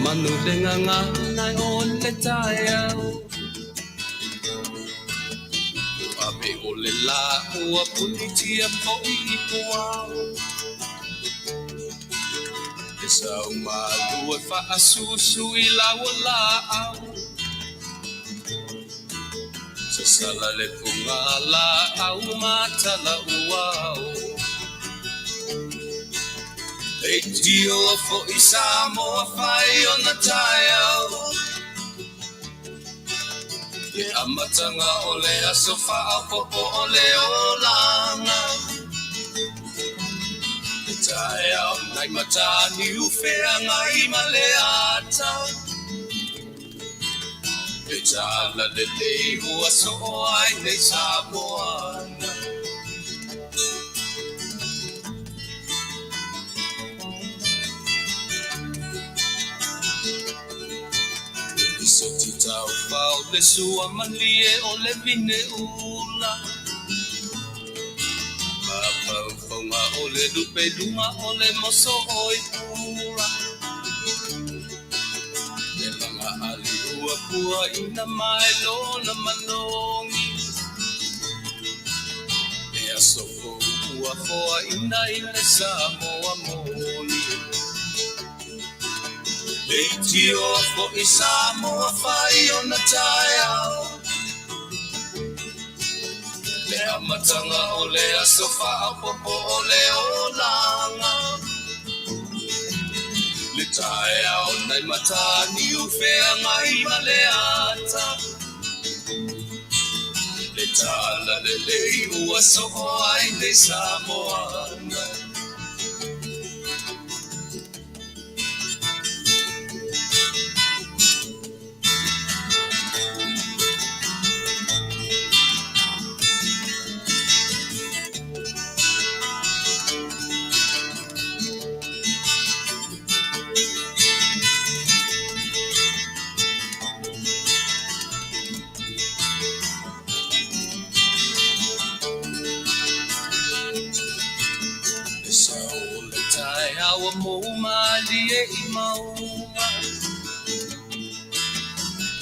Manu denga nai on le taiao Abe o le la ua punitia po I puao E sau malu e wha asusu I lawa la au Sa sala le punga la au matala uao E tio fo I Samoa whai o na taiao E amatanga o le aso wha popo o le olanga E taiao nai matani ufea ngai ma le ata E tala le leihu aso o ai nei Samoana So titau pau le sua malie o le vine ula Mapau fonga o le lupe lunga o le moso oi pura Le langa ali ua pua ina mai lona manongi E aso ko ua foa ina I le Samoa moni Leitio fo I Samoa whai o na taiao Le amatanga o le aso wha popo o le olanga Le taiao nai matani ufea ngai ma le ata Le tala le lei ua soho ai nei Samoana Awa mo mali e I maunga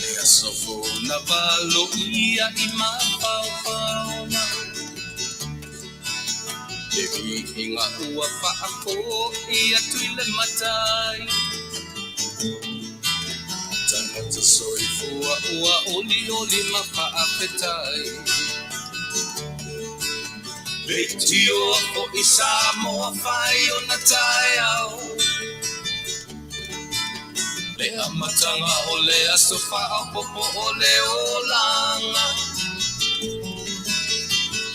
E asofo na valo ia I mapaupauna E inga ua whaako ia tuile matai Tangata soifua ua oli ma Faafetai Leitio fo I Samoa whai o na taiao Le amatanga o le aso wha popo o le olanga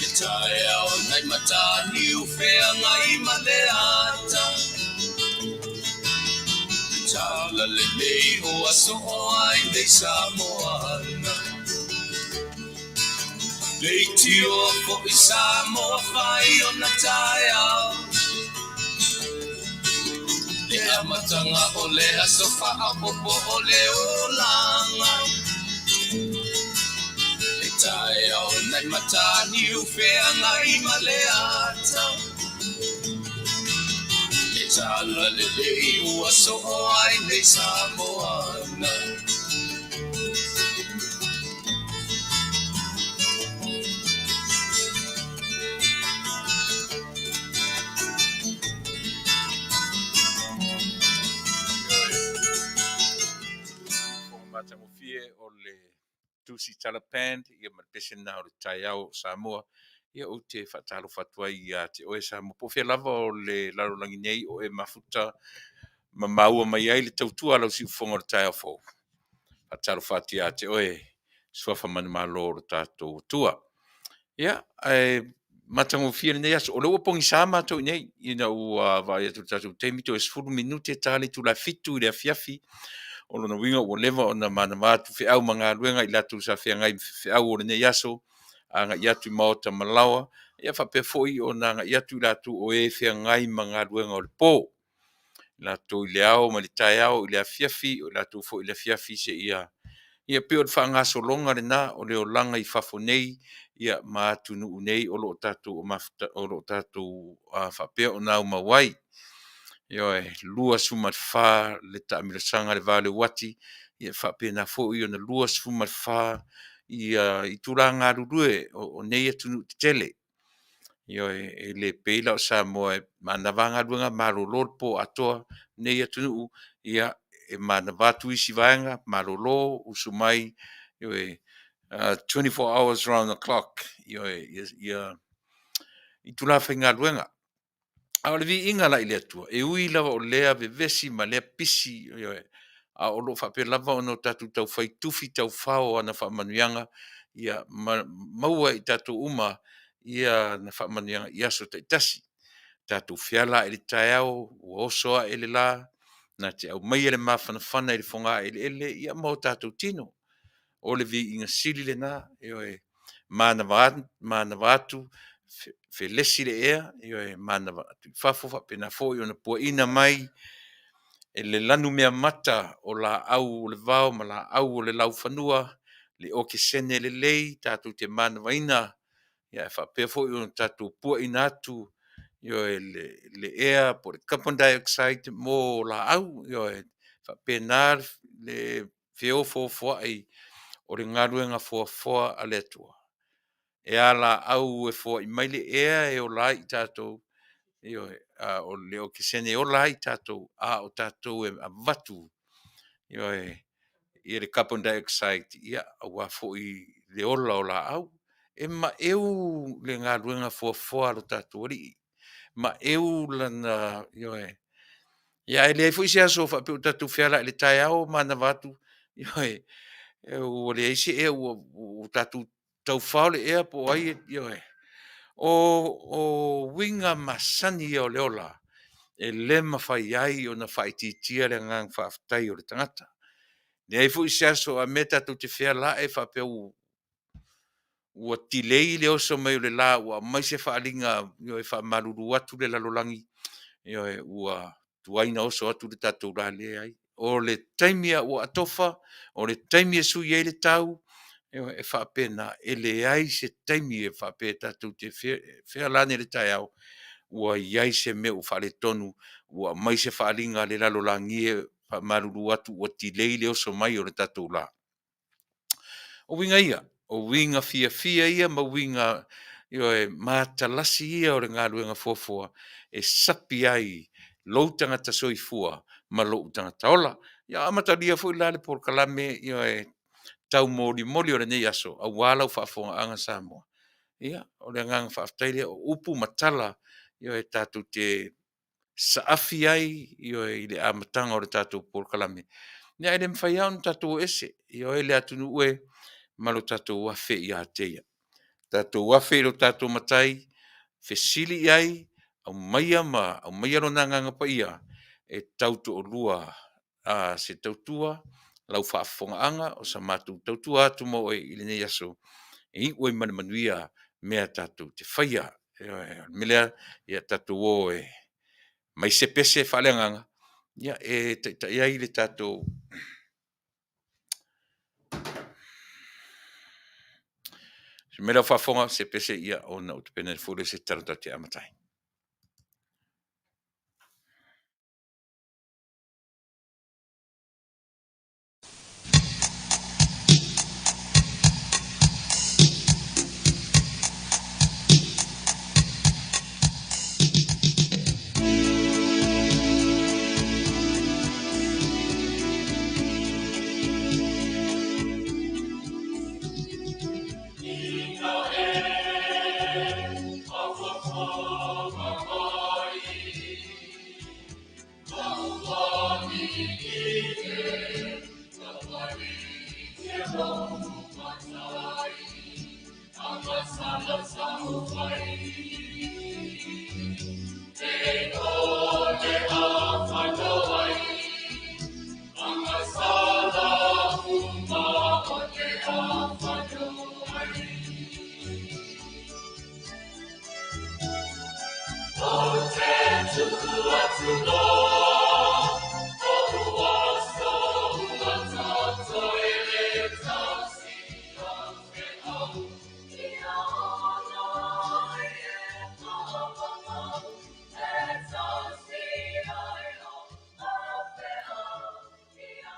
Le taiao nai matani ufea ngai ma le ata Tala le nei o aso o ai nei Samoana Leitio fo I Samoa whai o na taiao Le amatanga o le aso wha popo o le olanga Le taiao nai matani ufea ngai ma le ata Le tala le lei ua so o ai nei Samoana Fie o le tusi talapand ia malpesena o le taiao Samoa ia o te whatalo whatua ia te oe Samoa po fia lava o le larolangi nei o e mafuta ma maua mai ai le tautua lau si ufonga o le taiao fo whatalo whatia te oe suafa mani malo o le tātou tua ia matango fia nei aso o le ua pongi sa mātou nei ina ua vai atu tātou teimito e 10 minute tali tu la fitu i le afiafi o lona winga o leva o na mana matu fe au manga luenga I latu sa fe ngai fe au o ne yaso anga yatu maota malawa ia fa pe foi o na yatu latu o e fe ngai manga luenga o le po latou i le ao ma le taeao i le afiafi o latou foʻi i le afiafi seʻia ia pe o le faagasologa lenā o le olaga i fafo nei ia matunuu nei o loo tatou o loo tatou faapea ona aumau ai ioe lua suma le fā le taʻamilasaga le vale uati ia faapena foʻi ona lua suma le fā ia i tulagalulue o nei atunuu tetele ioe e le peila o Samoa e manavaagaluega malōlō le po atoa nei atunuu ia e manava atu isi vaega malōlō usu mai ioe 24 hours round the clock ioe ia i tulafaigaluega a o le viiga laʻi le atua e ui lava o lea vevesi ma lea pisi ioe a o loo faapea lava ona o tatou taufaitufi taufao ana faamanuiaga ia maua i tatou uma ia na faamanuiaga i aso taʻitasi tatou feala e le taeao ua oso aʻe le lā na te aumaia le mafanafana i le fogā eleele ia ma o tatou tino o le viiga sili lenā ioe manava atu felesi leʻea ioe manava atu i fafo faapena foʻi ona puaʻina mai e le lanu mea mata o laau o le vao ma laau o le laufanua le okesene lelei tatou te manavaina ia e faapea foʻi ona tatou puaʻina atu ioe le ea po le carbon dioxide mo laau ioe faapena le feofoafoaʻi o le galuega foafoa a le atua e a laau e foaʻi mai le ea e ola ai i tatou ioe o le okesene e ola ai tatou a o tatou e avatu ioe ia le carbon dioxide ia auā foʻi le ola o laau e maʻeu le galuega foafoa lo tatou alii maʻeu lana ioe ia e leai foʻi se aso faapea o tatou feala e le taeao manava atu ioe ua leai se ea ua tatou taufao le ea po ai ioe o winga masani ia o le ola e le mafai ai ona faitiitia le agaga faafetai o le tagata leai foʻi se aso a mea tatou te fealaʻe faapea ua tilei le oso mai o le lā ua mai se faaliga ioe faamalūlū atu le lalolagi ioe ua tuaina oso atu le tatou la lē ai o le taimi a ua atofa o le taimi e sui ai le tau e faapena e leai se taimi e faapea tatou te fealani le taeao ua iai se mea ua faaletonu ua mai se faaliga le lalolagi e faamalūlū atu ua tilei le oso mai o le tatou la o winga ia o winga fiafia ia ma winga ioe matalasi ia o le galuega fuafua e sapi ai lou tagata soifua ma loʻu tagata ola ia amatalia foʻi la le polokalame ioe tau molimoli o lenei aso auā lau faafogaaga Samoa ia o le agaga faafetai lea o upu matala ioe tatou te saafi ai ioe i le amataga o le tatou polokalame lea e le mafaiā ona tatou ese ioe le atunuu e ma lo tatou afe iā te ia tatou afe i lo tatou matai fesili ai aumaia lona agaga paia e tautoʻolua se tautua lau faafogaaga o sa matou tautua atu mo i lenei aso e iʻu ai ma le manuia mea tatou te faia me lea ia tatou o e mai se pese faaleagaga ia e taʻitaʻi ai le tatou me lau faafoga se pese ia ona o te pena fule se talata te amatai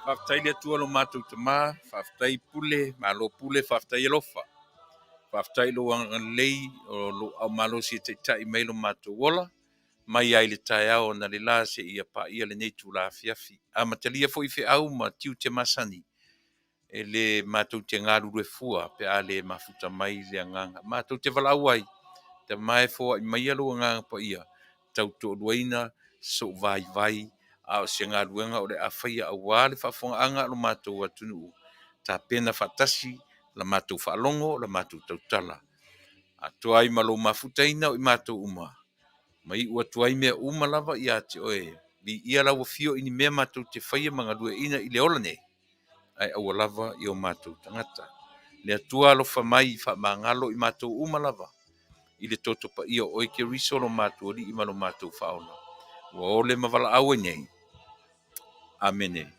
Faafetai le atua lo matou tamā, faafetai pule, malo pule, faafetai alofa. Faafetai lo agalelei o lo au malo si taʻitaʻi mai lo matou ola, mai ai le taeao na le la seʻia paia lenei tulafiafi. A matalia foʻi feʻau ma tiu te masani. E le matou te galulu e fua pe a le mafuta mai le agaga. Matou te valaau ai. Te mai fo mai alo nga pa ia tau to luina so vai a o se nga luenga o le afia a wale fa fonga anga lo mato atunu ta pena fatasi la mato fa longo la mato tau tala a to ai malo mafuta ina o mato uma mai ua to ai me uma lava ia te oe bi ia la wo fio ini me mato te faia manga lue ina i le olane ai a lava i o mato tangata le atua lo fa mai fa mangalo i mato uma lava i le toto pa ia o ke riso lo mātua li ima lo mātua whaona. Wa ole mavala awe nei. Amene.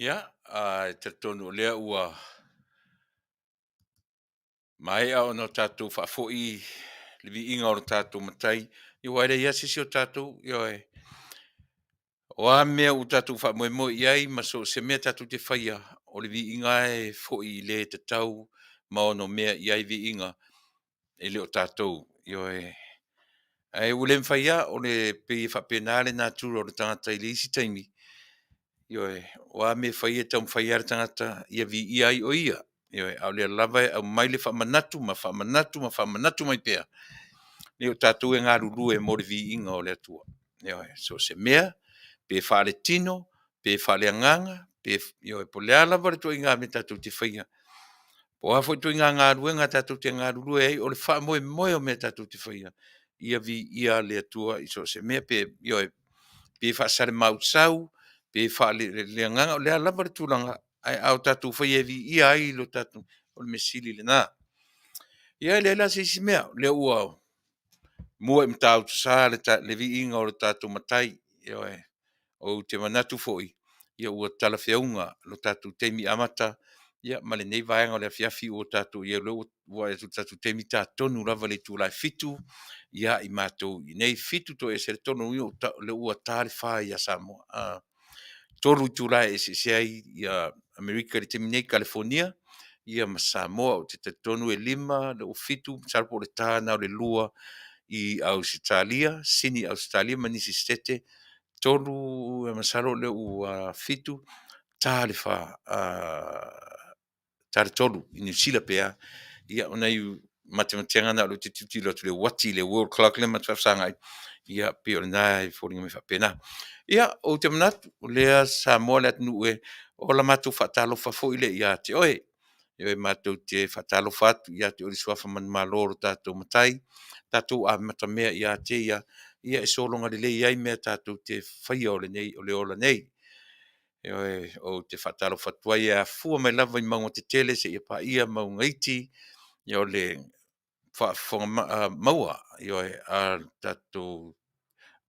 Ya, te tonu lea ua mai au no tatu fa foi li inga o tatu matai. Yo waire ia sisi o tatu, yo e. O a mea o tatu fa mo iai, ma so se mea tatu te whaia. O li inga e foi le te tau, ma ono mea iai vi inga. E le o tatu, yo e. Ai ulem whaia, o le pe whapenale nā tūro o le tangata i le isi taimi. Yo e, o a me whaia tau mwhaia le tangata, ia vi iai o ia. Yo e, au le lava au mai le whamanatu, ma whamanatu mai pea. Ni o tatu e ngā ruru e mori vi inga o le atua. Yo e, so se mea, pe whale tino, pe whale anganga, pe, yo e, po le alava le tu inga me tatu te whaia. Po hafo tu inga ngā ruenga tatu te ngā ruru e, o le wha moe o me tatu te whaia. Ia vi ia le atua, so se mea pe, yo e, pe wha sare mausau, pe wha le anganga, o le alava le tūlanga, ai au tatu whaia vi ia ai lo tatu, o le mesili le nā. Ia le la se isi mea, le ua mua im tau tu sa le vi inga o le tatu matai, yo e, o te manatu foi, ia ua tala whiaunga lo tatu teimi amata, ia male nei vaenga o le afiafi o tatu, ia le ua e tatu teimi tātonu lava le tūlai fitu, ia i mātou, i nei fitu to e se le tonu le ua tāre whai ia Samoa. Tolu tūlai e se ai ia Amerika le temi nei California, ia ma Samoa o te tonu e lima, le o fitu, sarpo le tāna o le lua, i Australia, sini Australia, manisi stete, tolu e masalo le ua fitu tale fa tale tolu i New Zealand pea ia ona i matematianga na lo tituti lo le wati le world clock le matfasanga ia pe ona i fo me fa pena ia o te manatu le Samoa le nu e o la matu fatalo fa fo ile ia te oe e matu te fatalo fatu ia te o swafa man maloro tato matai tato a matamea ia te ia e solonga le ia me tato te faia o le nei o le ola nei o te fatalo fatua ia fu mai lava i maunga te tele se ia pa ia maunga iti ia o le maua ia a tato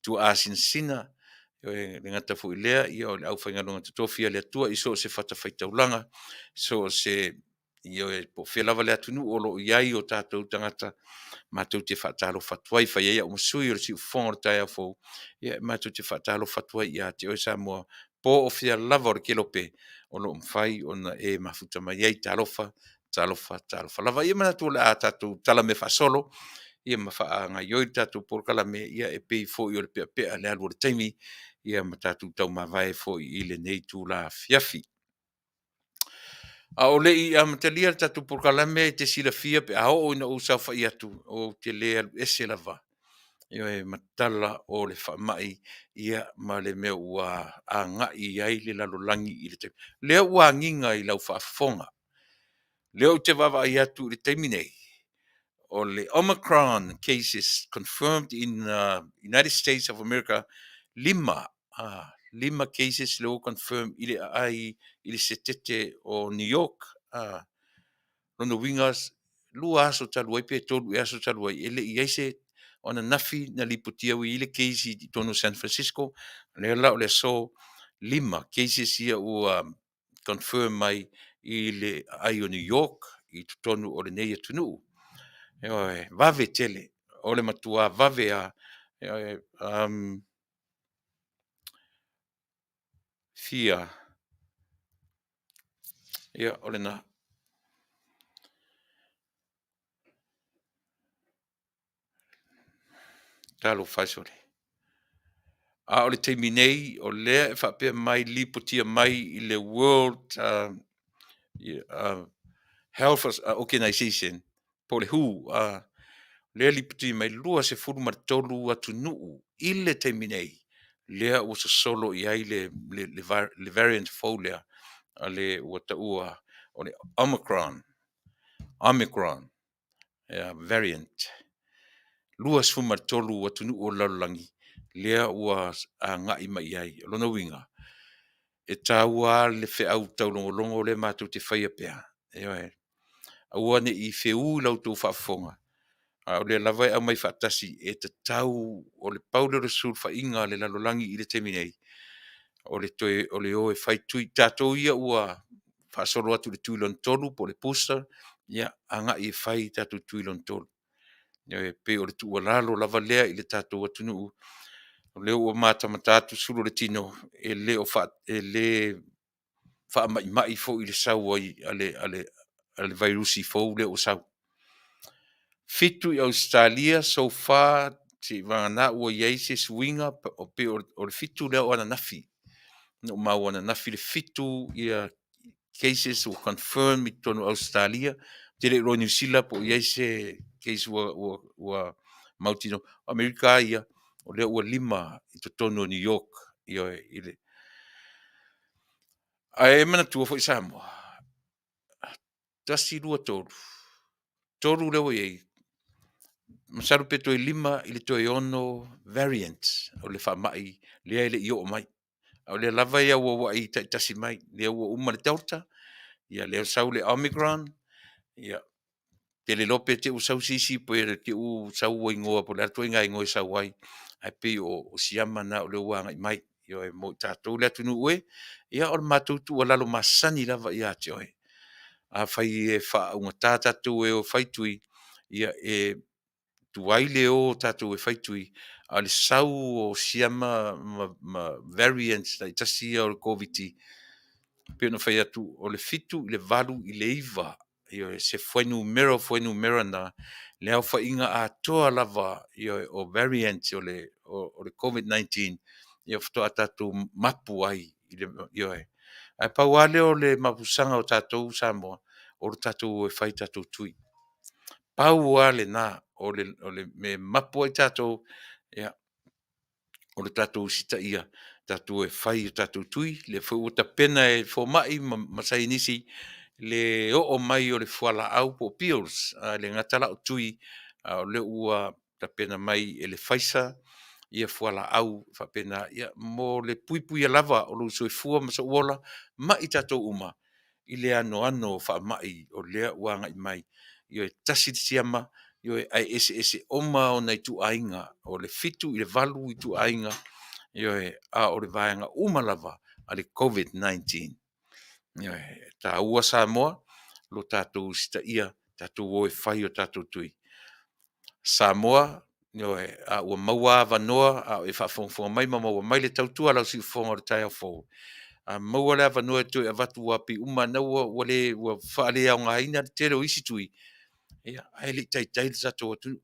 tu asin sina le ngata fu ilea ia o le au fainga longa te tofia le atua i so se fata faitaulanga so se ia po fe lava le atunu o lo iai o tatou tangata matou te whaatalo whatuai whai ea o masui o le si ufonga tai a fo ia matou te whaatalo whatuai ia te o Samoa po o fia lava o le kelope o lo mwhai o na e mafuta mai ei talofa lava ia mana tu le a tatou tala me whasolo ia mawha ngai oi tatou Polokalame ia e pei fo i o le pea le alu o le taimi ia ma tatou tau mawai fo i le nei tu la Afiafi. A o lei a matalia tatou Polokalame te silafia pe a o ina usau fai atu o te lea ese lava. Io e matala o le whamai ia ma le mea ua a ngai ai le lalolangi i le te. Lea ua nginga i lau whaafonga. Leo te wawa i atu i le teimi nei. O le Omicron cases confirmed in United States of America, lima cases leo confirmed i le ai i le setete o New York. Lono wingas lua aso talu ai pe tolu e aso talu ai ele i aise ona nafi na liputia wi ile keisi i tono San Francisco le la o le so lima cases ia o confirm mai i le ai o New York i tonu o le nei tunu e vave tele o le matua vave a fia ia o le na talo fasole a o le teimi nei o lea e whapea mai liputia mai i le World Health Organization po le hu lea liputia mai lua se furu matolu atu nuu i le teimi nei lea ua sosolo i ai le variant folea a le ua taua o le Omicron variant lua se furu matolu atu nuu o lalolangi lea ua a ngai mai ai lona winga e taua le feau taulongolongo le matou te whaia pea aua ne i feu lau tau whaafonga o le lava au mai whaatasi e te tau o le paule o le sul whainga le lalolangi i le teminei o le o e whai tui tātou ia ua whaasolo atu le tuilon tolu po le pusa ia anga i whai tātou tuilon tolu pe o le tua lalo lava lea i le tātou atu nuu o le ua mātamatatu sulu le tino e le o wha mai fo i le sau ai ale virusi fo le o sau. Fitu i Australia so far ti vana ua iei se swinga o pe o le fitu leo ana nafi. No mau ana nafi le fitu ia cases o confirm i tonu Australia. Te le ro New Zealand po iei se case ua mautino Amerika ia o leo ua lima i to tonu New York ia ile. Ai mana tua fo i Samoa. Tasi lua toru. Toru leo iei. Masaru pe toi lima i le toi ono variants o le whamai lea ile i o mai. O le lava ia ua i tasi mai lea ua uma le delta ia leo sau le Omicron ia te le lope te u sau sisi po e te u sau ua ingoa po le atu inga ingoa sau ai ai pe o siama na o le ua ngai mai ia e mo tātou le atu nu ue ia o le mātou tu o lalo masani lava ia te oe a whai e wha unga tātou e o whaitui ia e tuai le o tātou e whaitui a le sau o siama variants na i tasi o le COVID pe na whai atu o le fitu i le valu i le iwa ia se fuenu mera na le au whainga a toa lava ia o variants o le COVID-19 ia fatoa tatou mapu ai io e ai pauale o le mapusanga o tatou Samoa o le tatou e fai tatou tui pau ale na o le me mapu ai tatou ia o le tatou sita ia tatou e fai tatou tui le fu ta pena e fo mai masai nisi le o mai o le fuala au po pills le ngatala o tui o le ua ta pena mai e le faisa ia fuala au fa pena ia mo le pui pui lava o lo so fua ma so wola ma i tatou uma i le ano fa mai o le uanga i mai io e tasi siama io e ai ese oma o nei tu ainga o le fitu i le valu i tu ainga io e a o le vaenga uma lava a le COVID-19 io e ta ua Samoa lo tatou sita ia tatou o e fai o tatou tui Samoa io e a ua maua vanoa a e fa fonfo mai maua mai le tautua la si fonga le tai fo a maua le vanoa tu e vatu api uma na ua le ua fa le au ngaina te lo isi tui ia ai le tai sa to tu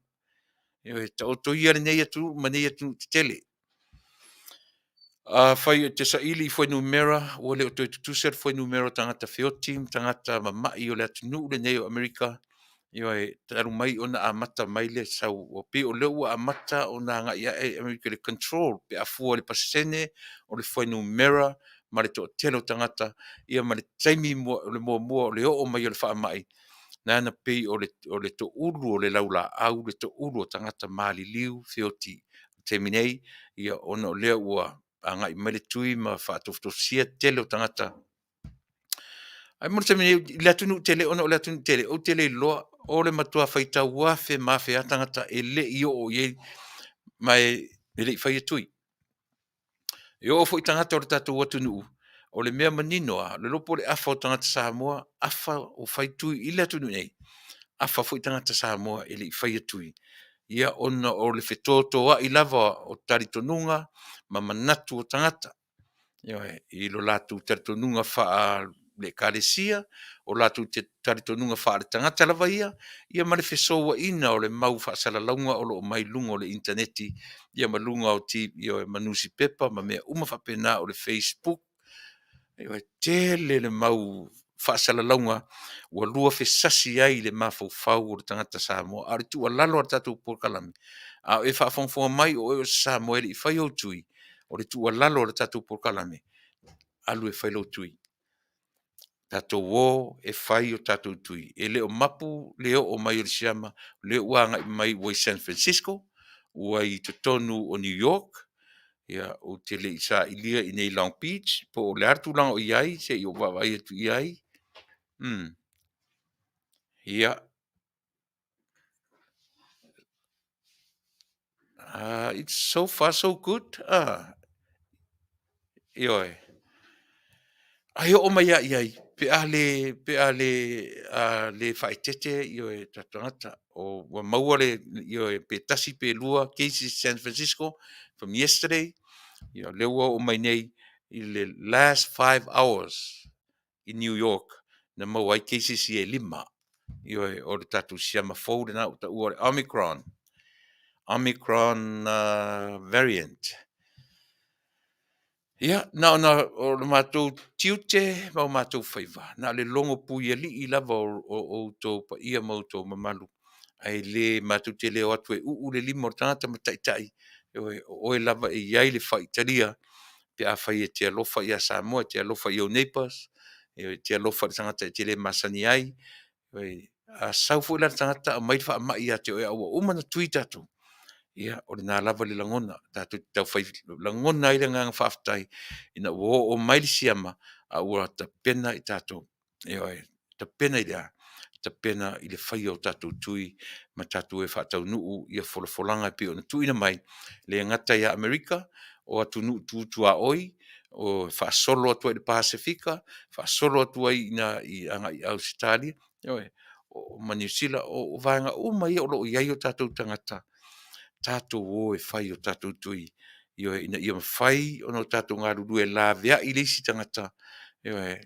io e to ia nei tu mani tu tele fai te sa ili foi numera o le tu ser foi numero tangata fio team tangata mama i o le tunu le nei o America io e taru mai ona amata mai le sau o pe o le ua amata ona nga ia e America le control pe a fu le pasene o le foi numera ma le to telo tangata ia ma le taimi mo le o mai o le fa mai na na pe o le to ulu o le laula au le to ulu o tangata mali liu fioti terminei ia ona le ua anga i mele tui ma whaatofto sia tele o tangata. Ai mo terminei le atunu tele ona o le atunu tele o tele loa o le matua whaita wafe ma fe atangata e le i o ye mai e le whai tui. E o fo i tangata o le tatu watunu o le mea maninoa le lopo le afa o tangata Samoa afa o whai tui i le atunu nei. Afa fo i tangata Samoa e le whai tui. Ia ona o le whetoto a i lava o taritonunga ma manatu o tangata. Io i lo latu taritonunga wha le karesia o latu te taritonunga wha le tangata lava ia ma le whesoa ina o le mau wha salalaunga o lo mai lunga o le interneti ia ma lunga o ti io e manusi pepa ma mea uma whapena o le Facebook io e tele le mau whaasalalaunga ua lua whesasi ai le mawhau o le tangata Samoa a le tua lalo a tatu Polokalame a e whaafongfonga mai o Samoa i whai o tui o le tua lalo le tatu Polokalame alu e whai lo tui tatou o e whai o tatou tui e leo mapu leo o mai o le siama leo wanga i mai o San Francisco ua i Taunuu o New York ia o te le isa ilia i nei Long Beach po le artu lang o iai se i o wawai atu iai ia it's so far so good ioe ai o mai ai pe a le faitete io e tatangata o wa maua le io e pe tasi pe lua cases San Francisco from yesterday io le ua o mai nei i le last 5 hours in New York na mau ai cases i e lima io e o le tatu siama fou na ta ua le Omicron variant. Ia, na o le mātou tiute, ma o mātou whaiva. Na le longo pui ali i lava o tō pa ia mau tō mamalu. Ai le mātou te leo atu e uu le limo tangata ma taitai. O e lava e iai le whai taria. Pe a whai e te alofa i a Samoa, te alofa i o neighbors. Te alofa le tangata e te le masani ai. A saufu i la tangata a mai wha mai a te o e aua umana tui tatu. Ia o le nā lava le langona tatou tau fai langona i le nganga Faafetai ina o mai le siama a ua tapena i tatou tapena i le tapena i le fai o tatou tui ma tatou e whataunuu ia folafolanga pe ona tuina mai le ngata ia Amerika o atunu tutua oi o whaasolo atua i le Pasifika whaasolo atua i anga i Australia o Manuia o vaenga mai o lo iai o tatou tangata tatou o e whai o tatou tui. Ina ia mawhai o no tatou ngā ruru e la vea i leisi tangata. Le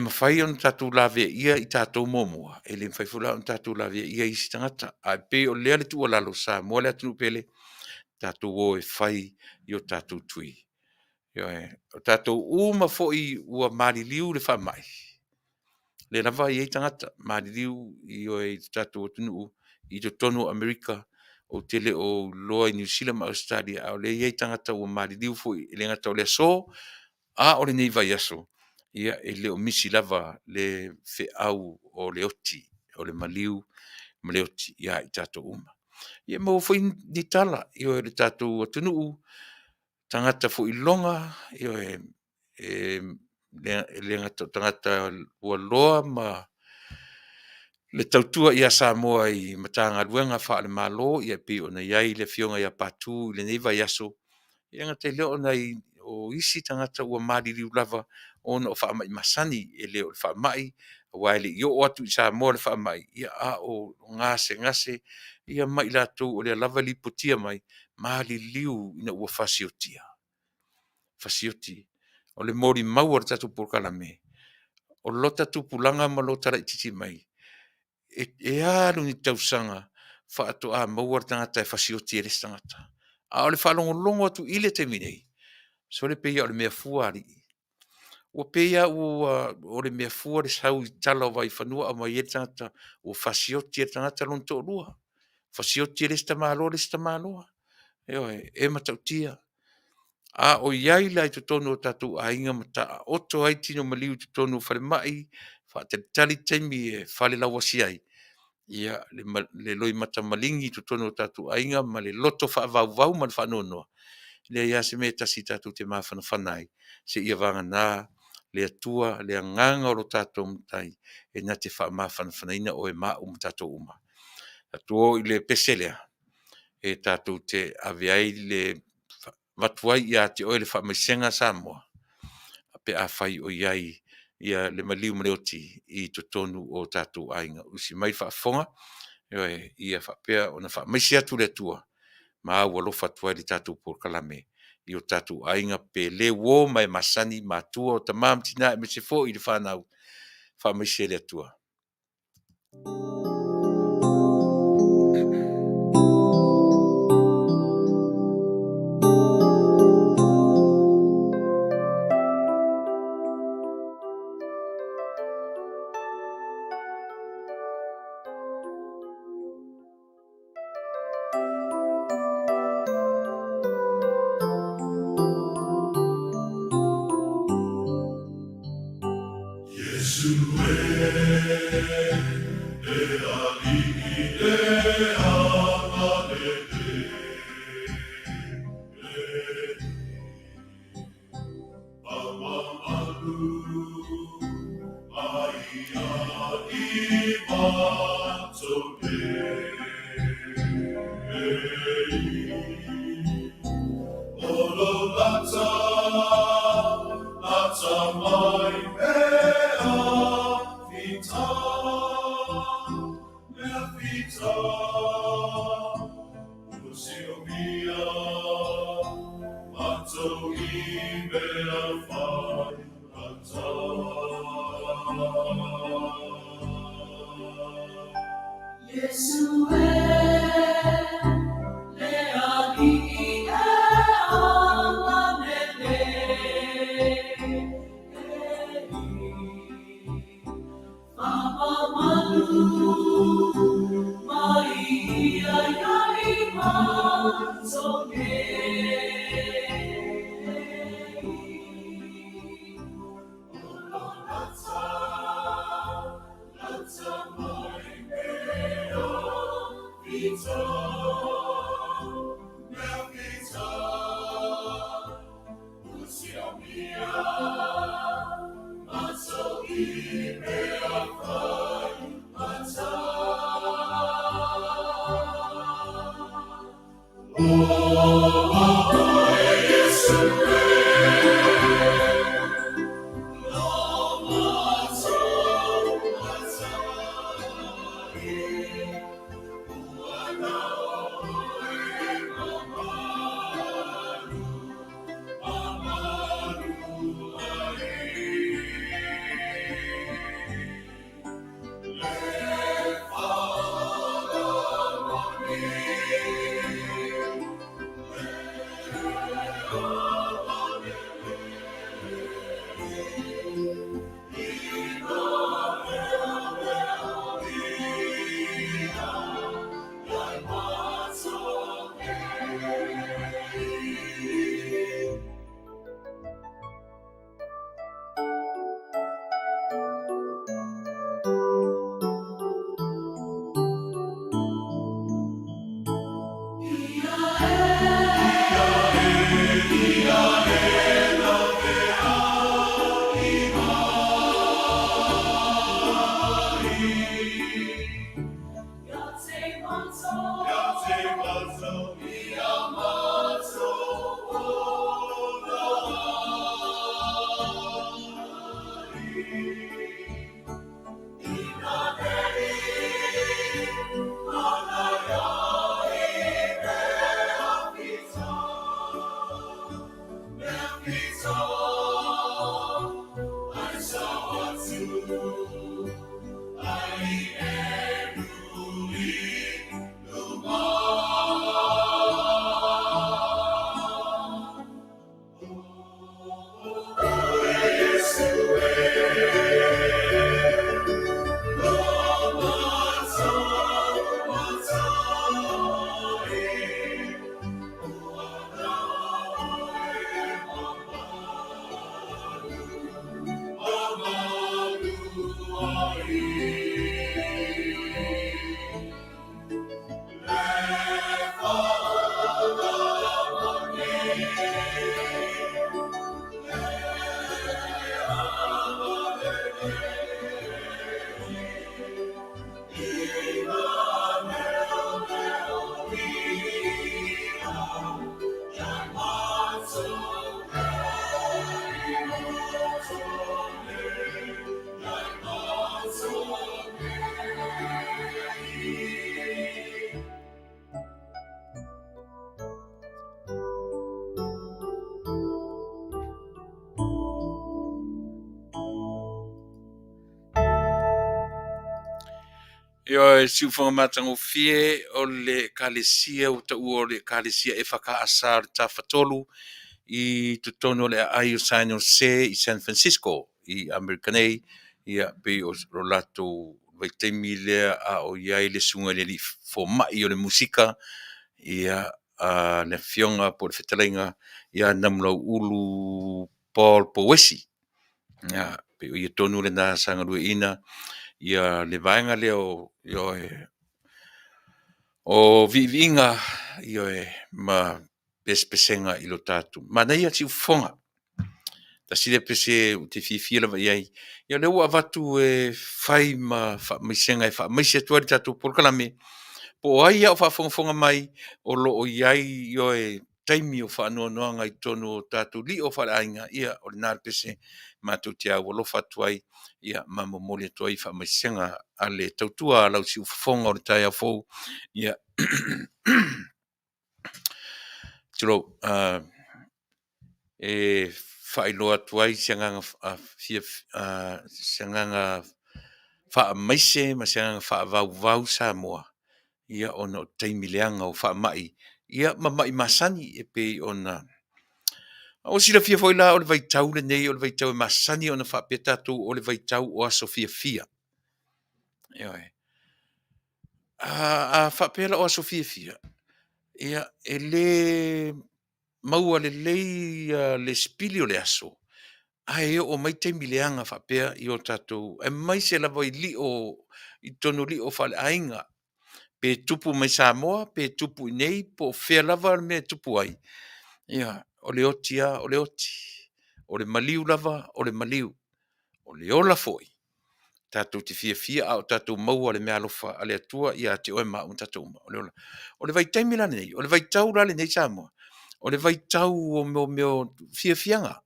mawhai o no tatou la vea ia i tatou momua. E le mawhai fula o no tatou la vea ia i si tangata. A pe o lea le tua lalo sa, mua le atunu pele. tātou o e whai i o tātou tui. O tātou uma fo'i ua mariliu le whamai. Le lava i ei tangata, mariliu i o e tātou o Taunuu i to tonu Amerika, o te le o loa i New Zealand ma Australia, o le i ei tangata ua mariliu fo'i le ngata o le so, a o le nei vai aso. Ia e le o misi lava le fe au o le oti, o le maliu, ma le oti, ia i tātou uma. Ia mau fo'i ni tala, i o le tātou o Taunuu, tangata fo'i longa, i o le ngata tangata ua loa ma le tautua ia Samoa i matanga luenga wha le malo, ia pi o na iai le fionga ia patu, le neiva iaso, ia ngata leo nei o isi tangata ua mariliu lava ona o whaamai masani e leo le whaamai, waile i o atu i Samoa le whaamai, ia a o ngase, ia mai lātou o le lava li potia mai, mariliu ina ua fasiotia. Fasioti, o le mori maua tatu Polokalame, o lota tupulanga ma lota rai titi mai, e alu ni tausanga, wha ato a maua tangata e fasioti e res tangata. A o le whalongolongo atu ile te minei, so le peia o le mea fuari. O peia o le mea fuari sau i tala o vai whanua a mai e tangata o fasioti e tangata lonto lua. Fasioti e res tamaloa. E matautia. A o iai lai to tonu o tatu a inga mata oto ai tino maliu to tonu whare mai, wha te tali teimi e whale lawasi ai. Ia le loi mata malingi to tonu o tatu a inga ma le loto wha vau man whanonoa. Le ia se me tasi tatu te mawhana whanai, se ia vanga nā, le atua, le anganga o lo tatu mtai, e na te wha mawhana whanaina o e maa tatu uma. Atuo i le peselea, e tatu te aviai le watuai ia te oe le whamaisenga Samoa. Pe a whai o iai ia le maliu mreoti i to tonu o tātou ainga. Usi mai whaafonga, ia whapea o na whamaisi atu le tua. Ma au alofa tuai le tātou Polokalame i o tātou ainga pe le wo mai masani mātua o tamam tina e me se fo i le whanau. Whamaisi le tua. Yo e siufonga matango fie o le kalesia o ta o le kalesia e whakaasa le tawhatolu i tutono le ai o San Jose i San Francisco i Americanei ia pe o rolato vaitemi lea a o iai le sunga le li fo mai o le musika ia a le fionga po le whetalainga ia namlau ulu Paul Powesi ia pe o ia tonu le nā sanga rua ina ia le vaenga leo o vivinga ma pespesenga i lo tatu. Mana ia tiu fonga. Ta sile pese o te fifia lava iai. Ia le ua vatu e fai ma misenga e fa misia tuari tatu Polokalame. Po ai au fa fonga mai o lo o iai taimi o fa no ngai tonu o tatu li o fa ainga ia o le nal pese ma tu tia o lo fatuai ia mamo mole toi fa misenga ale tautua lau si fonga o le tai fo ia tro e fai loa tuai sianga fia sianga fa maise ma sianga fa vau Samoa ia ona taimi leanga o fa mai ia mai masani e pe ona o sila fia foi la o le vaitau le nei o le vaitau e masani ona fa petatu o le vaitau o aso fia ia a fa pela o aso fia ia ele maua le lei le spili o le aso ai o mai te mileanga fa pea i o tatou e mai se la voi li o i tonu li o fa ainga pe tupu mai Samoa pe tupu nei po fea lava me tupu ai ia o le otia o le oti o le maliu lava o le maliu o le ola foi tatou te fia au tatou maua le mea alofa ale atua ia te oe ma un tatou o le ola o le vai taimi la nei o le vai tau la nei Samoa o le vai tau o meo fianga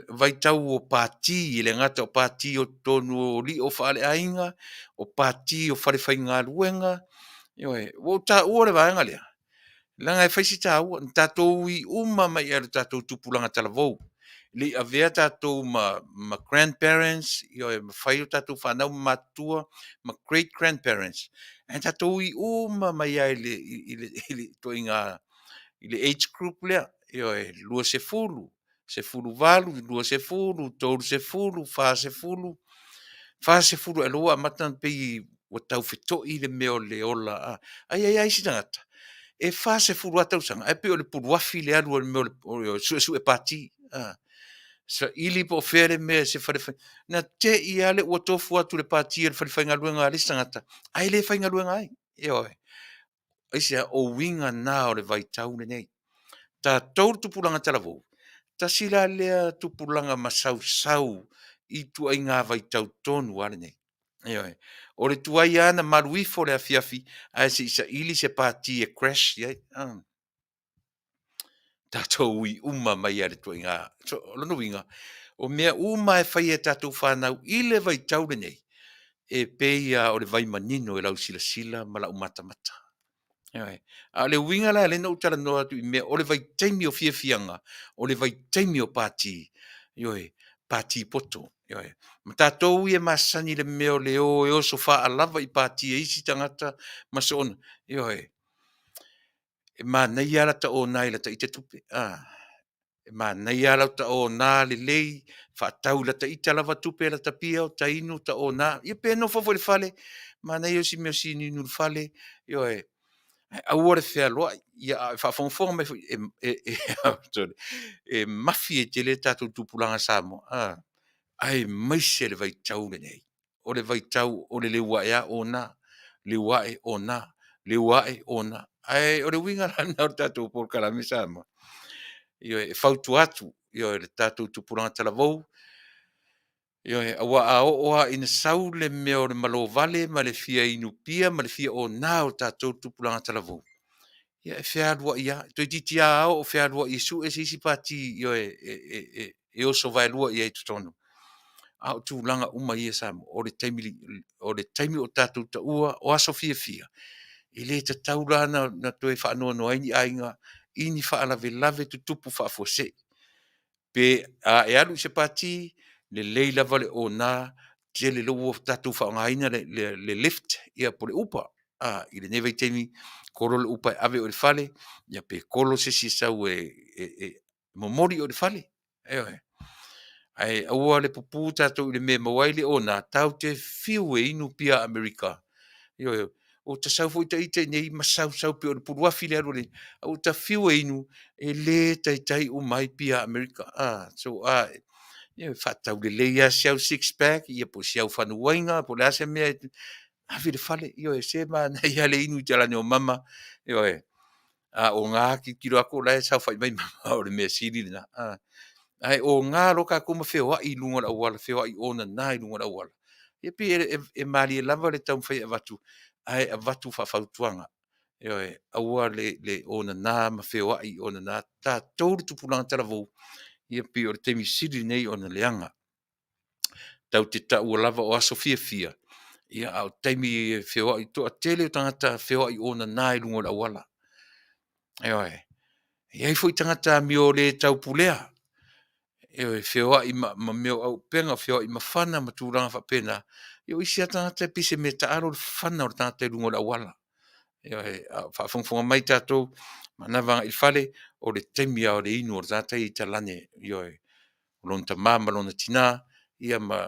vai tau o pati le ngata o pati o tonu o li o fale ainga o pati o fale fai ngā luenga o ta o le vaenga lea langa e faisi tau tatou i uma mai e tatou tupulanga talavou li avea tatou ma grandparents ma fai o tatou whanau matua ma great grandparents e tatou i uma mai e le toinga i le age group lea lua se fulu valu, lua se fulu, tolu se fulu, fa se fulu e loa matan pe o tau fetoi le meo le ola. Ai si tangata. E fa se fulu atau sanga, e pe o le puruafi le alu o le meo o su e pati. Sa ili po fere me se fare na te I ale o tofu atu le pati le fare fainga luenga le tangata. Ai le fainga luenga ai. Ai se o winga na o le vai tau le nei. Ta tau tupulanga talavou. Ta sila lea tupulanga masau I tu ai ngā vai tau tonu ale nei. O le tuai ana maruifo le afiafi, ai se isa ili se pati e crash, tātou I uma mai ale tuai ngā. So, lono winga, o mea uma e whai e tātou whanau I le vai tau le nei, e peia o le vai manino e lau sila ma lau mata. A le winga la le no tala noa tu I mea o le vai taimi o fianga, o le vai taimi o pati, pati poto, Ma tātou I e masani le meo le o e o so wha alava I pati e isi tangata masona, e ma nei ala ta o nai la ta I te tupe, e ma nei ala ta o nā le lei, wha tau la ta I te lava tupe la ta pia o ta inu ta o nā, ia pe no fofo le fale, ma nei o si meo si ninu le fale, a ua le fea loa, ia fa fonfonga mai e mafi e te le tātou tupulanga Samoa, ai maise le vai tau le nei. O le vai tau o le waea o nā, le wae o nā, le wae o nā. Ai o le winga rana o tātou Polokalame Samoa. E fautu atu, le tātou tupulanga talavou, awa a oa ina sau le meo le malo vale, ma le fia inu pia, ma le fia o nā o tātou tupulanga talavou. E fea lua ia, toi titi a au o fea lua I su e sisi pati e oso vai lua ia I tutonu. A o tūlanga uma ia Samoa, o le taimi o tātou ta ua, o aso fia. I le ta taula na toi whaanoa no aini ainga, ini whaalave tutupu whaafose. Pe e alu se pati, le leila vale o nā, te le lowo tātou whaangaina le lift, ia po le upa. I le neve taimi, koro le upa e ave o le fale, ia pe kolo se si sau momori o le fale. Ai aua le pupu tātou I le me mawaile o nā tau te fiu e inu pia Amerika. O ta sau fo ite nei masau pe o le puruafi le arole. O ta fiu e inu e le tai o mai pia Amerika. Whatau le leia siau six pack, ia po siau whanuainga, po le ase mea, avi le fale, se ma na ia le inu jalane o mama, o ngā ki kiro ako lai sau whai mai mama o le mea siri na. Ai o ngā roka kuma whewha I lunga la wala, whewha I ona nā I lunga la wala. Ia pi e mali e lava le tau mwhai avatu, ai avatu whawhautuanga. Aua le ona nā ma whewha I ona nā, tā tōru tupulanga taravou, ia pi o le teimi siri nei ona leanga. Tau te tau lava o aso fia. Ia au teimi whewha I toa tele o tangata whewha I ona nā I lunga la wala. Ia I fwoi tangata mi o le tau pulea. Whewha I ma meo au penga, whewha I ma whana ma tūranga whapena. Isi a tangata pise me ta aro le whana o le tangata I lunga la wala. Whafongfonga mai tātou, manavanga I whale, o le teimi o le inu o le tangata I talane. Lon ta mama, lon tina, ia ma,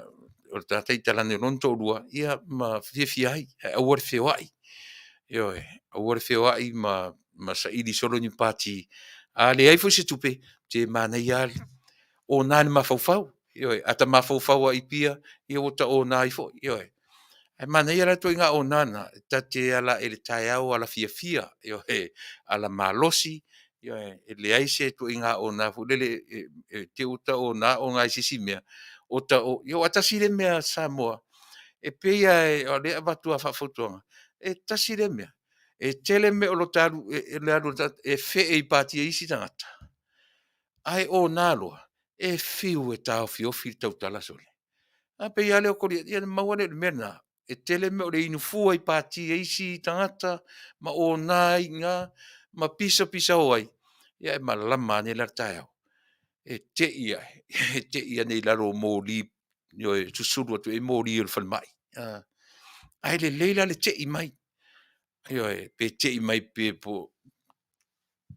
o le tangata I talane lon tō rua, ia ma fia ai, awar whewha I. Awar whewha I ma sa ili solo ni pāti. A le aifo se tupe, te mana I ali. O nani mafau, ata mafau I pia, ia o ta o nai fo, e mana ia rato inga o nana, ta te ala e le tai au ala fia, ala malosi, e le aise to inga o na fu lele te uta o na o ngai sisi mea, o ta o, atasi le mea Samoa, e peia o le avatu a whafotonga, e tasi le mea, e tele me o lo taru, le anu, e fe e pati e isi tangata. Ai o naloa, e fiu e tau fiofi tau tala sole. A pe ia leo kori, ia mawane le mena, e tele me o le inu fua I pati e isi tangata, ma o nai ngā, ma pisa oai. Ia e malama ne la tai au. E te ia nei laro mōli, e susuru atu e mōli o le whalmai. Ai le leila le te I mai. Pe te I mai pe po,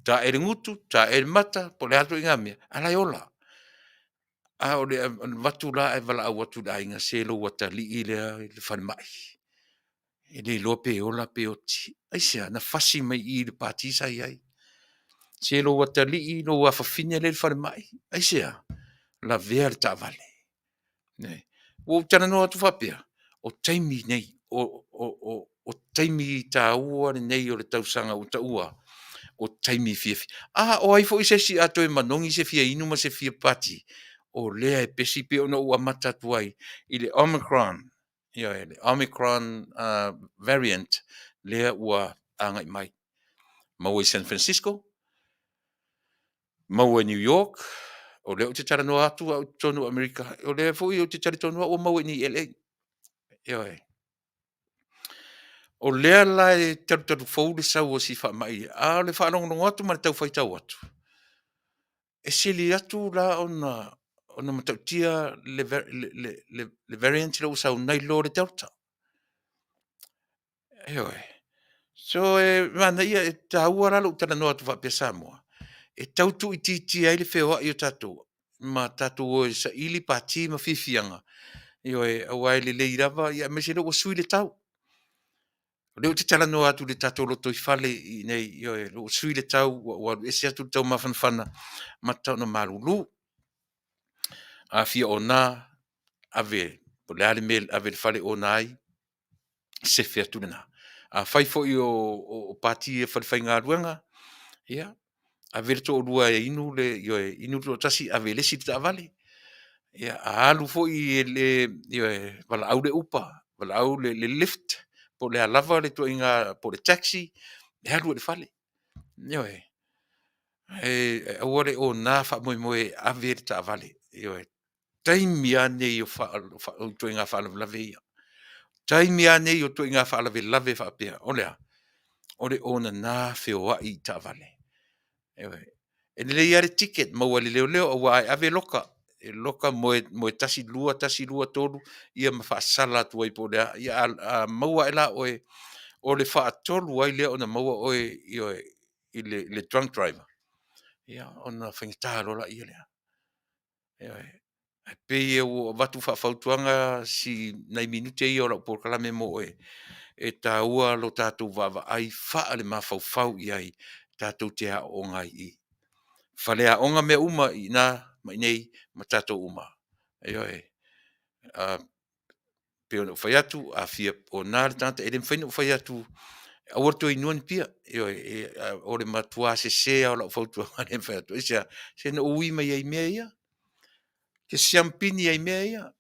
ta e ngutu, ta e mata, po le atu inga mea, ala ola. A o le watu la e wala au watu la inga selo wata li i le whanmai. E le lope ola pe o ti. Aisea, na fasi mai i le pāti sai ai. Selo wata li i no wa fafine le whanmai. Aisea, la vea le ta vale. Nei. O tana no atu whapea. O taimi nei. O taimi ta ua nei o le tausanga o ta ua. O taimi fiafi. O ai fo i se si ato e manongi se fia inu ma se fia pati. O lea e pesi pe ona ua mata tuai. I le Omicron. Ia le Omicron variant. Lea ua angai mai. Mau e San Francisco. Mau e New York. O lea o te tara noa atu au tonu Amerika. O lea fo i o te tara tonu o mau e ni LA. Ia e. O lea la e taru fau le sau o si wha mai. A le wha longo atu ma le tau whai tau atu. E sili atu la ona matautia le variant le usau nai lo le delta. Eoi. So mana ia e taua la lo tala no atu whapea Samoa. E tautu i titi ai le whewha i o tatou. Ma tatou o sa ili pati ma whiwhianga. Eoi, awai le leirava, ia me se lo o sui le tau. Leo te tala no atu le tatou loto i fale i nei, eoi, lo o sui le tau, wa esi atu le tau mawhanwhana, ma tau na marulu. A fia o nā, ave, po le ale mele, ave le fale o nai, se fea tu na. A fai fo i o pati e fale fai ngā ruanga, ia, ave le to o lua e inu le, inu to tasi, ave le si ta vale. Ia, a alu fo i le, wala au le upa, wala au le lift, po le alava le to inga, po le taxi, le alu le fale. Ia, awore o nā wha moe moe ave le ta vale. Ia, taimi ane i o to inga wha lave ia. Taimi ane i o to inga wha lave wha pia. Olea, ole ona nā whio i ta vale. E le iare ticket, maua le leo leo, awa ave loka. E loka moe tasi lua tolu, ia ma wha sala tu ai po lea. Ia maua e la oe, o le wha tolu ai lea ona maua oe i le drunk driver. Ia, ona whangitaro la ia lea. Ia, pe e o watu whawhautuanga si nei minute i ora Polokalame mo e tā ua lo tātou wawa ai wha le mawhauwhau i ai tātou te a o ngai i. Whale a onga me uma i nā mai nei ma tātou uma. Pe o whai atu a fia o nā le tātou e le mwhaina o whai atu a orto i nuan pia. O le matua se o la whautuanga le whai atu. Se na ui mai ai mea ia. Ke siampini ai mea ia.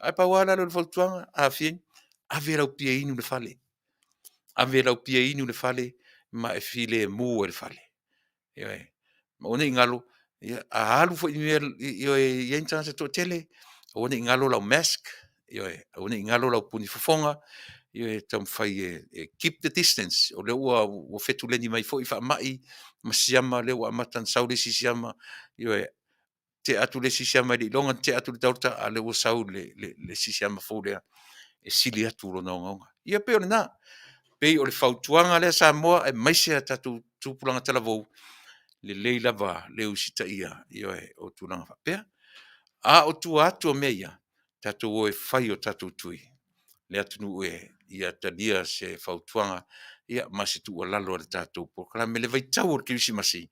Ai pa wala lo le whautuanga a fien. A vera o pia inu le fale. A vera o pia inu le fale. Ma e file mu e le fale. Ma one ingalo. A halu fo i mea i entana se to tele. One ingalo lau mask. One ingalo lau puni fofonga. Tam fai keep the distance. O le ua o fetu leni mai fo i wha mai. Ma siama le ua amatan saure si siama. Te atu le sisiama li longa te atu le tauta a le ua sau le sisiama fo lea. E sili atu lo naonga. Ia pe ole nā. Pe o le whautuanga lea Samoa e maise a tatu tūpulanga talavou. Le leila va le usita ia. O tūlanga whapea. A o tu atu o mea. Tatu o e whai o tatu tui. Le atunu e ia talia se whautuanga. Ia masi tu o lalo le tatu. Polokalame le vai tau o kiwisi masi.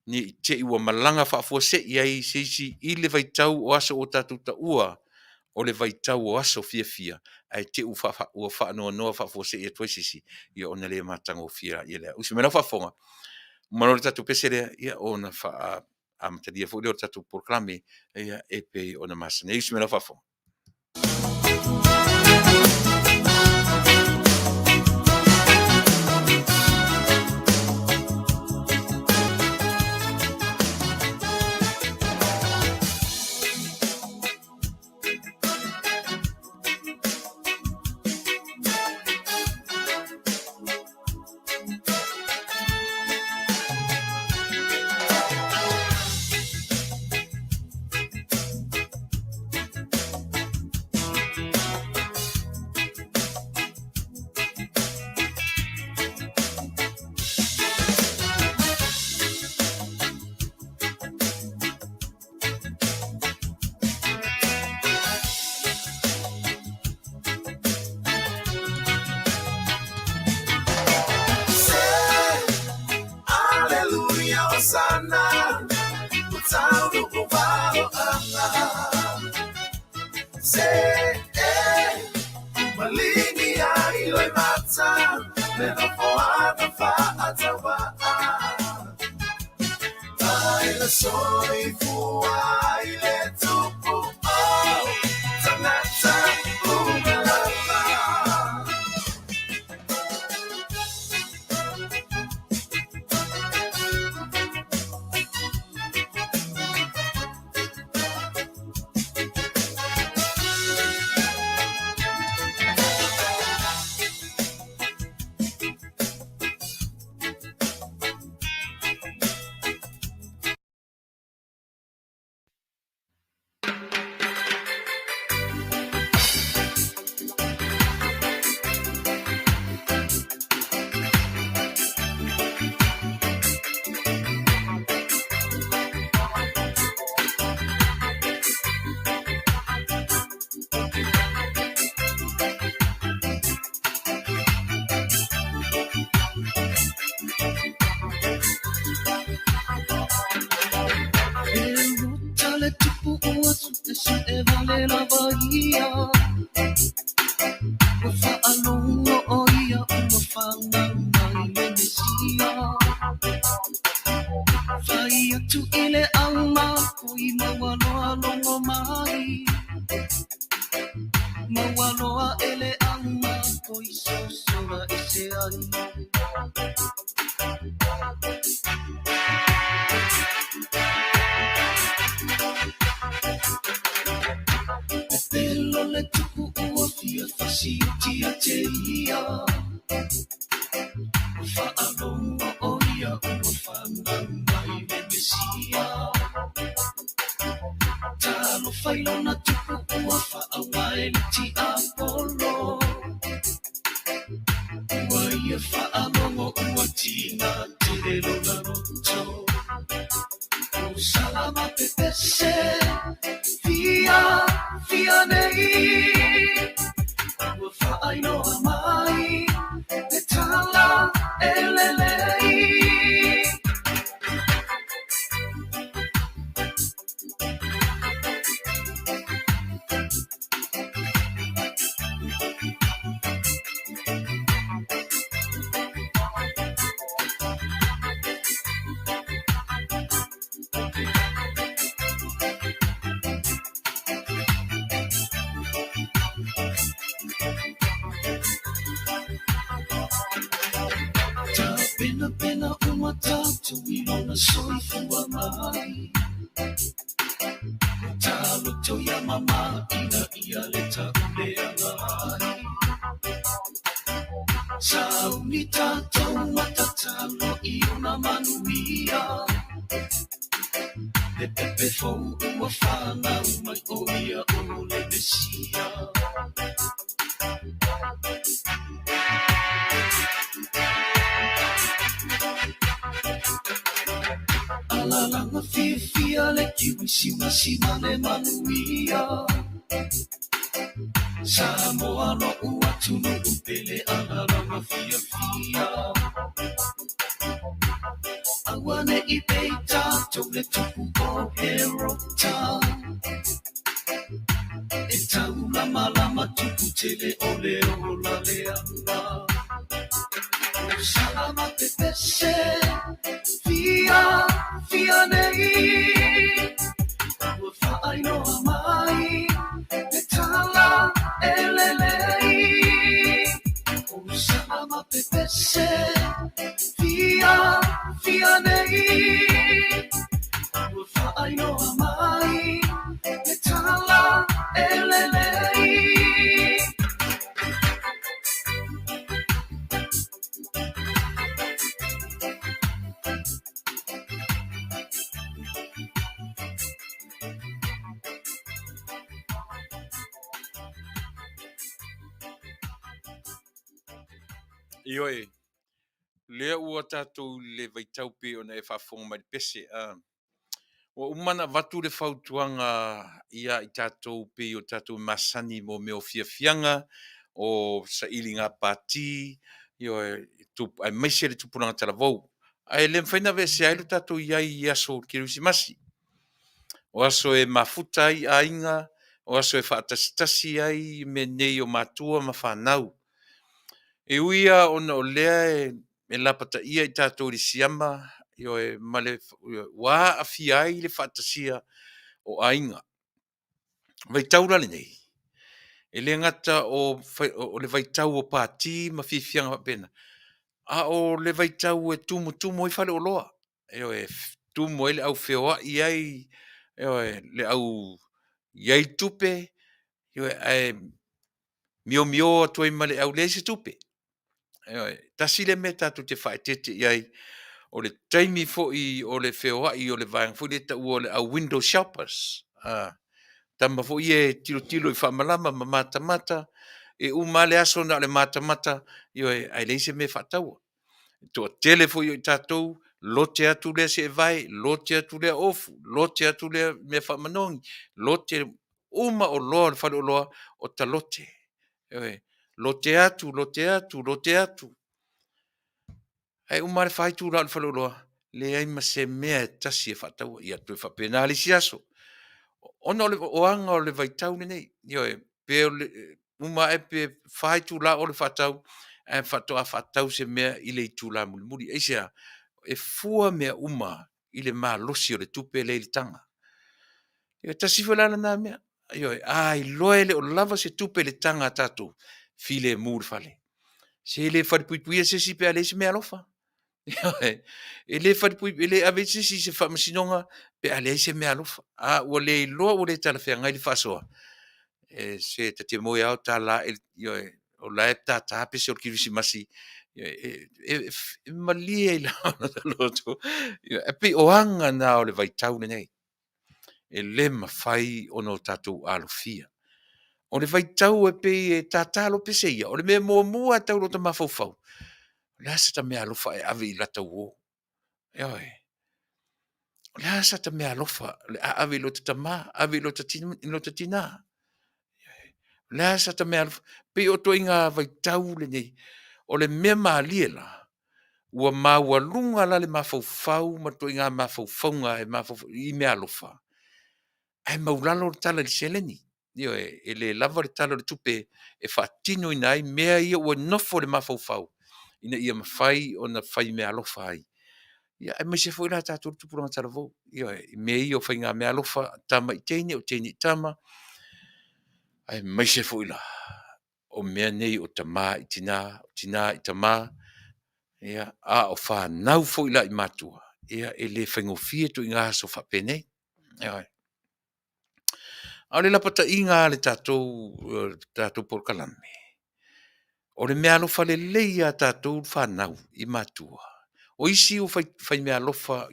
Ni te iwa malanga whaafua se iai seisi i le vai tau o aso o tatu ta ua. O le vai tau o aso fia fia. Ai te u wha noa noa whaafua se ia tuaisisi. Ia ona le matanga o fia ia lea. Usi mena whaafonga. Mano le tatu peserea ia ona wha amatadia fo leo tatu Polokalame ia e pe ona masane. Usi mena whaafonga. Ia sana Taunuu uvao Se Malini ya iloi mata Nena foana faata waa Taila soi fua ile tupu au Tanata umalala Vale la bahia Fa alongo oia uma fanga mai lemesia Fai atu ile auma Kui mawaloa longo mai Mawaloa ele auma Kui sosora ese ai Pelo le tupu ua fia fasi tia te ia Fa alongo oia ua fanga mai le mesia Talo failona tupu ua fa awai le ti apolo Ua ia fa alongo ua tina te lelo na roto O salama pepese Fia nei Ua whaainoa mai E tala elelei Pena uma tatu ilona soifua mai Talo to ya mama ina ia leta ulea ngai Sauni tato matatalo iona manuia Le pepe fou ua whana mai oia o le mesia Alalanga fia le kiwi sima le manuia Samoa no ua tunu upele alalanga fia Awane I peita to le tupu o herota E tau lama tupu tele ole o la leanga Salama pepese Fia nei Ua whaainoa mai E tala elelei O salama pepese Fia nei Ua whaainoa mai E tala elelei Ioi, lea ua tātou le vaitaupe o na e whafonga mai pese. O umana watu le whautuanga ia I tātou pe o tātou masani mo meo fiafianga o sa ili ngā pāti, ai maise le tupuranga tala vau. Ai le mfaina ve se ailu tatou iai aso Kirisimasi. O aso e mafuta ai ainga, o aso e whaatasitasi ai me nei o matua ma whanau. E uia ona o lea e lapata ia i tatou ri siama, yo e male wā awhia ai le whaatasia o ainga. Vai taura le nei. E le ngata o le vai tau o pāti ma whiwhianga pena. A o le vai tau e tumu i whale o loa. Eo e tumu e le au whioa i ai, eo e le au iai tupe, eo e mio atua i male au le se tupe. Eo e tasile me tatu te whae tete i ai, o le taimi fo i o le whioa i o le vayang fo i le tau o le au window shoppers. Tama fo i e tilo i whamalama ma mata, e umale aso na le mata, eo e ai leise me whataua. To tele fo i tatou, lote atu le se vai, lote atu le ofu, lote atu le me whamanongi, lote uma o loa, le whare o loa, o ta lote. Lote atu. Ai uma le whai tūra le whare o loa, le ai ma se mea e tasi e whataua, i atu e whapenali si aso. Ona o anga o le vaitau nei, pe uma e pe whai tūra o le whatau, e whatoa whatau se mea i le tūra muri. Eisea, e fua mea uma i le malosi o le tupe le tanga. Ia tasi whalana nā mea. Ai loe le o lava se tupe le tanga tātou. File mūr whale. Se le wharipuipuia se si pea le se mea lofa. E le wharipui, e le ave se si se whamasinonga pea le se mea lofa. Ua le loa o le tala whea ngai le whasoa. Se te moe au tā la, o la e tā tāpe se o Kirisimasi. Malia i la ona ta loto. E pe o anga na o le vaitau nei. E le mawhai ono tatou alofia. O le vaitau e pe e tātalo pe seia. O le mea mua tau lo ta mawhauwhau. Le asa ta mea alofa e ave i lata uo. Le asa ta mea alofa. Le ave i lota ta maa. Ave i lota tina. Le asa ta mea alofa. Pe o to inga vaitau le nei. O le mea maa liela. Ua maua lunga la le mawhauwhau. Ma to inga mawhauwhaunga e mawhauwhau. I mea alofa. Ai maulalo le tala le seleni. E le lava le tala le tupe e whaatino ina ai mea ia ua nofo le mawhauwhau. Ina ia mawhai o na whai mea alofa ai. E mai se fwoi la tātou tupuranga tala vau. Mea ia o whai ngā mea alofa tama i teine o teine i tama. Ai mai se fwoi la. O mea nei o ta maa i tina, o tina i ta maa. A o whanau fwoi la i matua. E le whaingofie tu i ngā so whapene. A le lapata inga le tātou Polokalame. O le mea alofa le leia tātou whanau i matua. O isi o whai mea alofa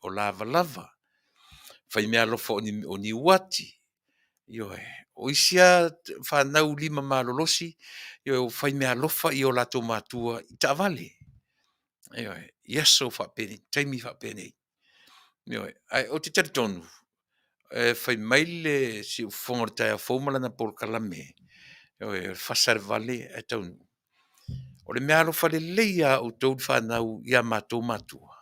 o lava. Whai mea alofa o ni wati. O isia whanau 5 malolosi. O whai mea alofa i o lato matua i ta Vale. Iaso whapene, taimi whapene. O te Taunuu. Fai mai le si o fonga tai a fōmala na Polokalame. Fasa le Vale e Taunuu. O le mea alofa le leia o tau whanau ia mātou matua.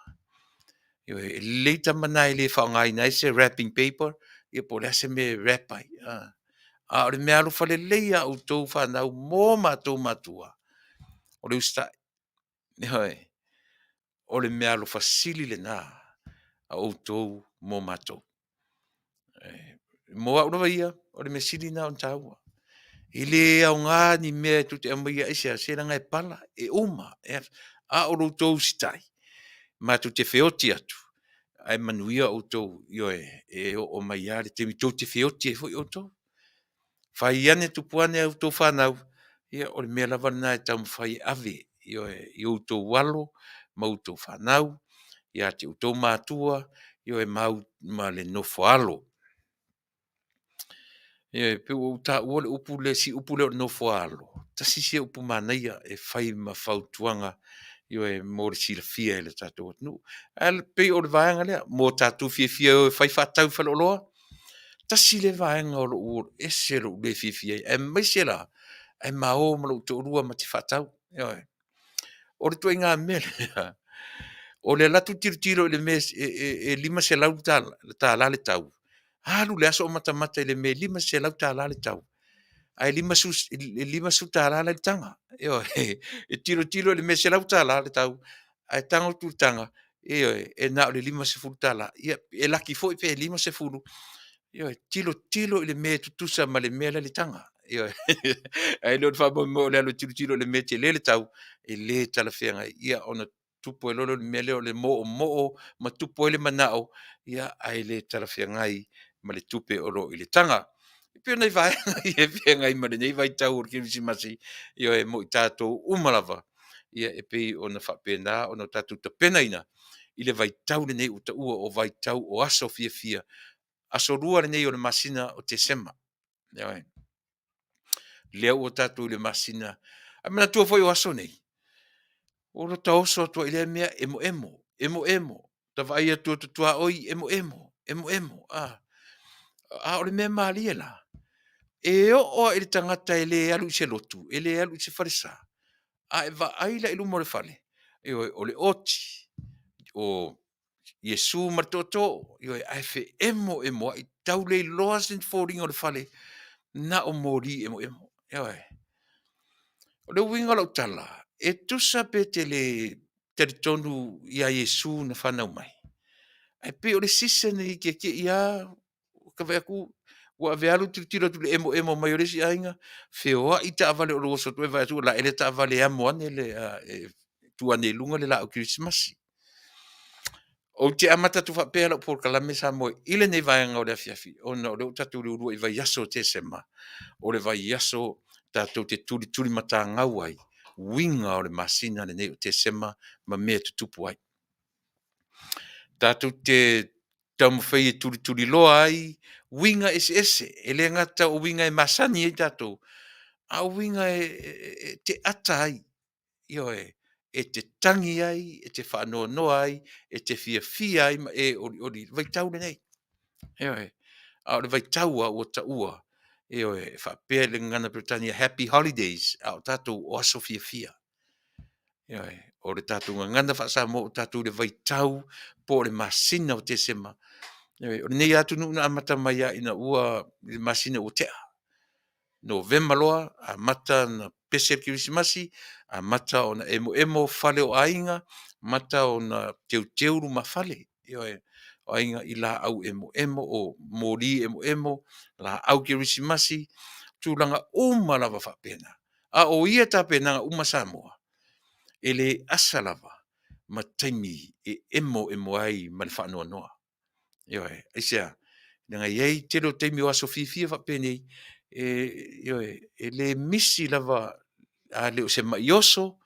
Leita mana i le whaongai nei se wrapping paper, ia po le ase me wrapai. O le mea alofa le leia o tau whanau mō mātou matua. O le ustai. O le mea alofa sili le nā o tau mō mātou. Moa urawa ia, o le mesili na on taua. I le au ngā ni mea tu te amaia isia, se ranga e pala, e uma, a o tou sitai. Ma tu te feoti atu. Ai Manuia o tou, o mai are, te mi tau te feoti e foi o tou. Whai ane tu puane au tou whanau, o le mea lawana e tau mwhai ave, i o tou walo, ma o tou whanau, ia te o tou mātua, mau ma le nofo alo. Pe o ta ole upu le si upu le no foalo. Ta si se upu manaia e fai ma fautuanga e mo le sila fia le tatou nu. Al pe o le vaanga le mo tatou fia o fai fatau fa lo. Ta si le vaanga o lo e se lo le fia e mai se la e ma o mo lo to rua ma ti fatau. O le toinga mele. O le latu tiro le me lima se lau ta la le tau. Halu le aso mata le me lima se lau ta la le tau. Ai lima su ta la le tanga. Yo tiro le me se lau ta la le tau. Ai tango tu tanga. Yo na le lima se fulu ta la. Ia e laki foi pe lima se fulu. Yo tilo le me tutusa ma le me le tanga. Yo ai lo fa mo le tiro le me te le tau e le tala fenga ia ona tupo e lolo mele o le mo ma tupo le manao ia ai le tala ngai ma le tupe o lo i le tanga. Pe nei vai e ngai ma le nei vai tau o ki masi ia e mo tato umalava. Ia e pe ona fa pena ona tatu te pena ina i le vai tau le nei uta ua o vai tau o aso fia. Aso rua le nei o le masina o te sema. Ia leo o tatu le masina. A mena tua foi o aso nei. O lo taoso to ile mea emo. Ta vai atu tua oi emo. A o le mea malia la. E o ele tangata ele alu se lotu, ele alu se farisa. A va aila ilu mo le fale. E o le oti o Yesu matoto, yo ai fe emo ai taule loas in falling o le fale. Na o mori emo. Yo o le winga lo tala. E tusa pe te tonu ia Yesu na whanau mai. Ai pe o le sisa ni ke ia ka veaku wa vealu tiro tu emo mai o le si ainga feo i ta vale o lo so tu va tu la ele ta vale amo ane le tu ane lunga le la o Christmas. O te amata tu fa pe lo Polokalame Samoa ile nei vaenga o le Afiafi. O no le tatu le urua i vai yaso te sema. O le vai yaso tatou te tuli mata ngau ai. Winga o le masina le nei o te sema ma mea tutupu ai. Tatou te taumawhai e tuli loa ai, winga ese, ele ngata o winga e masani e tatou. A winga te ata ai, e te tangi ai, e te whanoa noa ai, e te fia ai, o li vai tau nei. A o le vai taua o ta ua. E whapea le ngana Britannia Happy Holidays, a o tatou o aso fia. O le tatou ngana whaasa mo o tatou le vai tau po le masina o te sema. O le nei atu nuna amata mai a ina ua le masina o tea. November loa, a mata na pese Kirisimasi, a mata o na emo fale o ainga, mata o na teuru ma fale. O ainga i la au emo o mori emo, la au Kirisimasi, tūlanga lava whapena. A o ia ta pena uma Samoa. Ele asa lava, ma taimi e emo ai ma le whanua noa. Aisea, nga iei telo taimi o aso fifia whapene, le misi lava a leo se maioso,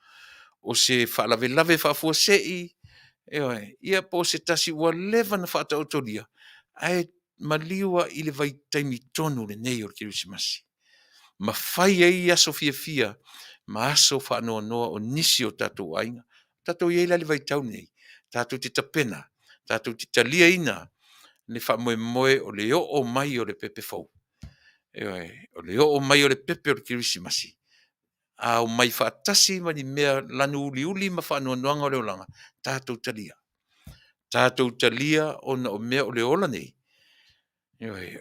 o se whalave whafua sei, ia po se tasi ua lewa na whata otoria, ai maliwa i le vai taimi tonu le nei o le Kirisimasi. Ma whai ei aso fia, ma aso whanua noa o nisi o tatou ainga, tatou iei lali vai tau nei, tatou te tapena, tatou te talia ina, le whamoe o le o mai o le pepe fau. O le o mai o le pepe o le Kirisimasi. A o mai whaatasi mani mea lanu uli ma whanoanoanga o le olanga. Tātou talia. Tātou talia o na o mea o le ola nei.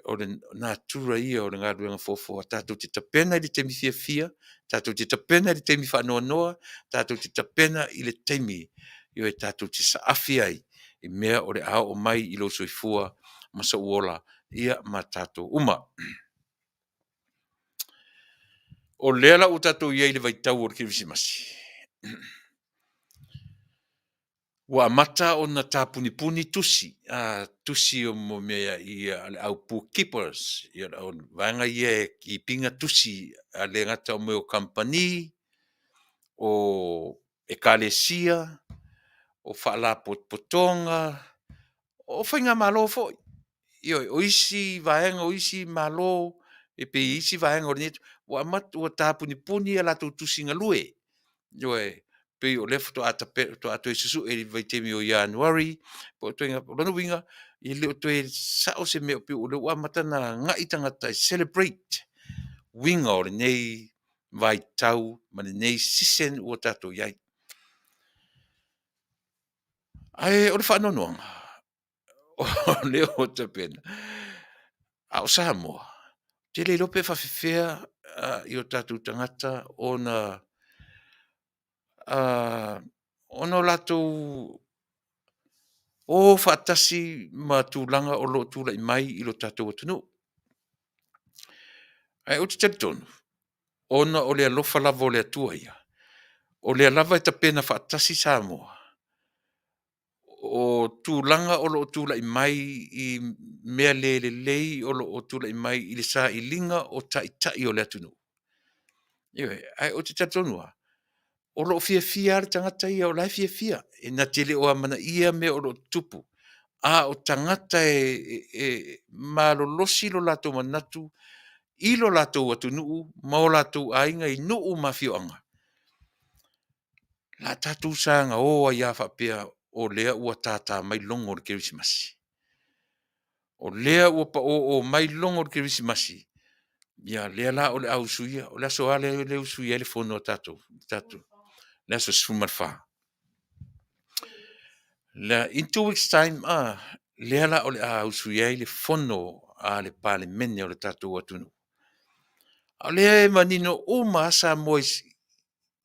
O le nā tura ia o le ngā ruenga fōfōa. Tātou te tapena i le teimi fia. Tātou te tapena i le teimi whanoanoa. Tātou te tapena i le teimi. Tātou te saafi ai. I mea o le ao o mai i lo soifua masa uola. Ia ma tātou uma. O lea la o tatou iei le vaitau o le Kirisimasi. Ua mata o na tāpuni tusi. Tusi o mo mea i au bookkeepers. O vanga ia i pinga tusi a le ngata o meo company, o ekalesia, o whaala potonga, o whainga malo foi. O isi vaenga, o isi malo, e pe isi vaenga o netu. Ua mata o tāpuni a lato tusi ngalue. Pe o lefu to ata susu e vai temi o January, po to inga lona winga i le to e sa o se me pe o le wa mata na nga itangata celebrate winga o nei vai tau ma nei sisen o tato yai. Ai, o le whaanonoanga. O leo o te pena. A o Samoa. Te le lope whawhiwhia i o tātou tangata ona o lātou o whaatasi ma tūlanga o lo tūla i mai i lo tātou atunu. Ai, o te tonu. Ona o le alofa lava o le atua ia. O le lava e tapena whaatasi Samoa. O tūlanga o lo tūla i mai i mea le lei o lo tūla i mai i le sā i linga o tai o le atunu. Iwe, ai o te tatonua. O lo fia ar tangata ia o lai fia. E na tele o amana ia me o lo tupu. O tangata malolosi lo lato manatu, i lo lato atunu, ma o lato ainga i nuu mafioanga. La tatu sanga o ia whapea o lea ua tata mai longo o Keresimasi. O lea ua pa o mai longo o Keresimasi. Ia lea la o le au suia, o lea soa le usuia le fono tatu. Lea so sumar wha. In 2 weeks time, lea la o le au suia le fono a le pale mene o le tatu atunu. A lea e manino o maasa mois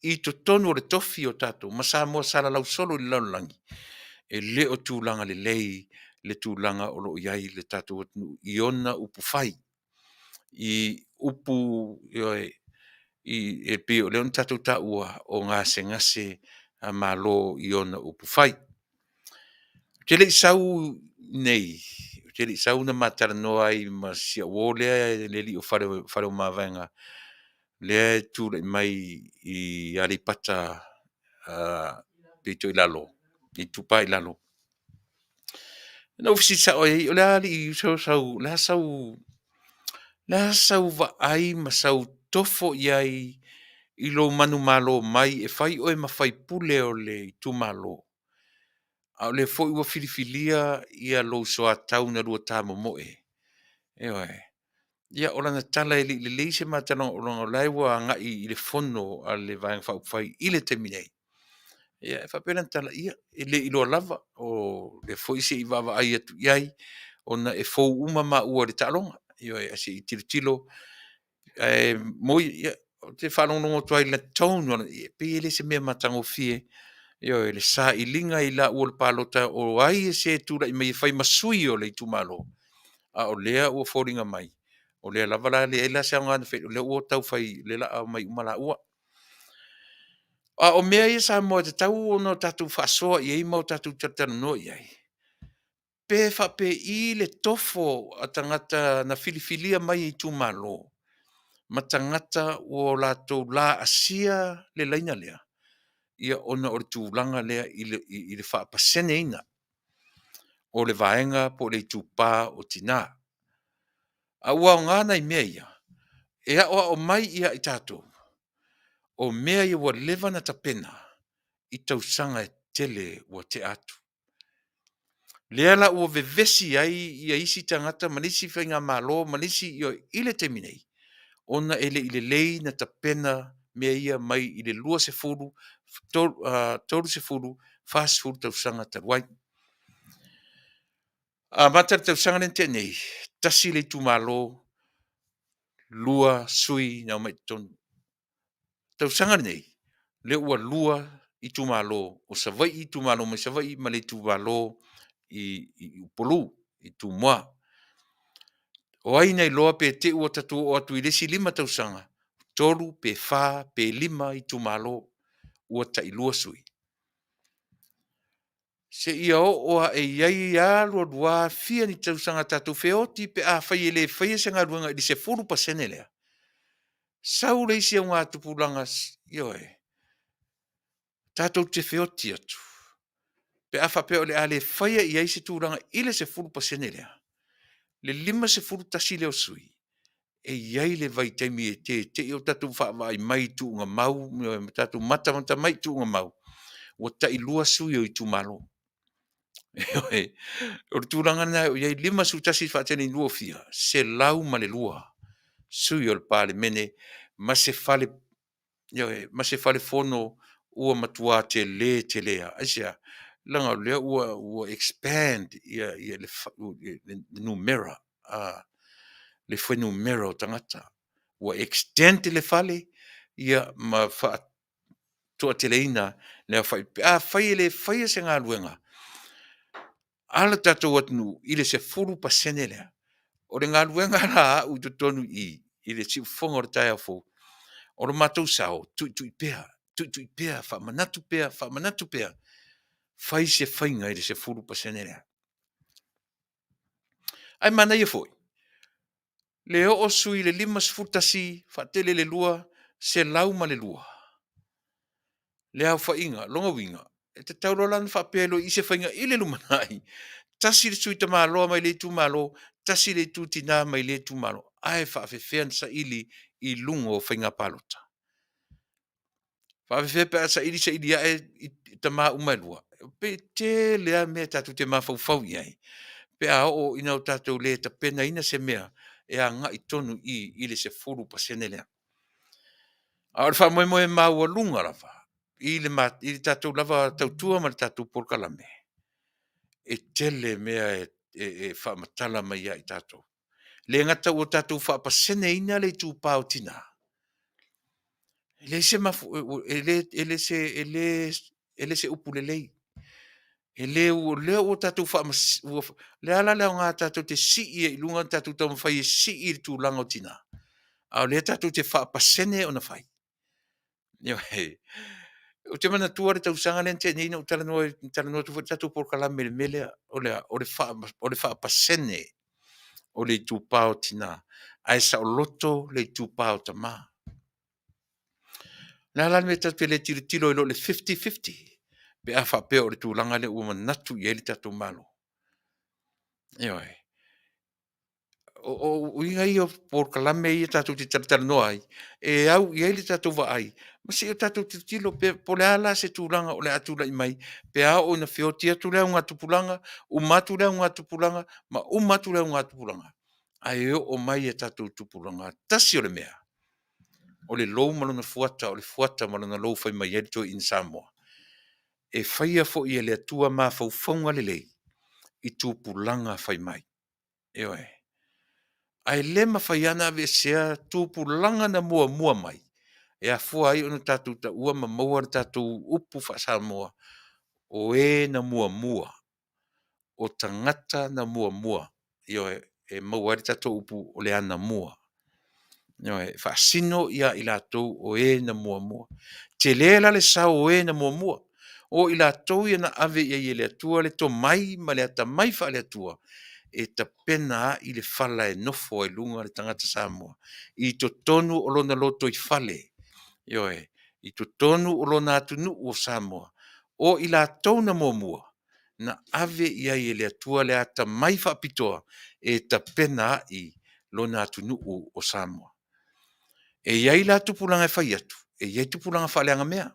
i to tonu o le tofi o tatu, masa mo sala lau solo i lau langi. E le o tūlanga le lei, le tūlanga o lo iai le tatu atunu, i ona upu fai. I upu, e pio leon tatu ta ua o ngase a malo i ona upu fai. Te le sau nei, te le sau na matara noa i ma sia wole le li o whare o mawenga. Lea tūra i mai i aripata pito i lalo, i tupa i lalo. Na ufisi sa o o le ali i sau, la sau va ai ma sau tofo iai i lo manu malo mai e fai o e mawhai pule o le tu malo. A le fo iwa filifilia ia lo soa tau na rua tamo moe. Ewa e. Ia ora na tala e le leise matana o longa laiwa nga i le fono a le vaeng whai i le teminei. Ia e whapena tala ia e le ilo lava o le fo isi i wawa ai atu iai o na e fo uma ma ua le talonga. Ia e ase i tilo moi ia te whanongo tuai le Taunuu pe ele se mea matango fie ia le sa i linga i la ua le palota o ai e se tura i mei whai masui o le tumalo a o lea ua fōringa mai o lea lava la le ela se ngana fe le ua tau whai le la mai umala ua a o mea ia sa mo te tau o no tatu whasoa i ei mau tatu tatana no i ai pe whape i le tofo a tangata na filifilia mai i tumalo ma tangata o lātou la asia le laina lea. Ia ona o le tūlanga lea i le whaapasene ina. O le vaenga po le tūpā o tina. A ua o ngāna i mea ia. E o mai ia i tātou. O mea ia ua lewa na tapena i tausanga e tele ua te atu. Lea la ua vevesi ai ia isi tangata manisi whainga malo manisi i le teminei. Ona ele i le lei na tapena mea ia mai i le lua se furu, tolu se furu, fast food tausanga taruai. Mata tausanga nente nei, tasi le tumalo, lua, sui, na mai tonu. Tausanga nei, le ua lua i tumalo, o savai i tumalo, mai savai ma le tumalo i upolu, i tumoa. O ai nei loa pe te ua tatu o atu i lesi 5 tausanga. Tolu, pe wha, pe 5 i tumalo, ua ta i lua sui. Se ia o e iai a lua fia ni tausanga tatu feoti pe a whai ele whai se ngā ruanga i se 4% lea. Sau reisi au ngā tupulanga io e. Tatou te feoti atu. Pe a whapeo le a le whai i ai se tūranga i le se 4% lea. Le 5 se 4 tasi leo sui. E iai le vai taimi e te o tatu whaavai mai tu unga mau, tatu mata mai tu unga mau. O ta i lua sui o i tu malo. O le tūranga na o iai 5 su tasi whaatene i lua fia. Se lau ma le lua. Sui o le pāle mene, ma se fale fono ua matua te lea. Aisia, langa lea ua expand ia le numera le foi numera o tangata ua extend le fale ia ma fa to teleina le fai le fai se nga luenga ala tatou atunu i le se fulu pasene lea o le ngā luenga la u tonu i le si fonga o le tai afo o le matou sao tui pea fa manatu pea fai se fainga i le se fulu pasene lea ai mana ia foi le o sui le 5 tasi fa tele le lua se lau ma le lua le au fainga longa winga e te taurolan fa pelo i se fainga i le lumanai tasi le sui tamalo mai le tu malo tasi le tu tina mai le tu malo ai fa fe sa ili i lungo fainga palota fa fe pe sa ili ia e tama umalua pe te le me tatu te mafau ai pe a o ina o tatou le ta pena ina se mea e a nga i tonu i le se furu pasene lea. A o fa moe maua lunga lava. I le tatou lava tautua ma le tatou Polokalame. E tele mea e fa matala mai a i tatou. Le ngata o tatou fa pasene ina le tu pao tina. Le se mafu, ele se upu le lei. E le o tatou fa le ala le ngā tatou te si i lunga tatou tau mawhai e si i tu lango tina. A le tatou te fa pasene o na fai. Yo he. O te mana tua le tau sanga le te nina o tala noa tu tatou Polokalame le mele o le fa pasene o le tu pao tina. Ai sa o loto le tu pao tama. Na ala me tatou le tilo i lo le 50-50. Pe a fa pe o le tu langa le ua manatu i ele tatou malo. Yo he. O inga i o Polokalame i tatou te taratara noa ai. E au i ele tatou wa ai. Ma se o tatou te tilo po le ala se tūlanga o le atula i mai. Pe a o na whioti atu lea unga tupulanga, umatu lea unga tupulanga, ma umatu lea unga tupulanga. Ai o mai e tatou tupulanga. Tasi o le mea. O le lou malona fuata, o le fuata malona lou fai mai edito in Samoa. E whaia fo i ele atua ma faufonga le lei. I tupulanga fai mai. Eo e. Ai le mawhaiana ave sea tupulanga na mua mai. E a fua ai ona tatou ta ua ma maua na tatou upu fa Samoa. O e na mua. O tangata na mua. Io e maua ni tatou upu o le ana mua. Io e fa sino ia i latou o e na mua. Te lela le sao o e na mua. O i latou ia na ave ia i le atua le to mai ma le ata mai fa le atua. E ta pena i le fala e nofo e lunga le tangata Samoa. I to tonu o lona loto i fale. Io e, i to tonu o lona atunu o Samoa. O i latou na mua. Na ave ia i le atua le ata mai fa pitoa. E ta pena i lona atunu o Samoa. E iai la tupulanga e fai atu. E iai tupulanga fa leanga mea.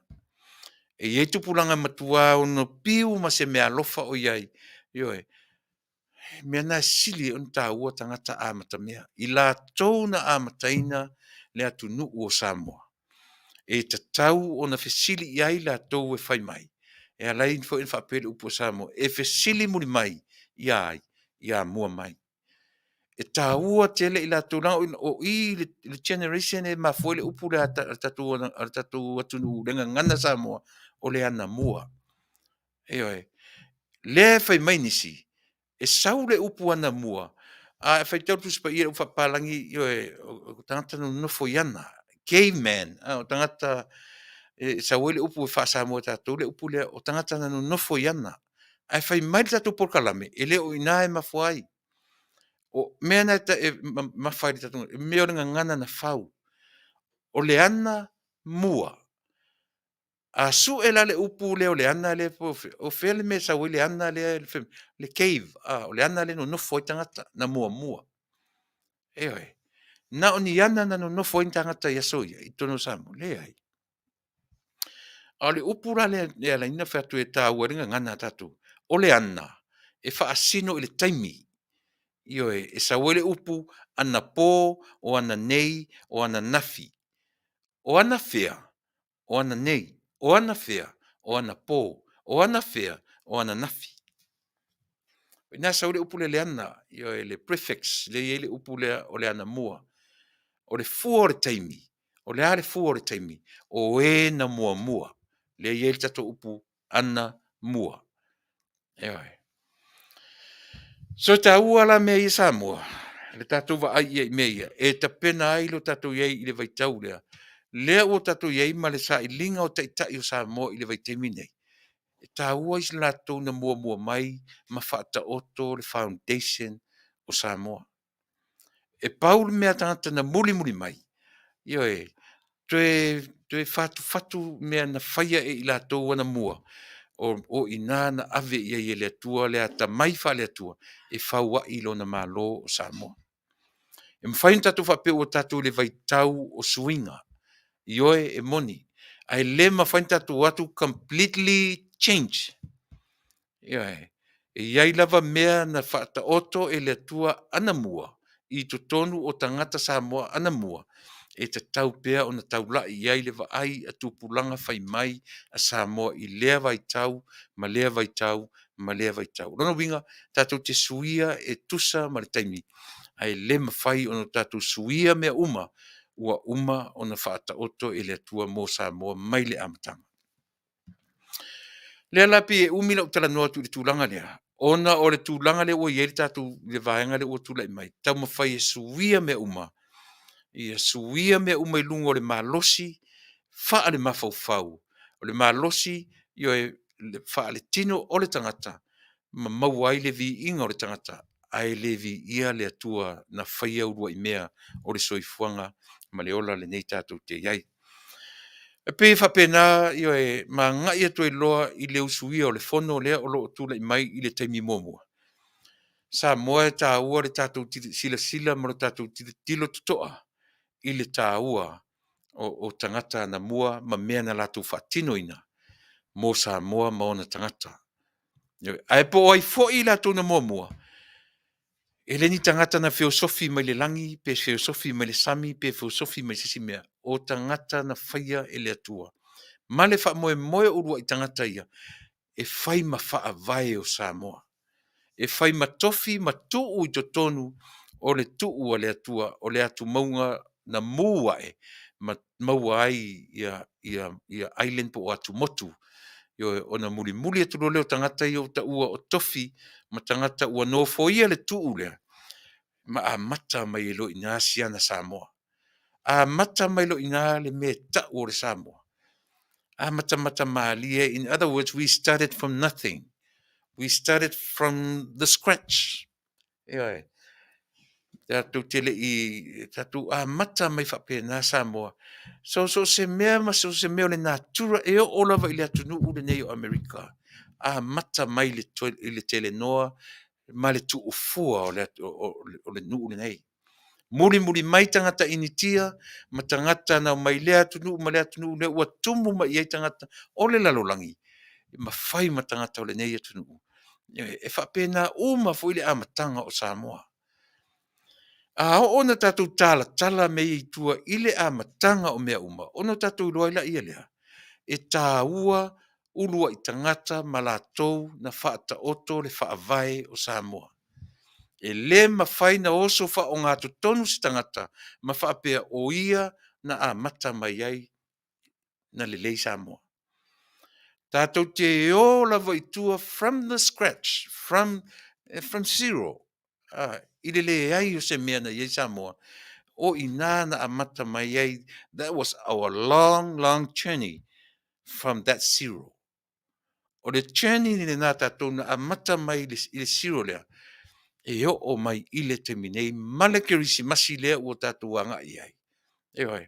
E iai tupulanga matua o no piu ma se mea lofa o iai. Io e, mea na sili on ta ua tangata amata mea. I la tau na amataina le atunu o Samoa. E ta tau o na fesili iai la tau e fai mai. E alai fo in fa pele upo Samoa. E fesili muri mai iai. Ia mua mai. E ta ua tele i la tau o i le generation e ma fo le upu le tatu atunu lenga ngana Samoa. O le ana mua. E le fai mai nisi. E sau le upu ana mua. A fai tau tu spa ia ufa palangi o tangata no nofo iana. Caveman. O tangata sa wele upu e Fasa mo tatou le upu le o tangata no nofo iana. Ai fai mai tatou Polokalame. E le o ina e mafuai. O mea na mawhai tatou. E mea o ngana na fau. O le ana mua. A su e la le upu le o le ana le o fele me sa wele ana le cave. O le ana le no nofo i tangata na mua. Eoi. Na o ni ana na no nofo i tangata ia soia i tono Samoa. Le ai. A le upu la le la ina fatu e tā uaringa ngana tatu. O le ana. E wha asino i le taimi. Io e sa wele upu ana pō, o ana nei, o ana nafi. O ana fea, o ana nei, o ana fea, o ana pō, o ana fea, o ana nafi. Ina sa le upu le ana, yo le prefix, le upu o le ana mua. O le fua o le taimi, o le ale fua o le taimi, o e na mua mua. Le le tato upu ana mua. Eoi. So ta ua la mea i Samoa, le tatou wa ai i mea, e ta pena ai lo tatou iei i le vaitau lea. Lea o tatou iei ma le sa i linga o taitai o Samoa i le vaitemi nei. E ta ua i se latou na mua mua mai, ma whaata oto le foundation o Samoa. E paul mea tangata na muli muli mai. Io e, toe fatu mea na whaia e i latou wana mua. O ina na ave ia i le atua le ata mai fa le atua e faua i lona malo o Samoa. E mwhain tatu whape o tatu le vaitau o suinga. Ioe e moni. Ai le mwhain tatu watu completely change. Ioe. E iai lava mea na whaata oto e le atua anamua i to tonu o tangata Samoa anamua. E te tau pea o na tau la i ai le ai a tupulanga whai mai a Samoa i lea vai tau, ma lea vai tau, ma lea vai tau. Rono winga, tātou te suia e tusa ma le taimi. Ai le mawhai o na tātou suia mea ua uma o na whaata oto e le atua mō Samoa mai le amatanga. Lea lapi e umila o tala noa tu le tūlanga lea. Ona o le tūlanga lea ua ieri tātou le vaenga lea ua tūlai mai. Tau mawhai e suia mea ia suia mea umai lungo le malosi, faa le mafaufau. O le malosi, io e faa le tino o le tangata, ma mauai le vi inga o le tangata, ai le vi ia le atua na whaia urua i mea o le soifuanga, ma le ola le nei tātou te iai. E pe whapena, io e ma ngai atu e loa i le usuia o le fono lea o lo tula i mai i le taimi momua. Sa moa e tā ua le tātou sila ma le tātou tilo tutoa. I le tāua o tangata na mua ma mea na latu whatino ina mō Samoa ma ona tangata. Ai po ai fo i latu na mua. E le ni tangata na filosofi mai le langi, pe filosofi mai le sami, pe filosofi mai sisi mea. O tangata na whaia e le atua. Ma le wha moe urua i tangata ia. E whai ma wha vai o Samoa. E whai ma tofi ma tuu i to tonu o le tuu o le atua, o le atu maunga na mua e, maua ai ia island po o atu motu. Io ona muli muli atu leo tangata i o ta ua o tofi, ma tangata ua no foia le tuu lea. Ma a mata mai lo ina siana Samoa. A mata mai lo ina le me ta o le Samoa. A mata maalia. In other words, we started from nothing. We started from the scratch. Io tatu tele i tatu a mata mai whapena Samoa. So se mea ma so se mea le natura e o lava i le atunu u le nei o Amerika. A mata mai le tele noa ma le tu ufua o le nu le nei. Muri mai tangata initia, ma tangata na mai le atunu ma le atunu le ua tumu ma iei tangata o le lalolangi. Ma fai ma tangata o le nei atunu. E whapena uma fu i le amatanga o Samoa. A ona tatou tala me i tua ile a matanga o mea uma. Ona tatou loa ila ia lea. E tā ua ulua i tangata malatou na whaata oto le whaavai o Samoa. E le mawhai na oso wha o ngā tonu si tangata ma whaapea o ia na a mata mai ai na le lei Samoa. Tātou te o lava i tua from the scratch, from zero. Ile le ai o se mea na iei Samoa. O inana amata mai ai, that was our long journey from that zero. O le journey ni le nā tātou na amata mai i le zero lea. E o mai i le te minei, malakirisi masi lea ua tātou anga i ai. E oi.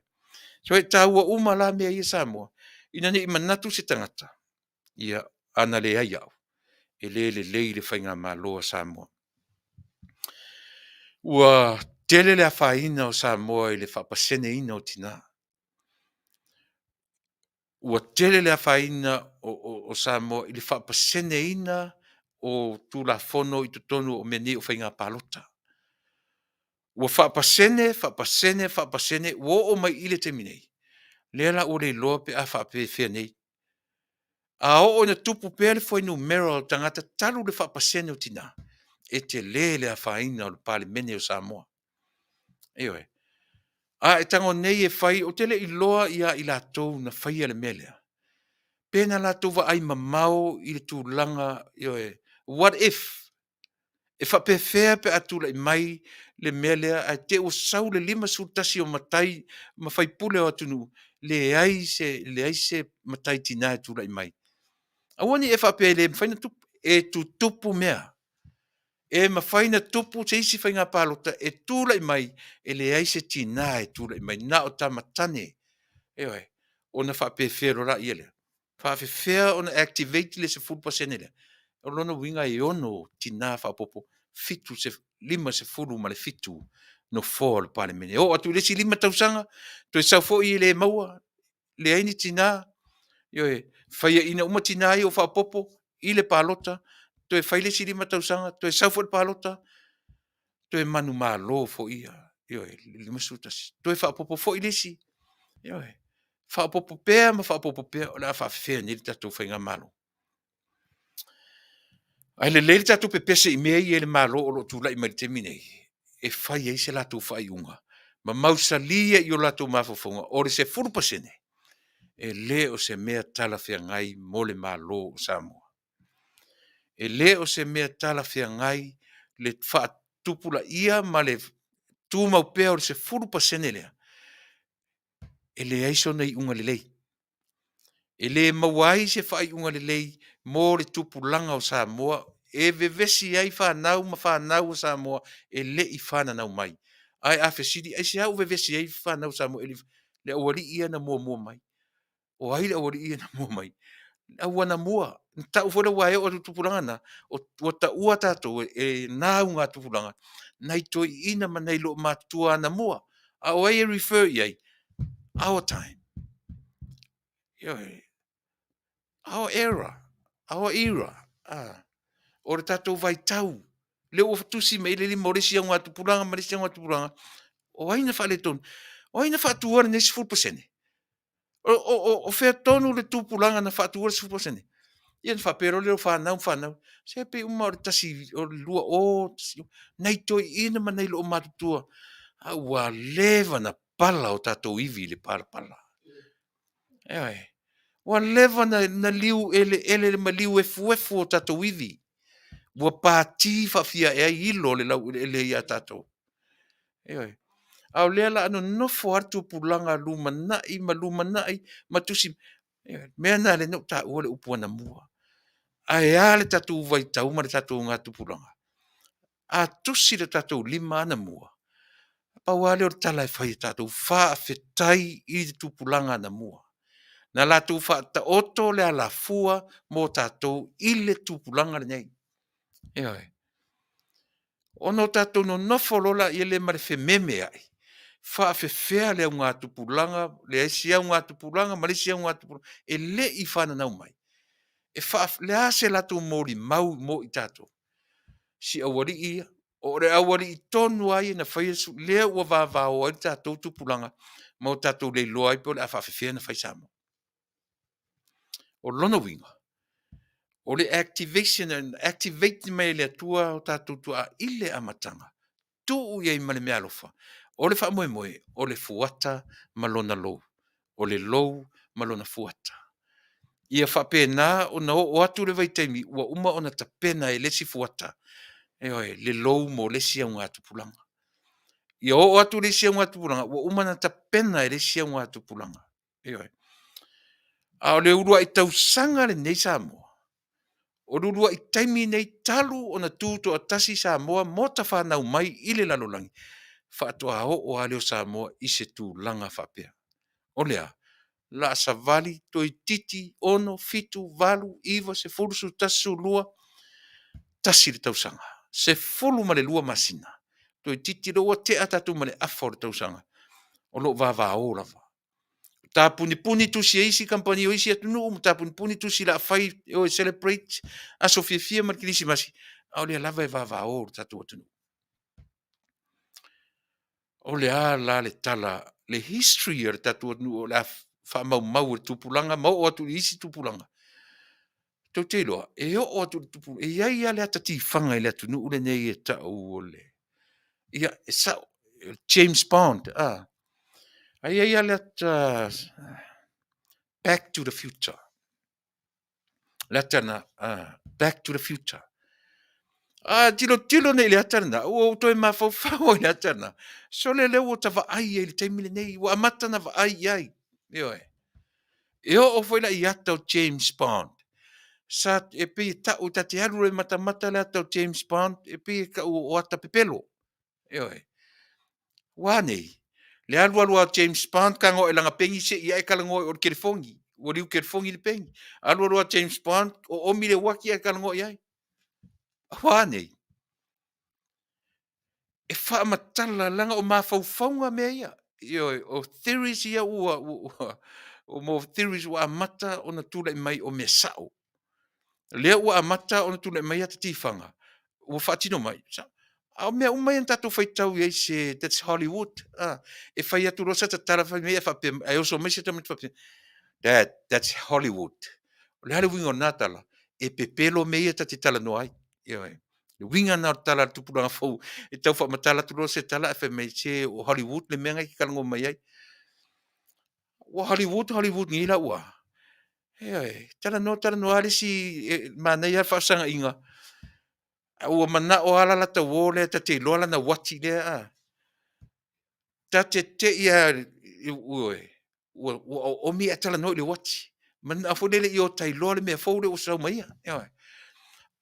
So e tā ua umala mea i Samoa. Ina ni imanatu se tangata. Ia ana le ai au. E le le whainga maloa Samoa. Ua tele le whaina o Samoa i le whapasene ina o tina. Ua tele le whaina o Samoa i le whapasene ina o tula fono i tutonu o meni o whainga palota. Ua whapasene, ua o mai i le te minei. Lela o le loa pe a whapewhia nei. A o na tupu pea le foi numero o tangata talu le whapasene o tina. E te le a whaina o le pale mene o Samoa. Ewe. A e tango nei e whai o tele i loa ia i la tau na whaia le melea. Pena la tau wa ai mamau i le tūlanga, ewe. What if? E whapewhea pe atu le mai le melea a te o sau le 5 sultasi o matai ma whai pule o atunu. Le ai se matai tina e tu le mai. Awani e whapea le mwhaina tupu e tu tupu mea. E mawhaina tupu te isi whainga pālota e tūlai mai e le aise tina e tūlai mai na o tamatane. Ewe, o na whapewhero ra ia lea. Whapewhea o na activate le se 4% lea. O lona winga e ono tina whapopo fitu se 5 se furu ma le fitu no fall pale mene. O atu lesi 5 tausanga, to e sau fo i le maua, le aini tina, Yoe, whaia ina uma tina i o whapopo, i le pālota, to e whaile si 5 tausanga, to e sau fo le pālota, to e manu malo fo ia. Yoe, lima sutasi. To e whapopo fo i lesi. Yoe, whapopo pēr ma whapopo pēr, o la whawhea niri tatu whainga malo. Ai le leili tatu pe pese i mea i ele malo o lo tūla i maritemi nei. E whai ei se latu whai unga. Ma mausalia i o latu mafofonga, o le se 4%. E le o se mea tala fia ngai mo le malo o Samoa. E le o se mea tala fia ngai le whaatupula ia ma le tū maupea o le se 4% lea. E le aiso nei unga le lei. E le mawai se whai unga le lei mo le tupulanga o Samoa. E vevesi ai whanau ma whanau o Samoa e le i whananau mai. Ai Afiafi ai se au vevesi ai whanau Samoa e le awari ia na mua mai. O ai le awari ia na mua mai. Awana mua. Ta ufora wae o tupulanga na. O ta ua tato e nā unga tupulanga. Nai toi ina ma nei lo matua na mua. A o ai e refer iai. Our time. Yoe. Our era. Our era. O re tato vai tau. Le o tusi me le moresi a unga tupulanga, maresi a unga tupulanga. O aina whale tonu. O aina whatuara nesi 4%. O whea tonu le tupulanga na whatuara 4%. Ia na whapero leo whanau. Se pe uma o tasi o lua o nei toi ina ma nei lo matutua. A ua leva na pala o tatou iwi le pala. Ewe. Ua leva na liu ele ma liu efu o tatou iwi. Ua pāti whawhia e ai ilo le lau ele ia tatou. Ewe. Au lea la ano nofo hartu pulanga luma nai matusi. Ewe. Mea na le no ta ua le upuana mua. Ai ale tatu vai tau ma le tatu ngā tupulanga. A tusi le tatu 5 ana mua. Pa wale o tala e whai tatu Faafetai i le tupulanga ana mua. Na latu ta oto le ala fua mo tatu i le tupulanga le nei. Eoi. Ono tatu no nofolola i le mare fe meme ai. Faafefea le ngā tupulanga, le aisia ngā tupulanga, malisia ngā tupulanga. E le i whana nau mai. E le ase latu mori mau mo i tato. Si awari ia, o re awari i tonu ai na whaia su, lea ua vāvāo ai tato tupulanga, mau tato le loa i po le awhawhawhia na whaisamo. O lona winga. O le activation and activate mai le atua o tato tua ile amatanga. Tu iai male mea alofa. O le wha moe, o le fuata malona lou. O le lou malona fuata. Ia whapena o na o atu le vaitaimi, ua uma o na tapena e lesi fuata. Eoi, le lou mo lesi au ngā tupulanga. Ia o atu lesi au ngā tupulanga, ua uma na tapena e lesi au ngā tupulanga. Eoi. A o le urua i tausanga le nei Samoa. O le urua i taimi nei talu o na tūto a tasi Samoa, mo ta whanau mai i le lalolangi. Whaatua o a leo Samoa i se tūlanga whapea. O lea. La sa vali, toi titi, ono, fitu, valu, iwa, se furusu, tasu, lua, tasi le tausanga. Se fulu ma le lua masina. Toi titi loa te atatu ma le afa le tausanga. O lo vava o lava. Ta puni tusi e isi kampani o isi atunu, ta puni tusi la fai o celebrate a Afiafi ma kilisi masi. O le lava e vava o tatu atunu. O le la le tala, le history e tatu atunu o la fa mau le tupulanga, mau atu isi tupulanga. Tau te loa, e o atu tupu, e iai ale ata ti whanga i le atu nu ule nei e ta ole. Ia, e sa, James Bond, ai iai ale ata Back to the Future. Latana, Back to the Future. Tilo nei le atana, o toi ma fau fau le atana. So le leo ta va ai e le taimile nei, wa amata na va ai ai. Io e. Io o foi la i ata o James Bond. Sa e pe ta o ta te alu e mata mata le ata o James Bond, e pe ka o ata pepelo. Io e. Wa nei. Le alu a James Bond ka ngo e langa pengi se ia e kalango o kerfongi. O riu kerfongi le pengi. Alu a James Bond o mi le waki e kalango iai. Wa nei. E wha matala langa o mawhauwhaunga mea ia. O theories ia o mo theories wa amata o na tula mai o me sao. Lea ua amata o na tula mai ata tifanga. Ua whaatino mai. A mea umai an tato whaitau iei se, that's Hollywood. E whai atu rosa ta tala whai mea whape, ai oso mai se tamit whape. That's Hollywood. Le hale wingo natala. E pepelo mea ta te tala no ai. Le winga na tala tupuranga fau. E tau wha matala tu rosa tala e whai mei se o Hollywood le mea ngai ki kalango mai ai. Wa Hollywood ngila ua. Tala no ale si mana ia whaasanga inga. Ua mana o ala la ta wole ta te loala na wati lea. Ta te ia o mi atala no le wati. Mana afodele i o tai loale mea fau le o sau mai ia.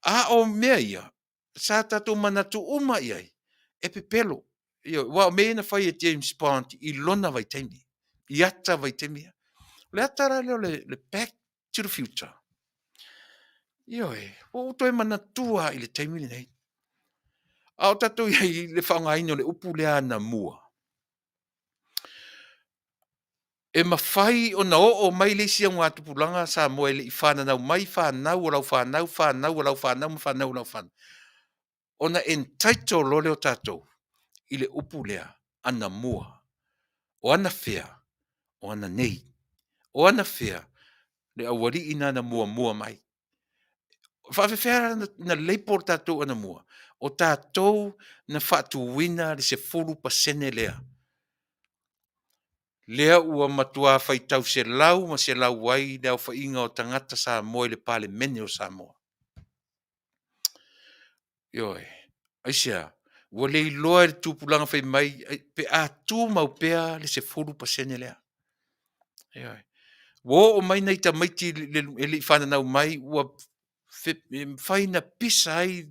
A o mea ia. Sa tato mana tu uma iai. E pepelo. Wa me na fai e James Bond i lona vai teimi. I ata vai teimi. Le atara le Back to the Future. O toi mana tua i le teimi nei. A o tato i le whangaino le upu lea na mua. E mawhai o na o mai le sia ngā tupulanga sa moe le i whananau mai whanau o lau whanau o lau whanau ma whanau o lau whanau. O na entitle lole o tatou i le upu lea ana mua. O ana whea, o ana nei. O ana whea, le awari ina na mua mai. Whawhewhera na leipor tatou ana mua. O tatou na whatu wina le se 4% lea. Lea ua matua whaitau se lau ma se lau wai lea o whainga o tangata sa moe le pale mene o Samoa. Aisia, ua le iloa le tūpulanga whai mai, pe a tū mau pea le se 4% lea. Wo o mai nei ta maiti le whananau mai, ua whaina pisa ai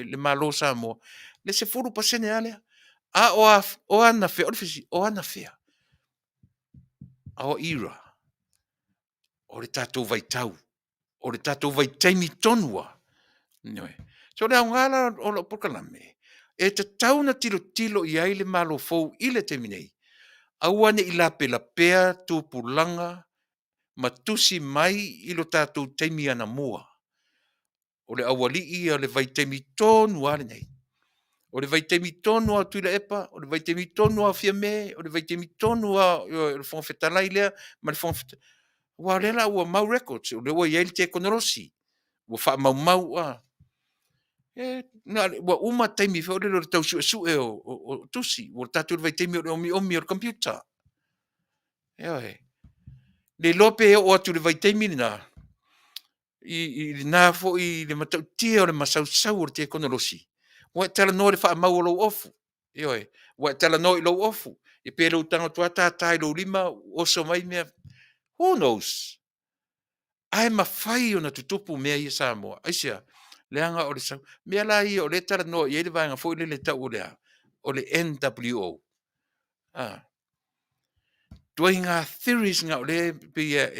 le malo Samoa. Le se 4% alea. O ana whea, o ana whea. Our era. O le tatou vai tau. O le tatou vai taimi tonua. So le ngala o lo Polokalame. E te tau na tilo i ai le malo fou i le taimi nei. Awane i lape la pea tūpulanga matusi mai i lo tatou taimi ana mua. O le awali i a le vai taimi tonu ale nei. O le vai taimi tonu a Tuilaepa, o le vai taimi tonu a Afiafi, o le vai taimi tonu a le Faafetai lea, ma le Faafetai. Wa lela ua mau records, o le ua iai le te konorosi. Ua wha mau ua uma taimi whao le tau su o tusi. Ua tatu le vai taimi o omi o le computer. Le lope o atu le vai taimi na. I nā fo i le matau tia o le masau o le te konorosi. Ua tala no le wha mau o lau ofu. Ua tala no i lau ofu. E pēra utanga tua tātai lau lima o so mai mea. Who knows? Ai mawhai o na tutupu mea i Samoa. Aisia, leanga o le sau. Mea la i o le tala no i ele vanga fo i le tau o lea. O le NWO. Tuai ngā theories ngā o le pia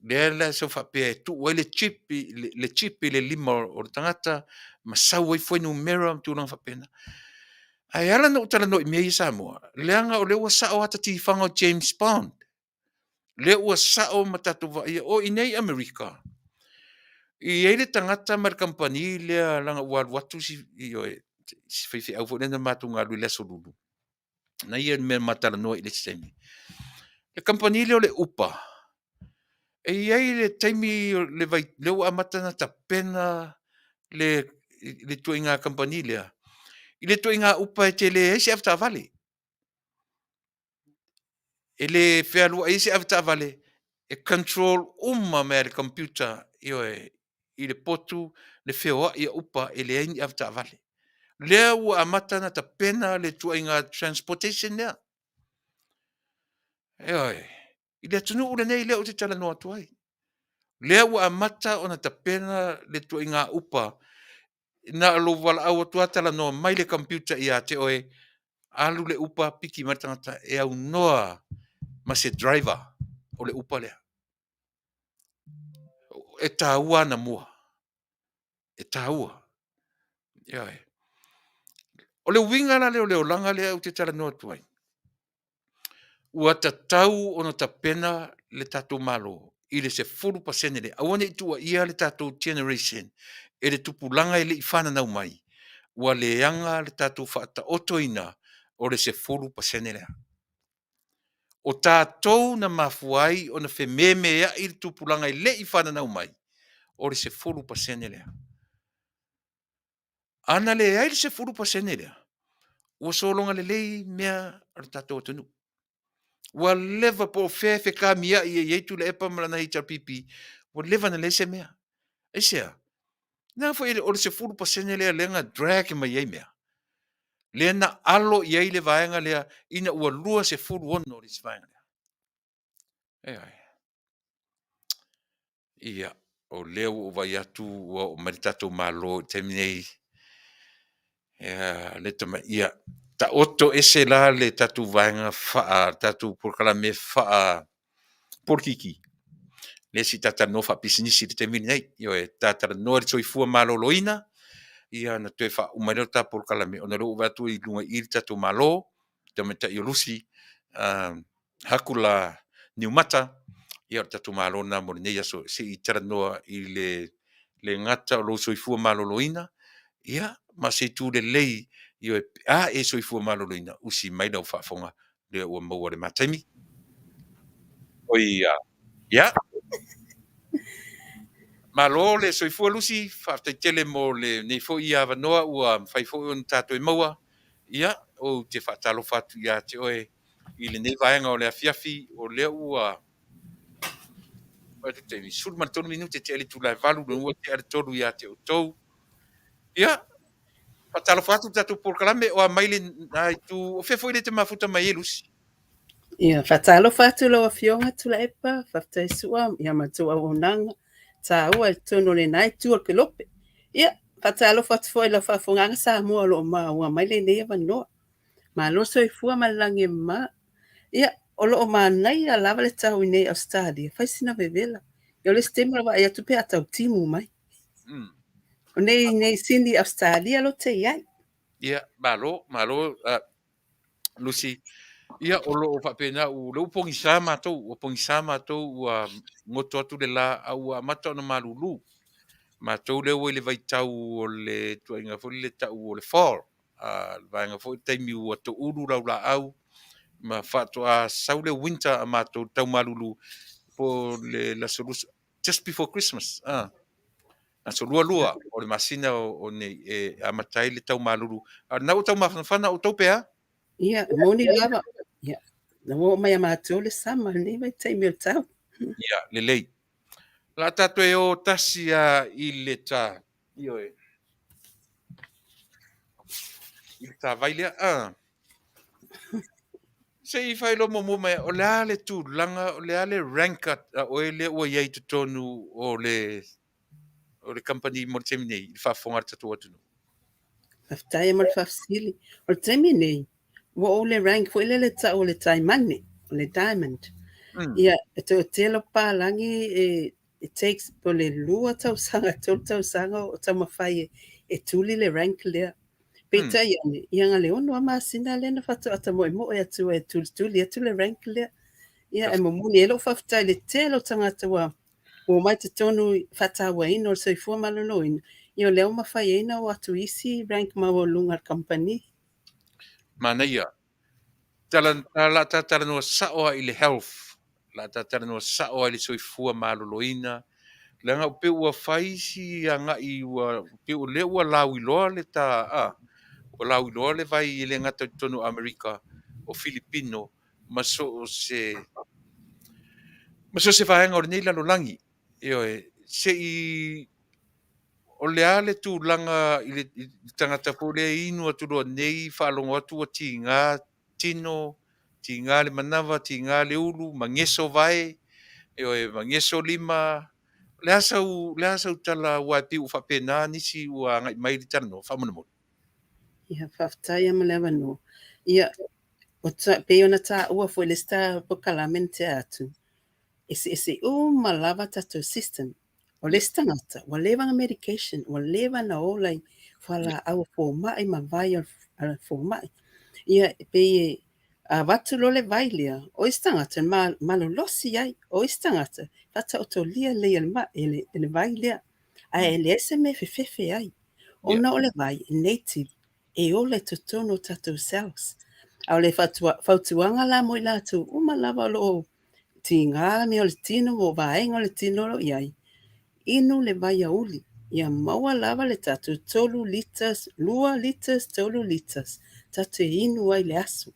le so fa pe tu le chip i le lima o le tangata ma sau ai foi numero tu lang fa pena. Ai ala no tala no i mea i Samoa. Leanga o le ua sao ata ti whanga o James Bond. Le ua sao matatu wa ia o inei Amerika. I eile tangata mar kampani lea langa ua watu si whaiwhi au fwene na matu ngā lui leso lulu. Na ia me matala noa i le sistemi. Le kampani leo le upa. E iai le taimi le vai leu amatana ta pena le tuinga company lea. I le tuinga upa e te le eisi afta vale. E le whealua eisi afta vale. E control mea le computer i le potu le wheoa i upa e le aini afta vale. Lea ua amatana ta pena le tuinga transportation lea. I le tunu ule nei lea o te tala noa tuai. Lea ua amata ona ta pena le tuinga upa na lo wala au tua tala no mai le computer ia te oe alu le upa piki matangata e au noa ma se driver o le upa lea. E tāua na mua. E tāua. O le winga la leo leo langa lea u te tala noa tuai. Ua ta tau ona ta pena le tatou malo i le se 4% le awane i tua ia le tatou generation e le tupulanga e le i whananau mai. Ua le anga le tatou whaata otoina o le se 4% lea. O tātou na mafuai o na whememea i le tupulanga i le i whananau mai o le se 4% lea. Ana le ai le se 4% lea. Ua solonga le lei mea le tatou atunu. Ua leva po fefe ka mia i e Tuilaepa malana i pipi. Ua leva na le se mea. Eisea. Na fo o le se 4% lea lenga drag mai ei mea. Lea na alo i ei le vaenga lea ina ua lua se 4 o le se vaenga lea. Ia, o leo o vai atu o maritato malo teminei. Le tama ia. Ta oto ese la le tatu vaenga faa, tatu Polokalame faa porkiki. Le si tata no fa pisinisi te teminei. Io e tata no le soifua malo loina. Ia na te fa umailo ta Polokalame. Ona lo vatu i lunga i tatu malo. Te meta i lusi. Hakula niumata. Ia tatu malo na mo nei aso si i tara noa i le ngata o lo soifua malo loina. Ia, ma se tu le lei e soifua malo loina. Usi mai lau whaafonga le ua maua le mataimi. O ia. Malo le soifua lusi, whaaftei mo le nei fo i awa noa ua whai fo on tato e maua. Ia, o te whaatalo whatu ia te oe i le nei vaenga o le Afiafi o le ua te te sul man tonu minute te ele Tuilaepa le ua te ale tolu ia te o tou. Ia, whaatalo whatu tatu Polokalame o a maile ai tu o fefo i le te mafuta mai e lusi. Ia, whatalo whatu lau a fionga Tuilaepa, whaftai sua, ia matua o nanga, tā ua e tono le nai tua ke lope. Ia, whatalo whatu fo i la whafunganga Samoa lo ma ua maile nei ava noa. Ma lo so i fua malange ma. Ia, o lo ma nai a lava le tau i nei Australia, whaisina vevela. Ia le stemra wa ia tupe atau timu mai. O nei sini Australia lo te iai. Ia, malo, Lucy, ia o lo whapena u le upongi sa mātou ua ngoto atu le la au a mata ona malulu. Mātou leo i le vai tau o le tuainga fo le tau o le fall. Vaenga fo taimi ua to uru rau la au. Ma whato a sau le winter a mātou tau malulu po le la solusa. Just before Christmas. Na so lua o le masina o nei a matai le tau malulu. Nau tau mawhanawhana o tau pea? Ia, moni lava. Ia, na wo mai a mātou le sama, nei mai taimi o tau. Ia, le lei. La tato e o tasi a i le tā. Io e. I le tā vailea. Se i whai lo mo mai o le ale tū langa, o le ale rankat o e le ua iei te tonu o le company mo le temi nei, i whaafonga tatu atunu. Whaftai e mo le whafsili. O le taimi nei, wo o le rank, fo ile le ta o le taimane, o le diamond. Ia, e te o telo pālangi it takes po le lua tau sanga, tau sanga o tau mawhai e tuli le rank lea. Peta iane, ianga le ono a masina le na whatu ata mo e atu e tuli atu le rank lea. Ia, e mo muni e lo whaftai le telo tangata wa o mai te tonu whatawa ina o soifua malolo ina. Ia leo mawhai ina o atu isi rank maua lunga company. Manuia. Tala no saoa i le health. la tatara no sa'o ai le soifua maloloina le nga pe ua faisi anga I ua pe o le ua lauiloa le ta o lauiloa le vai I le ngata tonu Amerika o Filipino ma so se vaenga o nei lalolangi se I o le ale tūlanga I le tangata po le inu atu roa nei whaalongo atu a tinga tino, tinga le manawa, tinga le ulu, mangeso vai, mangeso lima, le asau tala waipi u whapena nisi ua ngai mai li tala no, whamana mo. Ia Faafetai ama le avanoa. Ia o pe ona taʻua foi le star Polokalame te atu. Ese uma lava tatou system. O le tagata, ua lē vaga medication, ua lē vanaola I falaau fomaʻi ma vai o le fomaʻi. Ia pei avatu lo le vai lea, o ese tagata malolosi ai, o ese tagata fataʻotolia leia le maʻi le vai lea. Ae le ese me fefefe ai. Ona o le vai native e o le totonu o tatou cells. A o le fautuaga la mo I latou uma lava o loo tingā me o le tino o vaenga o le tino lo iai. Inu le vai auli. Ia maua lava le tatou 2 liters, 2 liters, 2 liters. Tatou inu ai le asu.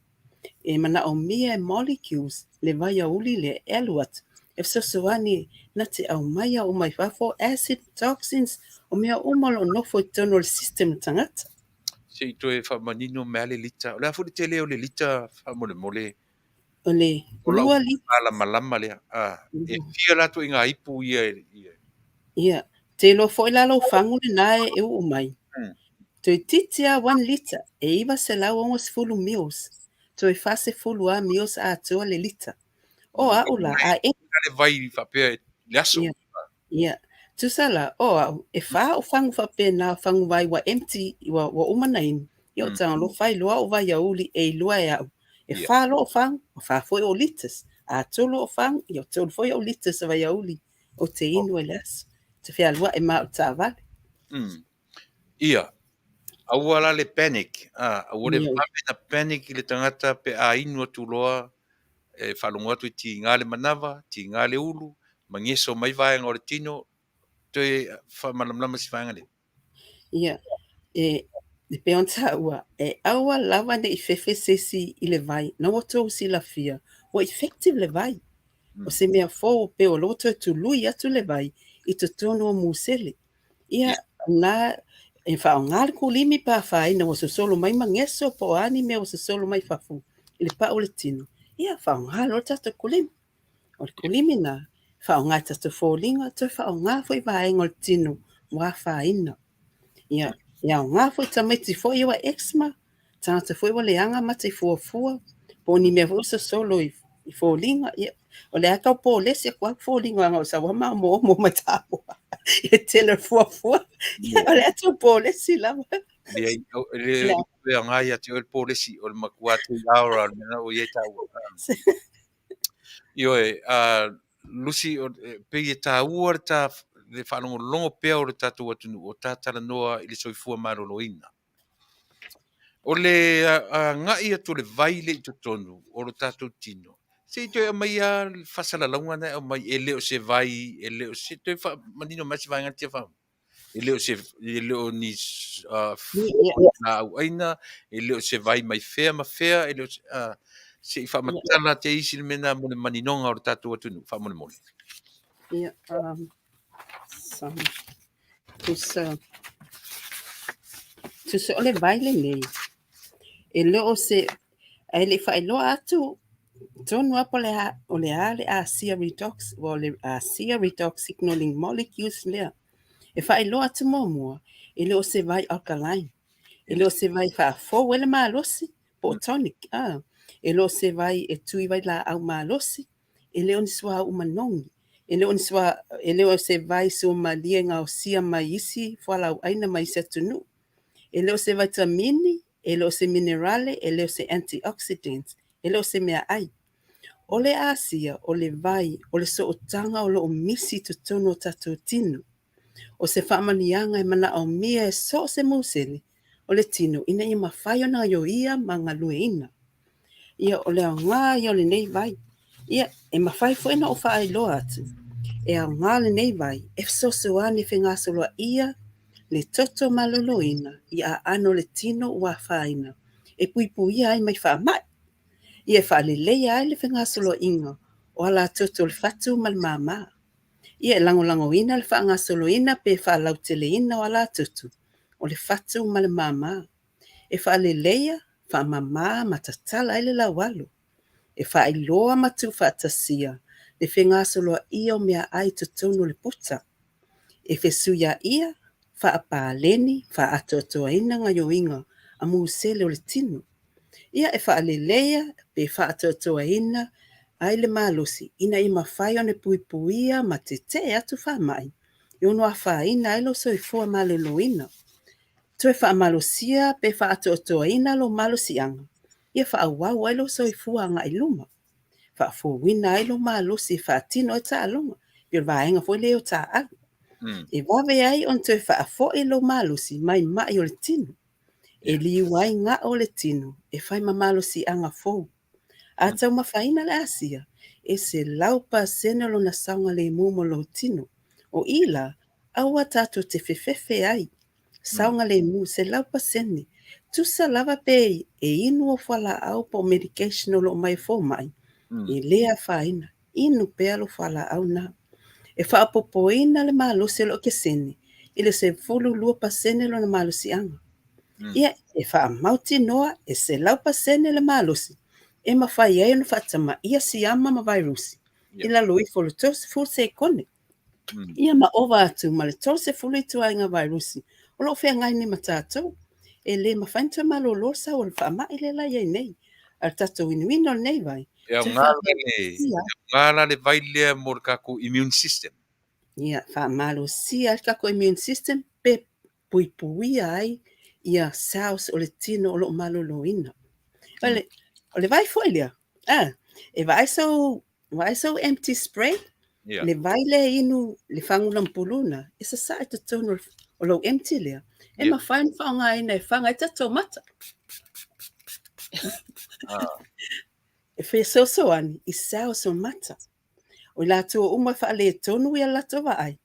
E mana o mia molecules le vai auli le elu atu. E sosoani na te au mai o mai fafo acid toxins o mea umalo nofo tono le system tangata. Se I toe whamanino mea le lita, o le afu le tele o le lita whamole mole. O le O lau 2 liters. malama lea, e fia lato I ngā ipu ia. Ia, te lo foi la lo fangu le nae e o mai. Toi titia 1 liter, e iwa se lau ongos fulu meals. Toi fase fulu a meals a toa le liter. O a ula a e. Le vai whapea le aso. Ia, tusala, o a e wha o fangu whape na fangu vai wa empty wa umanain. Ia o tanga lo fai loa o vai a uli e lua e au. E wha lo o fangu, o wha foi o liters. A tolo o fangu, ia o tolo foi o liters a vai a uli. O te inu e le aso. Te whea lua e mao ta vale. Ia. Aua le panic. Aua le mame na panic I le tangata pe a inu atu loa e whalongo atu I ti ngā le manawa, ti ngā le ulu, mangeso mai vaenga o le tino, toi whamalamlama si vaenga le. Ia, e peon ta ua, e aua lava ne I fefe sesi I le vai, na wato si la fia, o effective le vai. O se mea fo pe o loto tu lui atu le vai, I to tono o musele. Ia, na e whao ngāre kulimi pa whai na waso solo mai mangeso po ani me waso solo mai fafu. I le pa o le tino. Ia, whao ngāre o tato kulimi. O le kulimi na, whao ngāre tato fōlinga, to whao ngāre foi vaenga o le tino, wa whaina. Ia, ia ngā foi tamaiti foi iwa eczema, tangata foi wa leanga mata I fuafua, po ni mea vosa solo I fōlinga, ia, o le aka o po lesi a kua fōlinga anga o sa wama mo matapo. Ia tele fuafua, ia o le ata o po lesi lava. Le ngai ati o le polisi o le makuatu aura mena o ye tau. Io lusi pe ye tau ta le whanongo longo pea o le tatu atunu o tātara noa I le soifua maroloina. O le ngai atu le vaile I totonu o le tatu tino. Se toi mai a fasala launga na o mai e leo se vai, e leo se toi manino masi vai ngatia wham. E leo ni na au aina, e leo se vai mai fea ma fea, e leo se I whamatala te isi mena mo le maninonga o le tatu atunu, whamone mole. Ia, tusa o le vai le nei. E leo se, e le whaelo atu, tonu apa o le Asia redox, o le Asia redox signaling molecules lea. E whaelo atu mua, e leo se vai alkaline. E leo se vai whaafo wele maalosi, potonic. E leo se vai e tui vai la au maalosi, e leo niswa au manongi. E leo se vai so malia ngā o sia mai isi, whala au aina mai se tunu. E leo se vitamini, e leo se minerale, e leo se antioxidants, e leo se mea ai. O le Asia, o le vai, o le so o tanga o lo o misi tu tono tatou tino. O se whamanianga e mana o mia e so se musele, o le tino, ina I mawhai o na yo ia ma ngā lue ina. Ia o le ngā i o le nei vai. Ia, e mawhai fo ena o whaai loa atu. E a ngāle nei vai, e fsosoani whengasoloa ia, le toto maloloina, i a ano le tino ua whaina. E puipu ia ai mai wha mai. Ia whaale leia ai le whengasoloa inga, o ala toto le fatu mal mama. Ia e lango ina le whaangasolo ina pe whaalau tele ina o ala toto, o le fatu mal mama. E whaale leia, wha mama matatala ele la walu. E whaailoa matu whaatasia, le whengasoloa ia o mea ai tutonu le puta. E whesuia ia, whaapāleni, whaatotoa ina ngayo inga, a musele o le tino. Ia e whaalelea, pe whaatotoa ina, ai le malosi, ina i mawhai o ne puipuia ma te te atu whamai. I ono a whaina ai lo soifua malolo ina. Toe whaamalosia pe whaatotoa ina lo malosianga. Ia whaawau ai lo soifua nga iluma. Whaafuwina ai lo malosi whaatino e ta longa. Pio vaenga foi leo ta alu. E wawe ai on te whaafo e lo malosi mai mai o le tino. E liu ai nga o le tino. E whai ma malosi anga fou. A tau mawhaina le asia. E se laupa sene lo na saunga le mumo lo tino. O ila, aua tato te fefefe ai. Saunga le mu se laupa sene. Tusa lava pe e inu o whala au po medication o lo mai fo mai. E lea whaina. Inu pea lo whala au na. E whaapopoina le malosi lo ke sene. Ile se fulu lua pasene lo na malosi anga. Ia e whaamauti noa e se laupa sene le malosi. E mawhai e no whaatama ia si ama ma virusi. Ila lui fulu tose fulu se kone. Ia ma ova atu ma le tose fulu itu ai ngā virusi. O lo whea ngai ni matātou. E le mawhaintua malolosa o le whaama i le lai ei nei. Ar tatou inuino nei vai. E ngala le vai lea mo le kako immune system. Ia whaamalosia al kako immune system pe puipuia ai ia saus o le tino o lo maloloina. O le vai foi lea. E vai so empty spray. Le vai le inu le whangula mpuluna. E sa sa e te tono o lo empty lea. E ma whain whaonga ina e whanga e tato mata. E whea soso ani i saus o mata. O la tua uma whaale e tonu ia lato wa ai.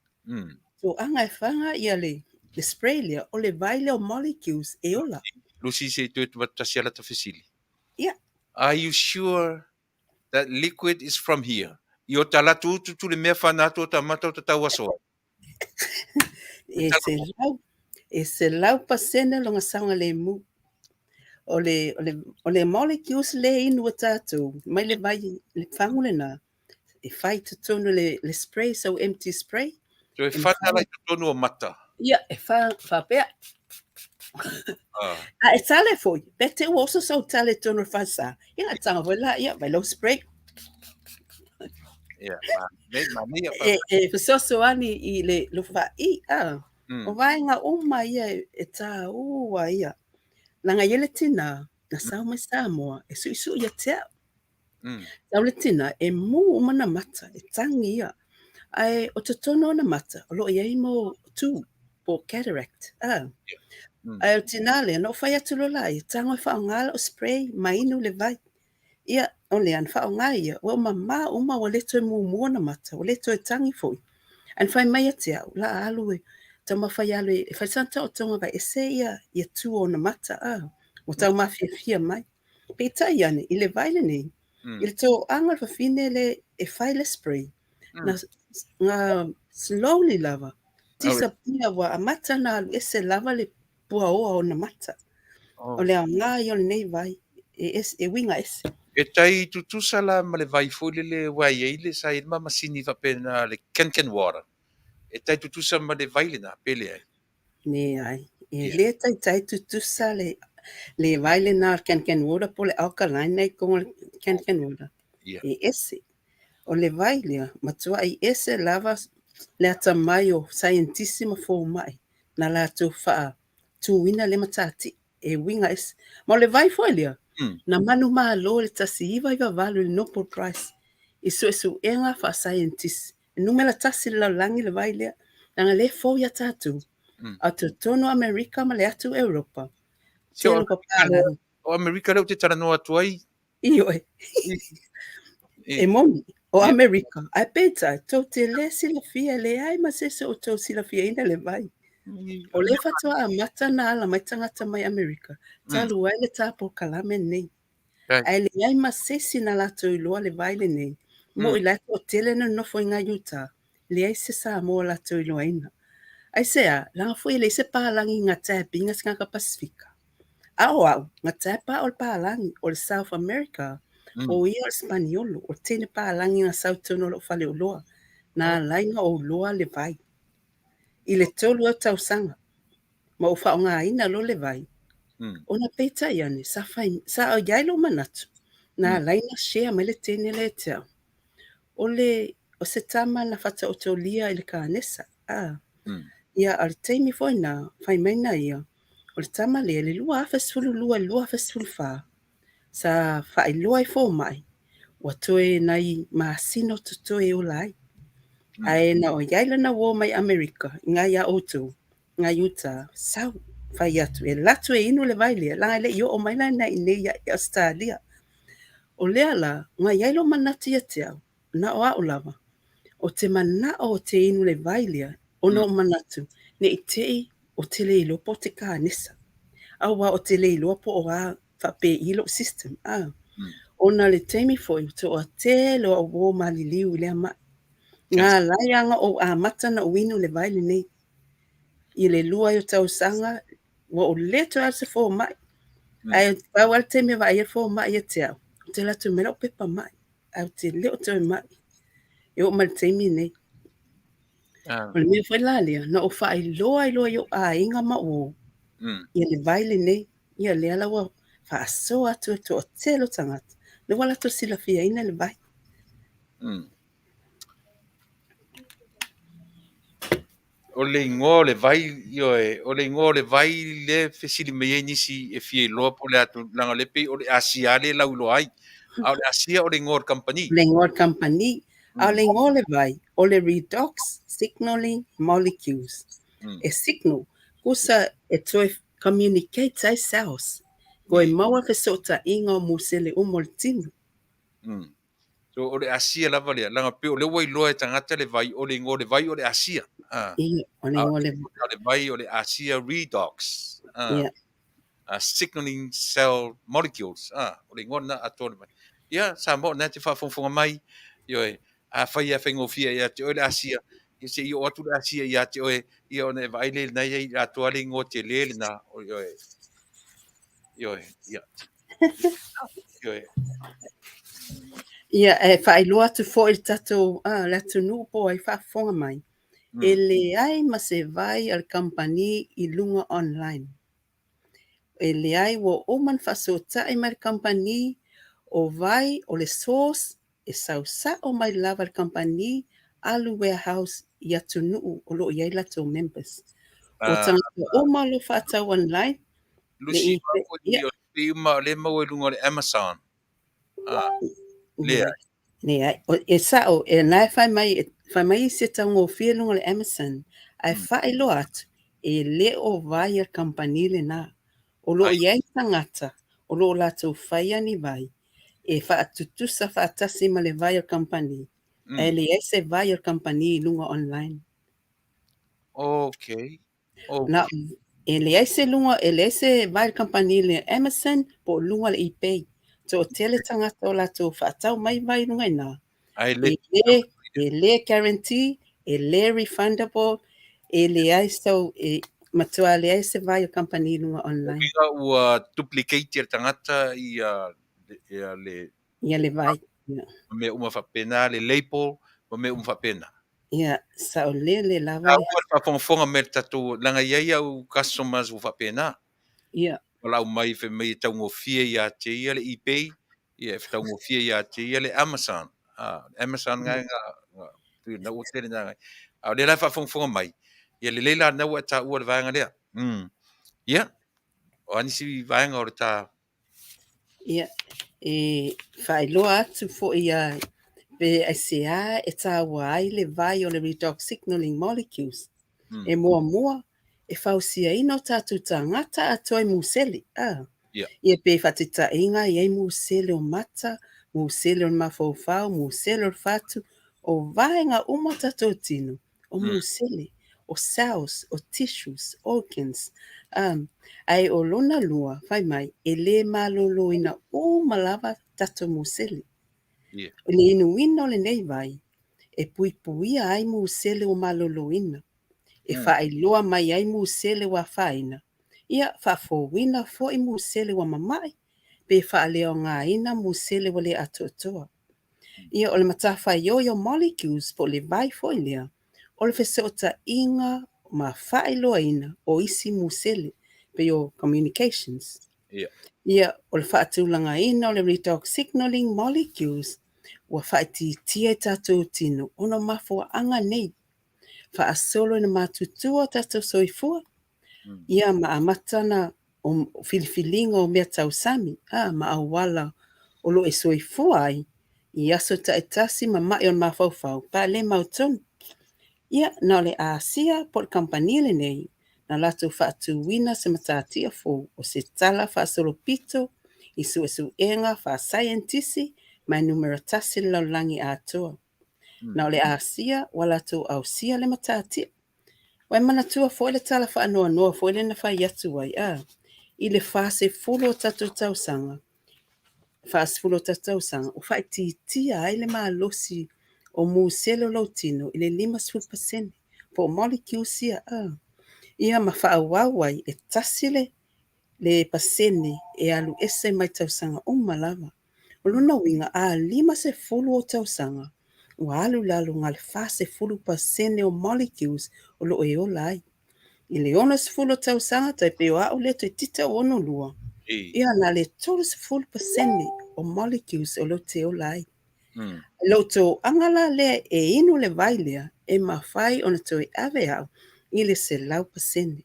So anga e whanga ia le spray lea o le vai le o molecules e ola. Lucy se tu watasi ala ta fasili. Yeah. Are you sure that liquid is from here? Io tala tu le mea whanato ta mata ta tau aso. E se lau pasene longa saunga le mu. O le molecules le inu a tātou. Mai le vai le whangule na. E whai te tonu le spray, so empty spray. So e whanala i te tonu o mata. Ia, e whapea. E tale foi. Bete o oso so tale tonu Fasa. Ia, tanga foi la, ia, vai lo spray. Ia, e fisoso ani i le lo whai, o vai ngā uma ia e tā ua ia. Langa ia le tina, na sau mai Samoa, e su ia teo. Tau le tina, e mu umana mata, e tangi ia. Ai, o te tono na mata, o lo ia mo tu, po cataract. Ai, o tina le, no whai atu lo lai, tango e whaongala o spray, mainu le vai. Ia, o le an whaonga ia, o mama uma o leto e mua na mata, o leto e tangi foi. An whai mai ate au, la alu e, tau mawhai alu e whai santa o tonga vai, e se ia tu o na mata, o tau mawhia mai. Pe tai ane, i le vaile nei, i le tau angal whawhine le e whai le spray, na slowly lava, tisa pia wa a mata na alu, e se lava le pua oa o na mata. O le au ngā i o le nei vai, e winga ese. E tai tutusa la ma le vai fole le wai eile sa ilma masini fa pena le can water. E tai tutusa ma le vai le na pele ai. Ne ai. E le tai tutusa le vai le na can water po le alkaline nei ko can water. E ese. O le vai le matua i ese lava le ata mai o scientissima fo mai. Na la tu fa tu wina le matati e winga ese. Ma le vai fo le na manu malo le tasi iwa valu le Nobel Prize. Isu enga fa scientist. Numela tasi la langi le vai le. Nanga le fo ya tatu. Atu tono Amerika ma le atu Europa. O Amerika leo te tara noa tuai. Iyo e. E moni o Amerika. Ai peta tau te le silafia le ai ma se o tau silafia ina le vai. O le fatua a mata na ala mai tangata mai Amerika. Talu ai le tapo kalame nei. Ai le ai ma se na lato I loa le vai le nei. Mo I lato o tele na nofo I ngā Utah. Le ai se sa mo lato I loa ina. Ai se a, langa fo I le se pahalangi ngā tapi ngā skanga Pasifika. Au, ngā tapa o le pahalangi o le South America. O ia o Spaniolo, o tene pahalangi ngā sautono lo fale o loa. Na lainga o loa le vai. I le tolu au tausanga. Ma o whao ngā ina lo le vai. O na peita iane, sa o yailo manatu. Na laina shea mai le tene le teo. O se tama na fata o tō lia I le kānesa. Ia al teimi foi na, fai maina ia. O le tama le lua fesulu lua fesulu wha. Sa fai loa I fō mai. Wa toe nai maasino to toe o lai. Ai na o yaila na wo mai Amerika, ngā ia otu, ngā Utah, sau, fai atu. E latu e inu le vailia, langa le io o mai lai na inei I Australia. O lea la, ngā yailo manati ia teau, na o au lava. O te mana o te inu le vailia, o no manatu, ne I tei o te le ilopo te kānesa. Awa o te le ilopo o a whape ilo system. Ona le teimi foi, to a te lo o wo maliliu I lea mai. Ngā laianga o a matana o inu le vaile nei. I le lua o tau sanga, wa o leto al se fō mai. Ai au al te me vai e fō mai e te au. Te la tu mera o pepa mai. Au te leo tau mai. E o mal teimi nei. O le mea fai lalia, na o whai loa I loa I o a inga ma o. I le vaile nei. I a lea lawa wha aso atu to o telo tangata. Le wala to sila fia ina le vai. O le ingo le vai o le ingo le vai le fesili me nisi e fie loa po le atu langa le pe o le asia le lau lo ai au le asia o le ingo company Le ingo company au le ingo le vai o le redox signaling molecules e signal kusa e toi communicate ai cells ko e maua fesota inga o musele umoltinu so o le asia lava le langa pe o le wai loa e tangata le vai o le ingo le vai o le asia o le ingo le vai o le asia redox signaling cell molecules o le ingo na atole mai ia sa mo na te whafonga mai ioe a whai a whengofia ia te o le asia i se i o atu le asia ia te oe ia o ne vai le nei ai a toa le ingo te lele na ioe ia Ia e fai loa tu fo il tato la tu nupo ai fa fonga mai. E le ai ma se vai al company I lunga online. E le ai wo oman fa so ta I mai company o vai o le source e sausa o mai lava al company alu warehouse I atu nuu o lo iai la to members. O tangata o malo fa ta online. Lucy i ma le mau e lunga le Amazon le Nei, e sao, e nai fai mai se tango fia lunga le Amazon, ai fai lo atu, e le o vai al company le na, o lo iai tangata, o lo lato fai ani vai, e fa atutusa fa atasi ma le vai al company, e le iai se vai al company lunga online. Okay. Na, e le iai se lunga, e le se vai al company le Amazon, po lunga le eBay, so tele tangata o lato fa atau mai vai lunga ina. E le guarantee, e le refundable, e le ai so e matua le ai se vai o company lunga online. Ia ua duplicate ir tangata le Ia le vai. Me uma whapena, le label, me uma whapena. Ia, sao le lava. Ua whafonga me tatu langa iai au customers u whapena. Ia. Wala mai fe mai taungo fia ia te ia le eBay, ia fe taungo fia ia te ia le Amazon. Amazon ngai na o tele ngai. Au le la whafonga mai. Ia le leila na ua ta ua le vaenga lea. Ia. O anisi vaenga o le ta. Ia. E whailoa atu fo ia pe ACA e tā wai le vai o le redox signaling molecules. E mua e whausia ino tātu tangata a toi museli. Ia pe whatita inga i ei museli o mata musele o mafaufau, musele o fatu, o vaenga uma tatou tino, o musele, o cells, o tissues, organs, ai o lona lua, fai mai, e le malolo ina uma lava tatou musele. Ia. O le inuina o le nei vai, e puipuia ai musele o malolo ina, e whaailoa mai ai musele wa whaina. Ia whafowina fo i musele wa mamai, pe whaaleo ngā ina musele wa le atotoa. Ia o le matawha yo molecules po le vai fo i lea, o le whesota inga ma whaailoa ina o isi musele, pe o communications. Ia. Ia o le whaatulanga ina o le redox signaling molecules, wa whaititia tatou tino, ono mafua anga nei, whaasolo na matutua tatou soifua, ia ma amatana o filifilinga o mea tausami, ma awala o lo e soifua ai, i aso taetasi ma mai on mafaufau, pa le mautonu. Ia na le Asia por kampanile nei, na lato whaatu wina se matatia fo, o se tala whaasolo pito, i su enga wha scientisi, mai numeratasi laulangi atoa. Na le Asia, walato au sia le matatia. Wai mana tua fo le tala wha anoa noa, fo le na whai atu wai, i le fase fulo tatu tausanga, fase fulo tatu tausanga, o whai tia ai le maa losi o muselo lautino, i le 5%, po molecule sia, ia ma wha awawai e tasile le pasene e alu ese mai tausanga umalama. O luna winga a 5 o tausanga, o alu lalo ngā le fase fulu pasene o molecules o lo e ola ai. I le ona sefulu tausanga tai pe o au le te tita ono lua. Ia na le 30% o molecules o lo te ola ai. Lo to angala le e inu le vailea e mawhai ona to e ave au i le se lau pasene.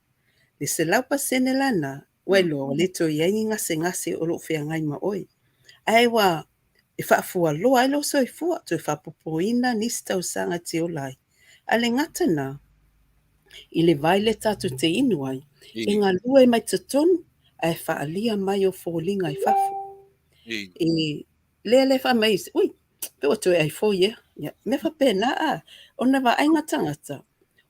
Le se lau pasene lana, wailo le to i aingi ngase o lo fea ngai ma oi. Ai wa e whaafua loa ai lo so i fua to e whaapopoina nisi tausanga te ola ai. Ale ngata na, i le vaile tatu te inu ai, e ngā lua e mai te tonu, e whaalia mai o fōlinga i whafu. E le wha mai, ui, pe o toi ai fō ia, me wha pēna ona wa ainga tangata,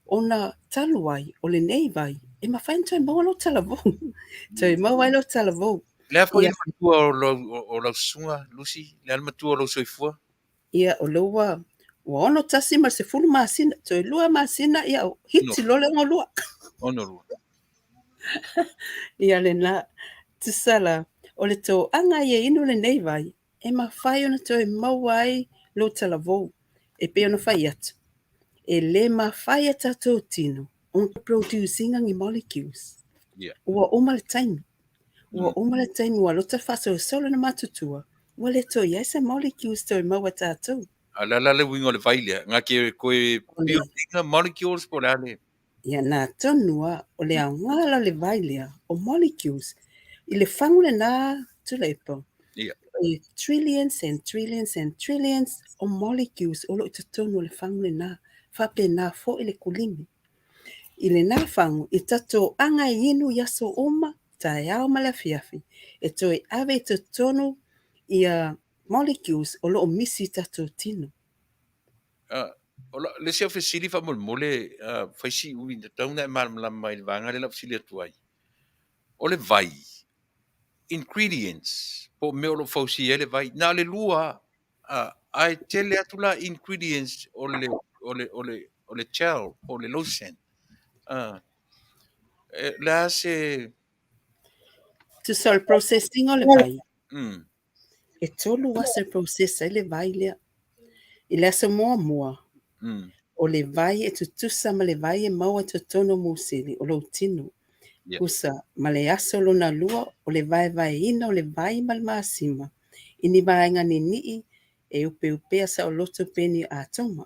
ona talu ai, o le nei vai, e ma whain toi maua lo talavou, toi maua lo talavou. Le a fwoi matua o lau sunga, Lucy, le al matua o lau soifua? Ia o loa, ua ono tasi ma se fulu masina, toi lua masina, ia hiti lole ngo lua. Ono lua. Ia le na, tisala, o le tō anga ia inu le nei vai, e ma whai ona toi mawai lo talavou, e pe ona whai atu. E le ma whai ata tō tino, on producing ngi molecules. Ua oma le taimi. Ua oma le taimi, ua lota whaso e solo na matutua, ua le tō iaisa molecules toi maua tātou. Alala le wingo le vaile, ngā ke koe building molecules po le ale. Ia nā tonua o le au ngala le vailea o molecules, i le whangule nā Tuilaepa. I trillions and trillions and trillions o molecules o lo i tatonu le whangule nā, whape nā fo i le kulimi. I le nā whangu, i tato anga i inu yaso oma, tae au ma le Afiafi, e toi ave i tatonu i molecules o lo o misi tato tino. Le sia fesili fa mole faisi ui na tauna e malamala mai le vanga le la fesili atuai. O le vai, ingredients, po me o lo fausi e le vai, na le lua, ai tele atu la ingredients o le gel, o le lotion. La se... Tu sol processing o le vai. E tolu wasa processa i le vai lea. I le asa mua. O le vai e tutusa ma le vai e maua te tono musili o lo tino. Kusa ma le asa lo na lua o le vai ina o le vai ma le maasima. Ini vai ngani nii e upe asa o loto peni atoma.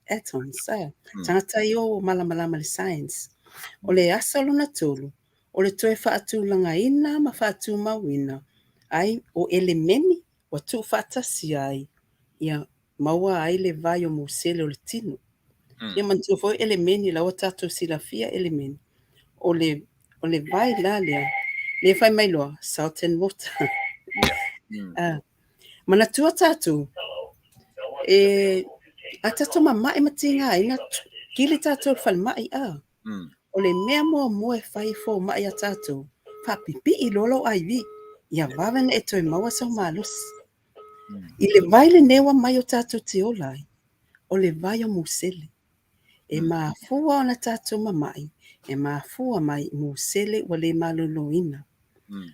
Atoms. Tangata i o malamalama le science. O le asa lo na tolu. O le toe whaatu langa ina ma whaatu mawina. Ai o elemeni wa tu whaatasi ai. Ia maua ai le vai o musele o le tino. Ia mantua foi elemeni la o tato sila fia elemeni. O le vai la lea. Le fai mai loa, salt and water. Manatua tātou, a tātou mamai matinga ina kili tātou whalmai a. O le mea mua e whai fō mai a tātou, whapipi I lolo ai vi, ia wawana e toi maua sau malus. I le vai le newa mai o tātou te olai, o le vai o musele. E mafua ona tātou mamai, e mafua mai musele wa le maloloina.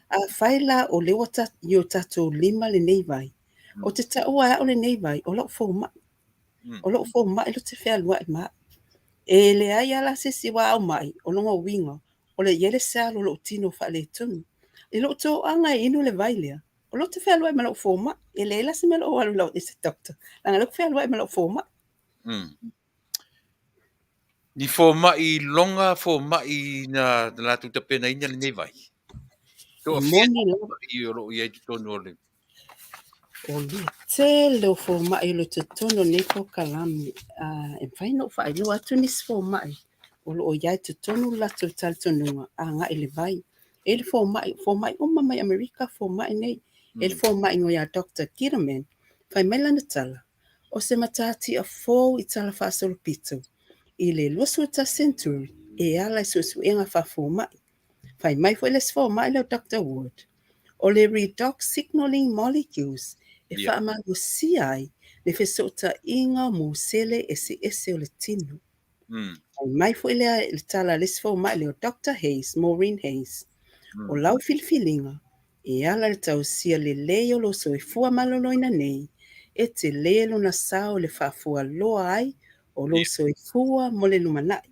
A whaila o le wata i o tātou lima le nei vai. O te taua o le nei vai, o lau fō mai. O lau fō mai lo te whea lua e mai. E le ai ala se siwa au mai, o longa winga, o le yele sa lo tino fa le tunu. E lo to anga inu le vai lea. O lo te whea lua e malo fō mai. E le la se me lo alu lau e se doctor. Langa lo whea lua e malo fō mai. Ni fō mai longa fō mai na la tu te pena ina le nei vai. To Moni lo. I o lo i tu tonu le. O le te leo fō mai lo te tono ne Polokalame. E whai no whai lo atu nis fō mai. O lo o iai te tonu lato tal tonunga a ngā ele vai. E le fō mai uma mai Amerika fō mai nei. E le fō mai ngoia Dr. Kidderman. Whai mai lana tala. O se matati a fō I tala whaasolo pito. I le luasu ta century. E ala I susu inga wha fō mai. Whai mai fō les fō mai leo Dr. Wood. O le redox signaling molecules. E wha amalu si ai. Le whesota inga musele ese o le tinu. Mai fo le tala les fo mai le Dr. Hayes, Maureen Hayes. O lau filfilinga, e ala le tau sia le leo lo so e fua maloloina nei, e te leo na sao le whafua loa ai, o lo so e fua mo le lumanai.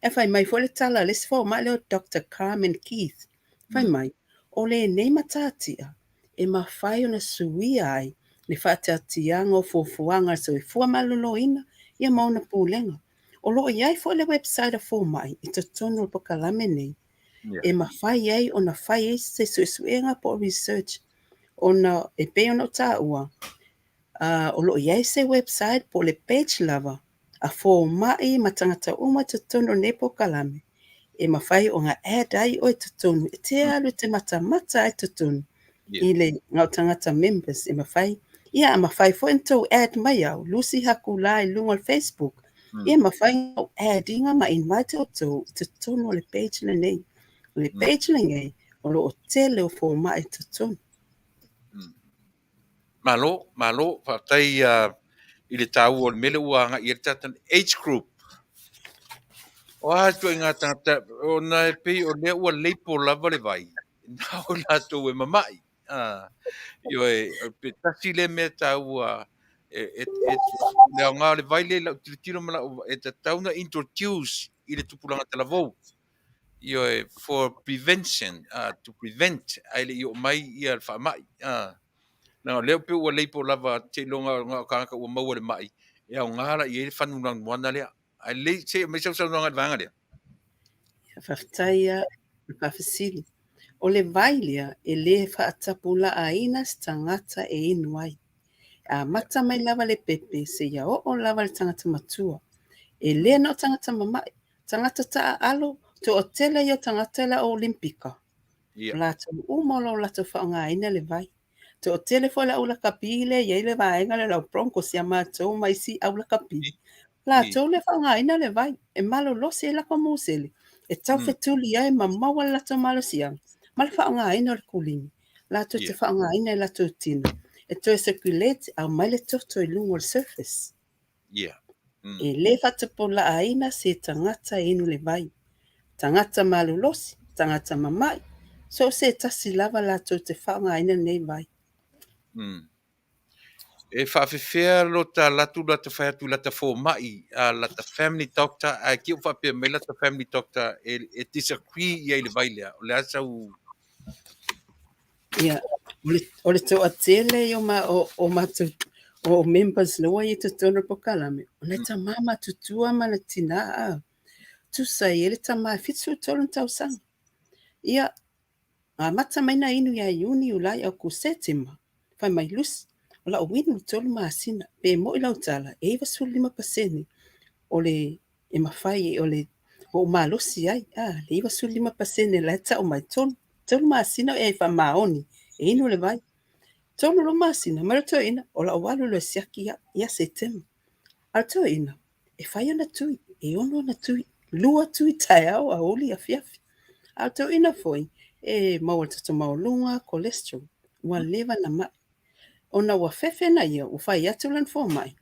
E whai mai fo le tala les fo mai le Dr. Carmen Keith. Whai mai, o le nei matatia, e mawhai o na sui ai, le whaatatianga o fufuanga so e fua maloloina, ia mauna pūlenga. O loo iai fo le website a fō mai, I te tono Polokalame nei. E mawhai iai o na whai se suesuenga po research. O na e pe ono tā ua. O loo iai se website po le page lava. A fō mai matangata uma te tono ne Polokalame. E mawhai o ngā ad ai o te tono. E te alu te mata ai te tono. I le ngau tangata members e mawhai. Ia a mawhai fo ento ad mai au. Lucy Hakulai lunga Facebook. Ia mawhai ngau adinga ma invite o tō te tono le page le nei. Le page le nei, o lo o tele o fō mai te tono. Malo, whaatai I le tau o le mele ua anga I le tatan age group. O hatu I ngā tangata, o na e pei o lea ua leipo lava le vai. Nā o lato e mamai. Io e pe tasi le me tau le au ngā le vai le lau tiro mala e ta tau na introduce I le tupulanga tala vau. Io e for prevention, to prevent, ai le io mai I al wha mai. Nā leo pe ua leipo lava te longa ngā kānaka ua maua le mai. E au ngāra I e whanurang moana lea. Ai le se me sau nanga vanga lea. Faafetai faafesili. O le vai lea e le faatapula aina tangata e inu ai. A mata mai lava le pepe se ia o lava le tangata matua. E le no tangata mamai. Tangata taa alo to o tele yo tangata la olimpika. Lato umolo lato whaongaina le vai. To o tele fo la ula kapile ye le vaenga le lau pronko si amato mai si aula kapi. Lato le whaongaina le vai. E malo losi e la komusele. E tau fetuli ai mamawa lato malo siang. Mal whaongaina le kulini. Lato te whaongaina lato tino. E to e circulate au mai le toto I lungo le surface. E le whatapola aina se tangata inu le vai. Tangata malulosi, tangata mamai. So se tasi lava lato te whaongaina nei vai. E whaafewhea lo ta latu lata whaiatu lata fō mai, lata family doctor, ki o whapea me lata family doctor, e disagree I le vai lea, o le asau. Ia, o le tō atele o matu, o members loa I te tono Polokalame. O le ta mama tutua ma le tina a. Tu sai ele ta mai fitsu tolu tau sang. Ia, a mata mai na inu ia iuni ulai au kusetima. Fai mai lusi. O la o winu tolu maasina. Pe mo I lau tala. E iwa su 5%. O le e mawhai o le o malosi ai. Le iwa su 5% la ta o mai tolu. Tolu maasina e fa maoni. E inu le vai. tolu lo masina ma to ina o la walu lo siaki ya setem al to ina e fai na tui e ono na tui lua tui tai au a oli afiafi al to ina foi e mau to mau lunga cholesterol wa leva na ma ona wa fefe na ia u fai atu lan fo mai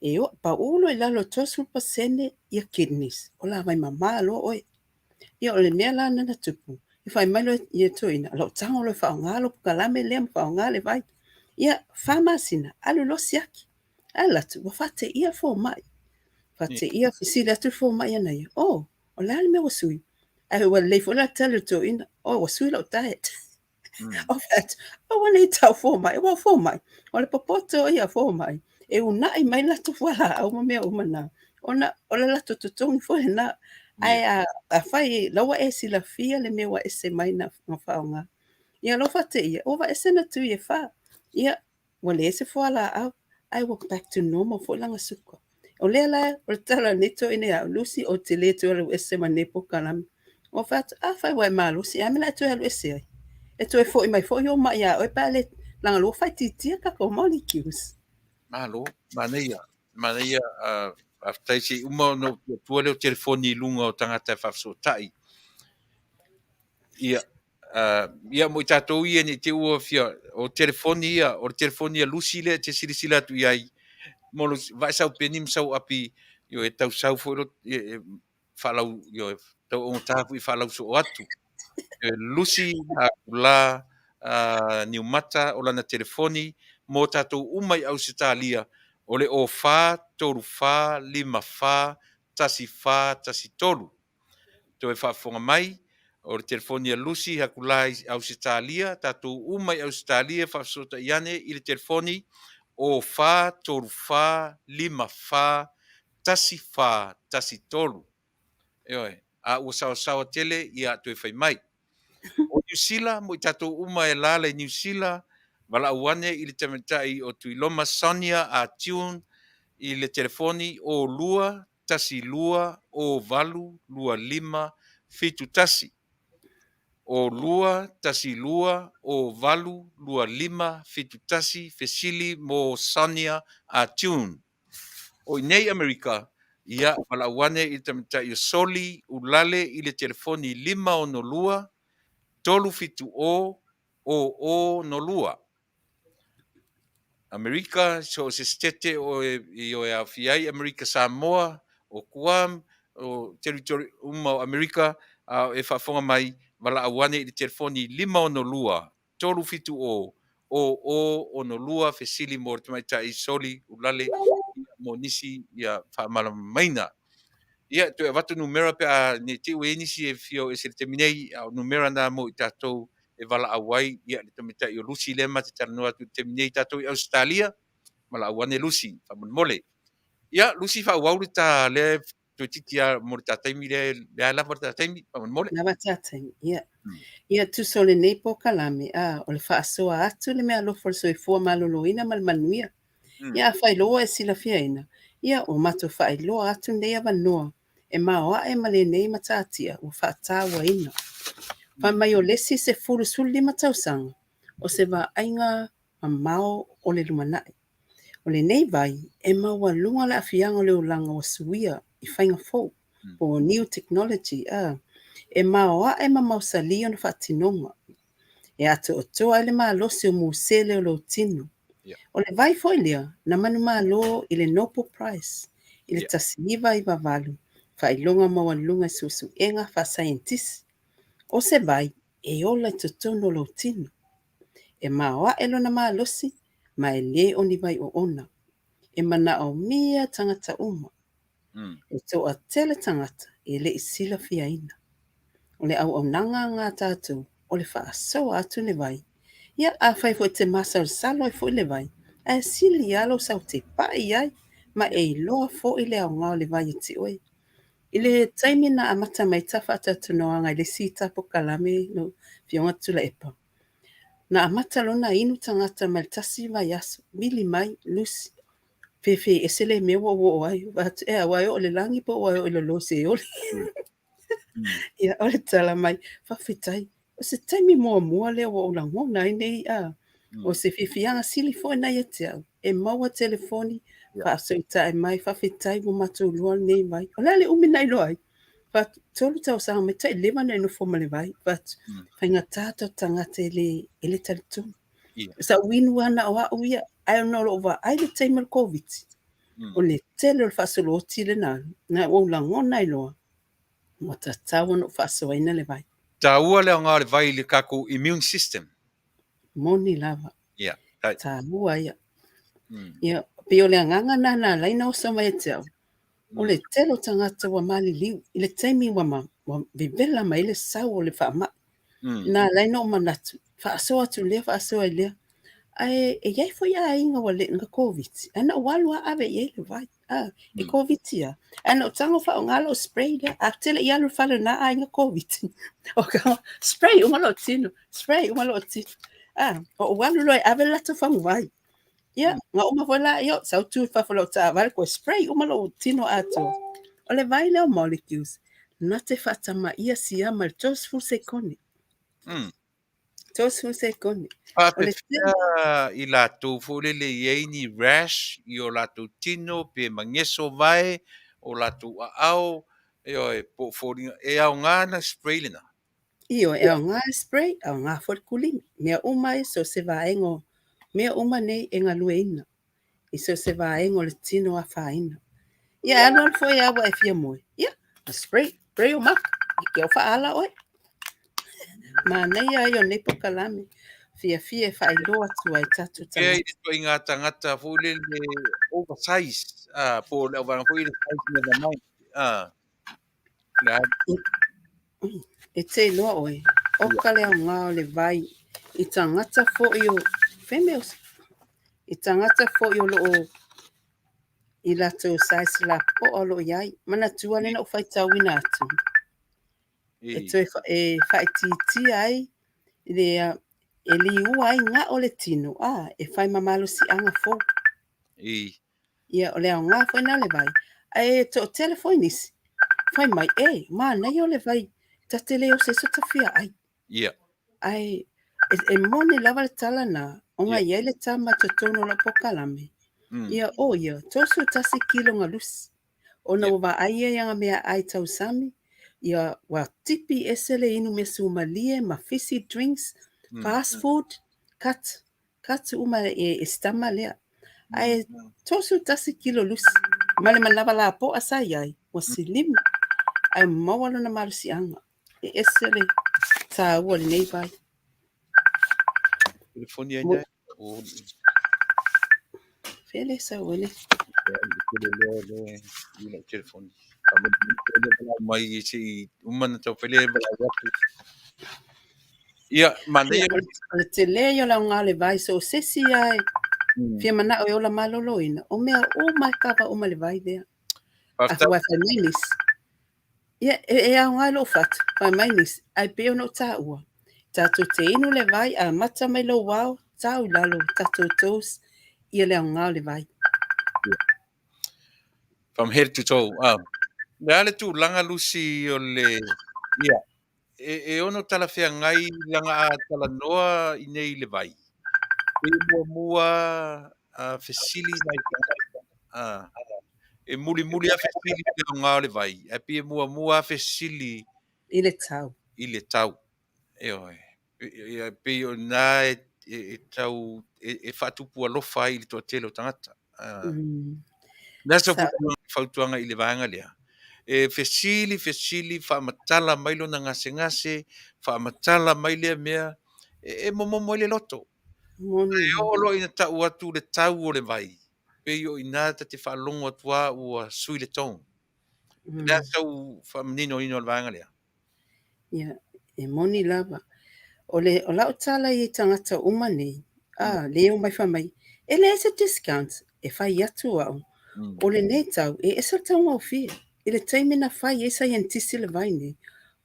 e o pa ulo ila lo tosu pasene ia kidneys o la vai mama lo oi ia o le mea la na tupu i fai mai lo ia to ina lo tango lo fa ngalo kalame le fa ngale vai ia famasina alu lo siaki ala tu wa fate ia fo mai fate ia fisila tu fo mai na ia o la me wasui ai wa le fo la tele to ina o wasui lo diet of that o wana i tau fo mai wa fo mai o le popoto ia fo mai e una i mai la tu wala au ma mea umana ona ola la tu tongi fo na ai a fai lawa e sila fia le mewa ese mai na faonga ia lo fate ia o va ese na tu ia fa ia wale ese fo ala au I walk back to normal fo langa suko o le la o tala neto ine a Lucy o te le tu ese ma ne Polokalame o fat a fai wa ma Lucy a mela tu ese e tu e fo i mai fo yo ma ia o pa le langa lo fai titia ka ko molecules Malo, Manuia a taisi uma no tuale o telefoni lunga o tangata Faafetai. Ia mo tatou ia ni te ua fia o telefoni lusi le te silisila tu iai mo vai sau penim sau api yo e tau sau fo falau yo tau o tapu i falau so atu lusi a kula ni mata o lana telefoni mo tatou umai au sitalia o le o fa toru fa lima fa tasi tolu to e whaafonga mai o le telefoni a lusi hakulai au sitalia tatou umai au sitalia whaafsota iane i le telefoni o fa toru fa lima fa tasi tolu eoe a ua sawasawa tele ia atu e whai mai o New Zealand mo i tatou uma e la le New Zealand wala uane i le tamatai o Tuilaepa Saunia a tune i le telefoni o lua tasi lua o valu lua lima fitu tasi o lua tasi lua o valu lua lima fitu tasi fesili mo Saunia a tune o nei Amerika ia wala uane i le tamatai o soli ulale i le telefoni lima o no lua tolu fitu o no lua. Amerika so se stete o e Afiai Amerika Samoa o Guam o territory o Amerika e whaafonga mai wala awane i te telefoni lima o no lua tolu fitu o no lua fesili mo te maita i soli ulale mo nisi ia whaamala maina. Ia tu e watu numera pe a ne te ue nisi e fio e se terminei a numera na mo i tātou e wala awai ia le tamita i o lusi lema te taranoa tu terminei tātou i Australia wala awane lusi whamon mole. Ia lusi wha wauri tā le tu titia mo ta taimi le ala mo ta taimi whamon mole. na batata ia tu sole nei Polokalame o le faasoa atu le mea lofo le soifua maloloina ma le manuia ia failoa e silafiaina ia o matou faailoa atu nei avanoa e maoaʻe ma lenei matatia ua faatauaina faamai o lesi se fulusuli tausaga o se vaaiga mamao o le lumanaʻi o lenei vai e maualuga le afiaga o le ulaga ua suia i faiga fou po new technology e maoaʻe ma mausali ona faatinoga e atoatoa ai le malosi o musele o lou tino o le vai foi lea na manu malo i le Nobel Prize i le tasiiva i vavalu faailoga maualuga i suʻesuʻega fasaentisi o se vai e ola i totonu o lou tino e maoaʻe lona malosi ma e lē oni vai o ona e manaʻo mia tagata uma e toʻatele tagata e leʻi silafiaina o le auaunaga agā tatou o le faasoa atu le vai ia afai foʻi te masalosalo ai foʻi le vai ae sili alo sau te paʻi ai ma e iloa foʻi le aogao le vai e tioe i le taimi na amata mai tafa atatunoaga i le sita Polokalame no fioga Tuilaepa na amata lona inu tagata ma le tasi vai aso mili mai lusi fefe ese le mea ua oo ai e auae o le lagi po ua o i lolo se ole ia o le tala mai faafetai o se taimi muamua lea ua o lagona ai nei O se fifianga sili fo na ia te au. E maua telefoni, Yeah. whaasoita e mai, whawhetai mo matou lua nei vai. O lale umi nai loai. But tolu tau sanga me tai lima na inu foma le vai. But whainga tātou tangata ele talitonu. Yeah. Sa winu ana o au ia, ai no lo va, ai le taima le COVID. O le tele o whasolo o tile na o la ngona i loa. Mo ta tau no whasoaina le vai. Ta ua le ngā le vai le kako immune system. Moni lava. Yeah. Ta ua ia. Ia, pe o le anganga na laina o sa mai te au. O le telo tangata wa mali liu, i le taimi wa vivela mai le sau o le whaama. Na laina o manatu, whaasoa tu lea, whaasoa i lea. Ai, e iai foi a inga wa le nga COVID. Ana o walua ave iai le vai. E COVID ia. Ana o tango wha o ngalo spray lea. A tele i alu whale na a inga COVID. O ka spray umalo tino. Spray umalo tino. O walu loi ave lato whangu vai. Ia, nga uma wala io, sau tu whawhalo ta vale ko spray umalo tino ato. O le vai leo molecules. Na te whatama ia siya mal tos fu se kone. Tos fu se kone. Faafetai i lātou fōlele i eini rash i o lātou tino pe mangeso vai o lātou ao e o e pōwhōringa e au ngāna spray lina. Io e au ngā spray, au ngā whorkulimi. Mea uma e so se vaengo, mea uma nei e ngā lueina. I so se vaengo le tino a whaina. Ia aluan foi awa e fia moe. Ia, a spray o maka. I ke o whaala oe. Ma nei ai o nei Polokalame. Fia e whailoa tua i tatu Ia i tangata. to i ngā tangata fōlele oversize. Po le au wanga fōlele size never mind. E te loa oe. O kale au ngā o le vai. I tangata fo i o females. I tangata fo i o loo i lato size la po o loo iai. Mana tua lena o whaitau ina atu. E toi e whaititi ai. E li ua ai ngā o le tino. E whai mamalo si anga fo. Ia o le au ngā whai na le vai. E to telefonis. Whai mai ma nei o le vai. Ta te leo se so ta fia ai. Ia. Ai, e mone lava le tala na. O ngā iai le tama to tono la Polokalame. Ia ia. Tosu tasi kilo ngā lusi. O na wa ai e anga mea ai tau sami. Ia wa tipi esele inu me sumalie, ma fizzy drinks, fast food, kat uma e stama lea. Ai, tosu tasi kilo lusi. Male malava la po asai ai. Wa silimi. Ai mawalo na marusi anga. E esele ta ua le nei vai. Telefonia ina. Fele sa wele. Telefoni. Mai i si umana tau whele watu. Ia, mana ia. Le te le yo la ngā le vai so sesi ai. Fia mana o la maloloina. O mea o mai kapa o le vai dea. A wha families. Ia, e a ngā lo fat. Wha mainis. Ai peo no tā ua. Tātou te inu le vai. A mata mai lo wau. Tāu lalo. Tātou tos. Ia le ngā le vai. From head to toe. Le ale tu langa lusi o le... Ia. E ono tala whea ngai langa a tala noa i nei le vai. E mua fesili nai. E muli a fesili te o ngā le vai. E pia mua fesili... I le tau. I le tau. E oi. E pia o nā e tau... E whatupu alofa i le toa tele o tangata. Nasa whautuanga i le vanga lea. E fesili, whaamatala mailo na ngase, whaamatala maile mea, e momo le loto. E olo ina tau atu le tau o le vai. Pe o ina ta te whaalongo atua ua sui le tong. Nasa u whaamanino ino le vanga lea. Ia, e moni lava. O lau tala i tangata umane. Leo mai whamai. E le esa discount. E whai atu au. O le nei tau, e esa tau au fia. I le taimina whai e scientist le vai nei.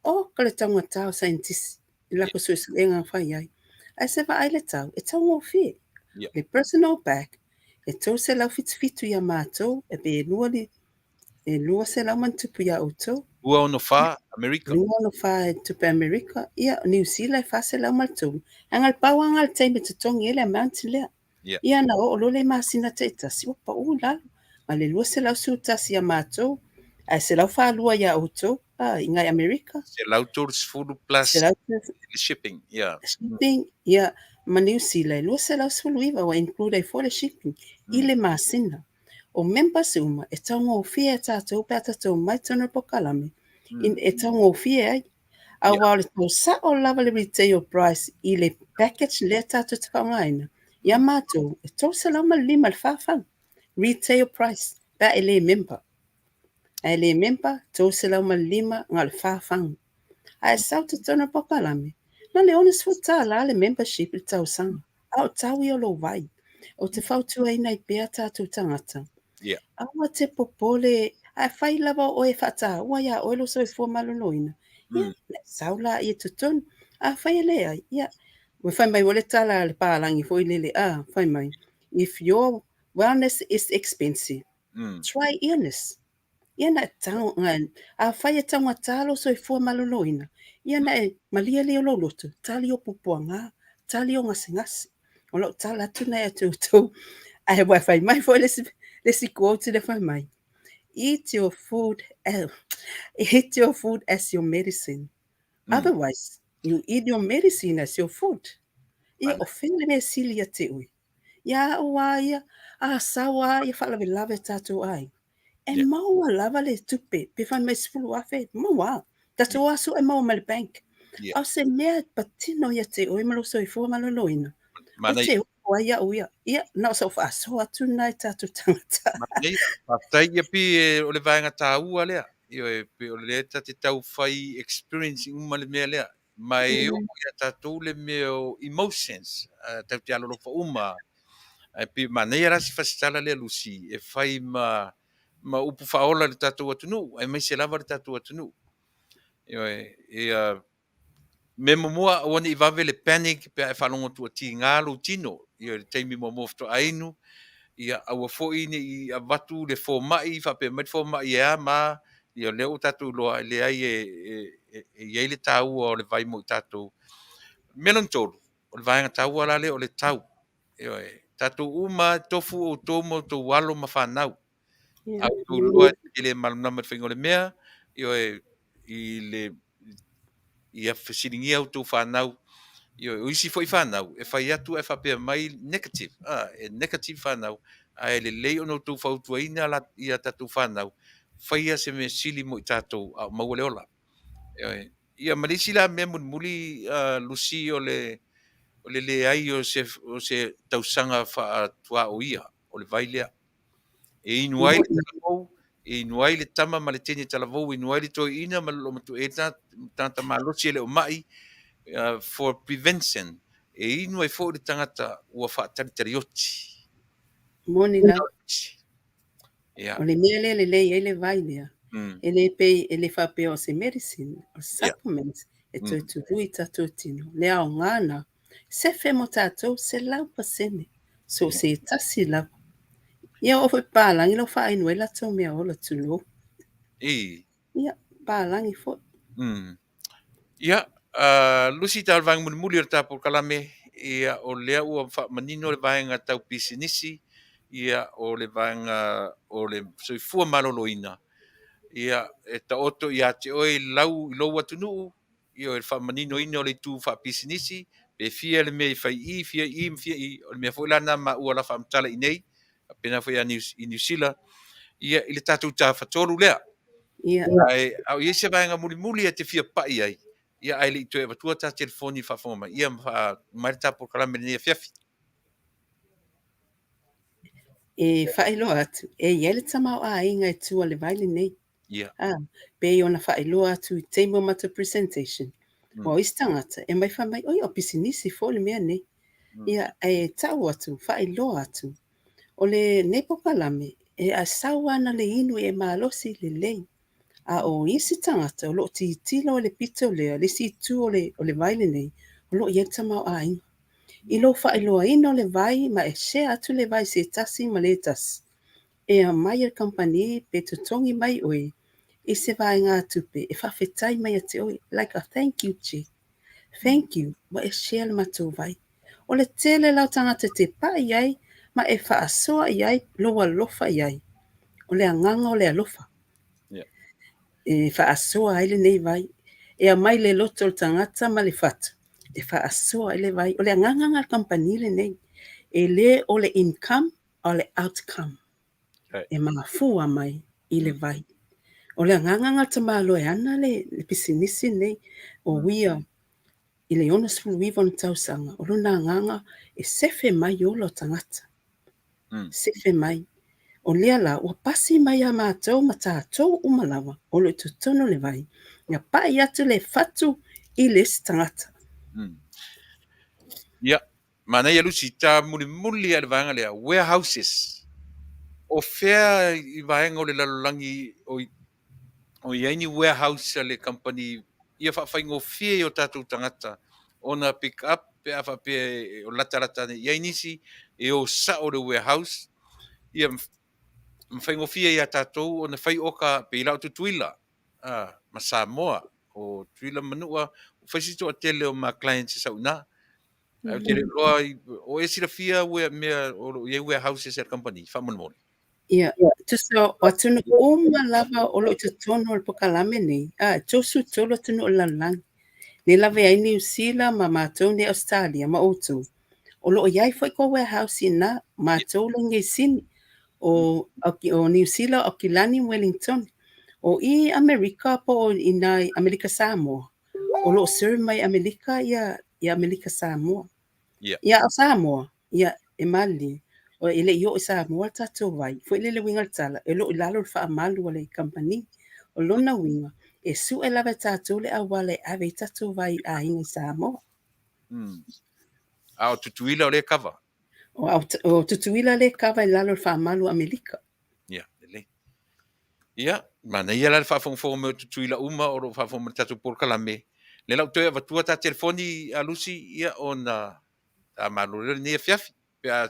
O ka le tau tau scientist. I lako suesu e ngā whai ai. Ai se wa ai le tau, e tau au fia. Le personal bag. E tau se lau fitu ia mātou. E be e lua se lau mantupu ia autou. Ua ono fa America. Lua no fa tupe America. Ia, New Zealand fase lau maltou. Angal pawa angal taime tutongi ele amounti lea. Yeah. Ia na o lole masina te tasi o pa ula. Ma le lua se lau su tasi a mātou. Ai se lau fa lua ia auto. Ingai America. Se lau tours fulu Se plus lau shipping. Yeah. shipping. Ia, ma New Zealand. Lua se lau sulu iwa wa include ai for shipping. Ile masina. O members uma e taunga o fia e tātou pe tātou mai tonu Polokalame. In e taunga o fia ai. A wale tau sa o lava le retail price I le package le tātou te whangaina. Ia mātou, e tau sa lama lima le whawhang. Retail price, pa e le member. E le member, tau sa lama lima ngā le whawhang. A e sau te tona Polokalame. Na le onas futa la le membership le tau sanga. A o tau I o lo vai. O te whautua ina I pēr tātou tangata. Yeah. Awa te popole, a whai lava o e whata, ua ia oelo so e fua maloloina. Ia, saula I tutun, a whai lea, ia. We whai mai wale tala le pālangi fo I lele, whai mai. If your wellness is expensive, try illness. Ia na tau ngan, a whai e taunga talo so e fua maloloina. Ia na e malia leo lo loto, tali o pupuanga, tali o ngasi. O lo tala tuna e tutu. Ai wa whai mai fo lesi quote le whai mai. Eat your food as your medicine. Otherwise, you eat your medicine as your food. Ia o whele me silia te ui. Ia ua ia, a sawa ia whala lave tātou ai. E maua lava le tupe, pe whai mai sipulu afe, maua. Tātou asu e maua mai le bank. Au se mea patino ia te ui maloso I fua maloloina. O te ua ia uia. Ia, na so wha so atu nai tātou tangata. Nei, Faafetai ia pi o le vaenga tāua lea. Io e pe o le ta te tau whai experience uma le mea lea. Mai o ia tātou le mea o emotions. Tau te alolo wha uma. E pi ma nei rasi fasitala lea lusi. E whai ma upu whaola le tātou atunu. E mai se lava le tātou atunu. Io e me momoa o ni vave le panic pe e whalongo tua ti ngalo tino. Io le teimi mo mofto ainu. Ia aua fo'i ni I avatu le fo mai fa pe mai fo mai ia ma ia le o tatu loa le ai e le tau o le vai mo tatu melon tolu o le vai nga tau ala le o le tau e tatu uma tofu o tomo to walo ma fanau a tu loa ile mal na me fingo le mea I le ia fesiringia o to fanau o isi foi fanau e fai atu e fa pe mai negative e negative fanau a ele lei ono tu fautua ina la ia tatu fanau fai se me sili mo tatu a mau le ola ia malisi la me muli lusi o le ai o se tausanga fa tua o ia o le vailea e inuai le talavou e inuai le tama ma le tene talavou inuai le toi ina ma lo matu e tanta malosi ele o mai for prevention e inu e fo le tangata ua whaatari oti. Moni la. Yeah. O le mea le ele vai lea. Ele pei, ele whape o se medicine, o supplements, e tui tui tātou tino. Lea o ngana, se whemo tātou, se lau pasene. So se tasi lau. Ia o fai pālangi lo wha inu e la tau mea o la tulo. Ia, pālangi fo. Ia, lusi tāl vang muli o tā Polokalame, ia o lea ua wha manino le vaenga tau pisinisi, ia o le vaenga o le soifua maloloina. Ia e ta oto ia te oe lau I lou atunuu, ia o le wha manino ina o le tū wha pisinisi, pe fia le mea I fia I, o le mea fo ilana ma ua la wha amtala I nei, pena fo ia I New Zealand, ia I le tātou tā whatolu lea. Ai, au ia se vaenga muli e te fia pai ai. Ia ai li toe watua ta telefoni whawhoma. Ia mai tā Polokalame ni Afiafi. E whaelo atu. E iele tamau a inga e tua le vaile nei. Ia. Pe ona whaelo atu I teimo mata presentation. Wa istangata. E mai whamai, oi o pisinisi fo le mea nei. Ia e tau atu, whaelo atu. O le ne Polokalame, e a sawana le inu e maalosi le lei. A o isi tangata, o lo ti tilo le pito lea, le si tu o le vaile nei, o lo iele tamau a inga. I lo whaeloa ino le vai, ma e share atu le vai se tasi ma le tasi. E a mai e company pe tutongi mai oe, I se vaenga tupe, e faafetai mai te oi, like a thank you, Che. Thank you, ma e share le matou vai. O le tele lau tangata te pai ai, ma e faasoa iai, loa lofa iai. O le anganga o le alofa. Yeah. E faasoa ai le nei vai. E a mai le loto o tangata ma le fatu. E faasoa ai le vai. O le anganga ngal kampani le nei. E le o le income o le outcome. Right. E mga fua mai i le vai. O le anganga ngal tamalo e ana le pisinisi nei. O wia i le ona sfuluiva na tausanga. O luna anganga e sefe mai o lo tangata. Sefe mai. O lea la, ua pasi mai a mātou ma tātou umalawa o le tutono le vai. Ia pai atu le fatu i le tangata. Ia, mana ia lusi ta muli ale vanga le warehouses. O fea i vaenga o le lalolangi o iaini warehouse le company ia whawhaingo fie o tātou tangata. Ona pick up pe awha pe o lata ne iainisi e o sa o le warehouse. Ia mwhaingo fie ia tātou ona whai oka pe ilau tu tuila. Ma Samoa o tuila manua o whaisito a tele o ma clients sa una. Au te loa o e sira fia mea o ia warehouses at company. Whamonmori. Ia, tuso o atunu uma lava o lo tutono o le Polokalame nei. Tosu tolo tunu o lalang. Ne lave ai New Zealand ma mātou ne Australia ma outou. O lo iai foi ko warehouse ina mātou lo ngai sini. O New Zealand o Kilani Wellington. O i Amerika po ina Amerika Samoa. O lo sir mai Amerika ia Amerika Samoa. Ia o Samoa ia e mali. O ele yo Samoa tatou vai. Foi le winga tala. E lo ilalo fa amalu le company. O lona winga. E su e lava tatou le awale ave tatou vai a inga Samoa. Au tutuila o le kava. O tutuila le kava ilalo fa amalu Amerika. Ia, le. Ia, mana ia la whawhongwhongo me tutuila uma o ro whawhongo me tatu Polokalame. Le lau toi avatua ta telefoni a Lucy ia o na a malore ni Afiafi. Pea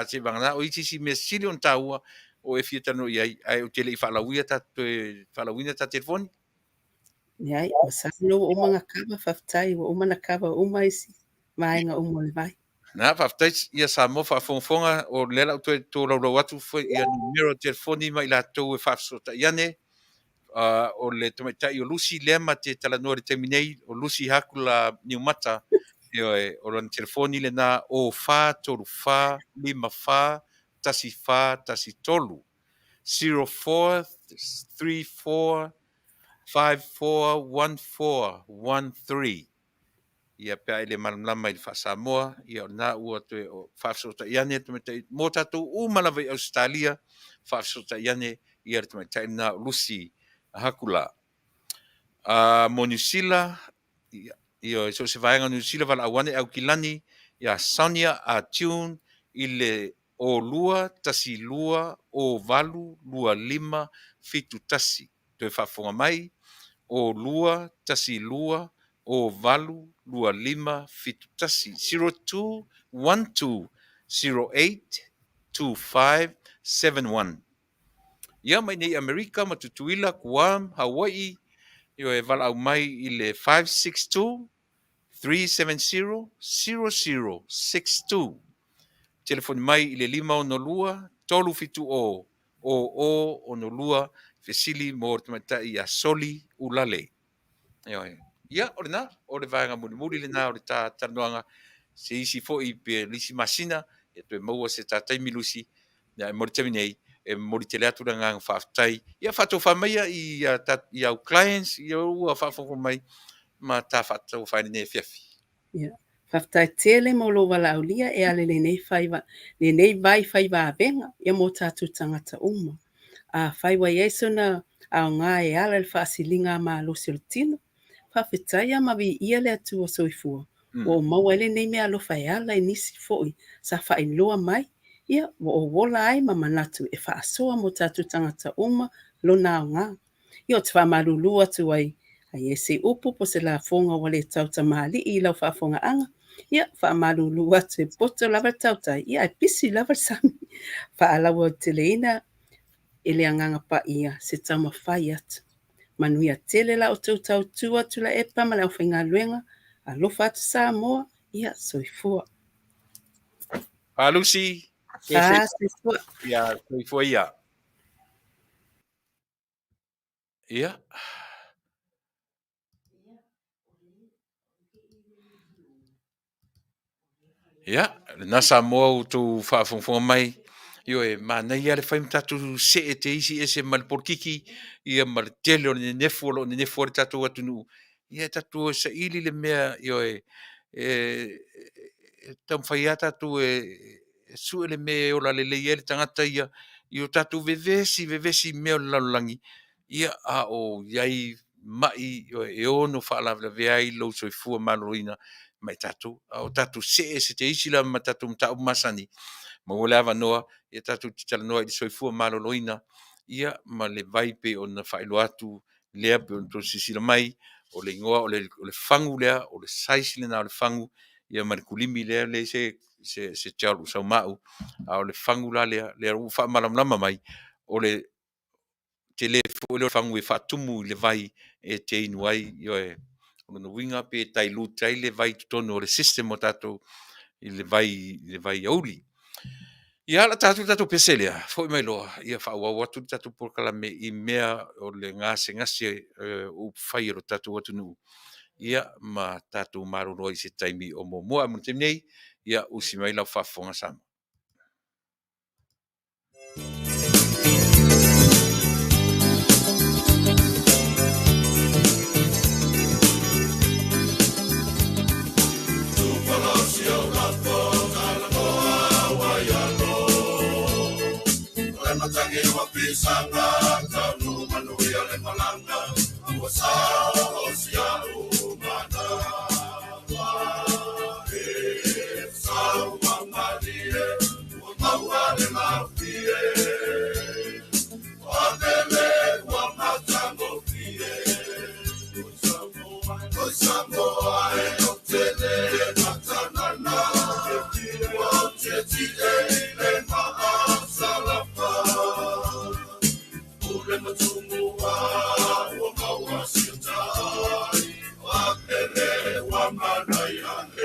se vangana o iti si me sili on taua o e fietano iai ai o tele i whalawia ta telefoni. Ia, masano o mga kava Faafetai o mana kava o maisi. Vaenga o mo le vai. Na Faafetai ia sa mo whawhongwhonga o le lau toi tō rau atu foi ia numero telefoni mai la tau e whafsota iane. O le tomaitai o Lucy lema te talanua le teminei o Lucy hakula niumata o ron telefoni le na o fa tolu fa lima fa tasi tolu 0434541413 ia pe le malamlama i fa Samoa ia na ua te o fafsota iane tomaitai mo tatou umalawa i Australia fafsota iane ia le tomaitai na Lucy hakula mo New Zealand ia so se vaenga New Zealand vala awane au kilani ia Saunia a tune i le o lua tasi lua o valu lua lima fitu tasi te whafonga mai o lua tasi lua o valu lua lima fitu tasi 0212082571 ia mai nei Amerika ma tutuila Guam Hawaii io e vala au mai i le 562-370-0062. Telefoni mai i le 5 tolu fitu o nolua fesili mo tamatai a soli ulale. Ia, o le na, o le vaenga muli le na o le ta tanuanga se isi fo i pe lisi masina e to maua se tatai milusi na mo te nei e mori te leatu na ngang Faafetai. Ia whato whamaia i au clients, i ua whawhongo mai, ma tā whato whaine ne Afiafi. Ia. Faafetai tele mo lo wala aulia e ale le nei vai whaiva avenga ia mo tātou tangata uma. Whaiwa yeso na au ngā e ala le whaasilinga ma lo siltino. Faafetai ama vi ia le atu o soifua. O maua ele nei mea alofa e ala e nisi foi sa whainloa mai. Ia, o wola ai ma manatu e whaasoa mo tātou tangata uma lo nā ngā. Ia o te whamarulu atu ai e se upu po se la fonga wale tauta mahali i lau whaafonga anga. Ia, whamarulu atu e poto lava tauta. Ia, e pisi lava sami. Whaalawa te leina e le anganga pa ia se tama whai atu. Manuia tele la o tau tua Tuilaepa ma le aufaigaluega alofa atu Samoa ia soifua. Lucy, ke se Soifua. ia soifua ia. Ia. Ia, na Samoa o tu whaafonfonga mai, io e mana ia le whaim tatu se e te isi e se malporkiki, ia mal tele o ne nefu o ne nefu o tatu atu nu. Ia tatu o sa ili le mea, io tam whaia tatu su le mea o la le ia le tangata ia, io tatu vevesi mea o lalulangi, ia a o iai mai, io e ono whaalawe vea i lau soifua maloina, mai tatu o tatu se te isi la ma tatu mtau masani ma wala ava noa ia tatu titala noa i soifua maloloina ia ma le vai pe ona whaelo atu lea pe ona sisila mai o le ingoa o le fangu lea o le saisi le na o le fangu ia ma le kulimi lea le se tiaru sau mau a o le fangu la lea u wha malamlama mai o le te le fangu e whatumu le vai e te inu ai ona winga pe tai luta i le vai tono le system o tatou i le vai auli. Ia la tatou peselea, foi mai loa, ia whaua watu tatou Polokalame i mea o le ngase o whai o tatou atu nuu. Ia ma tatou maroro i se taimi o moa mo te nei, ia usi mai lau whafonga sama. Matangi wa pisanga, Taunuu Manuia le malanga, ua sao sia umana. Sao mamalie, ua maua le mafie, wabele wa matango fie. Oi Samoa e o tele matanana, ua teti e le maa salapa. Ule matumua ua maua siutai, wapele wa Manuia e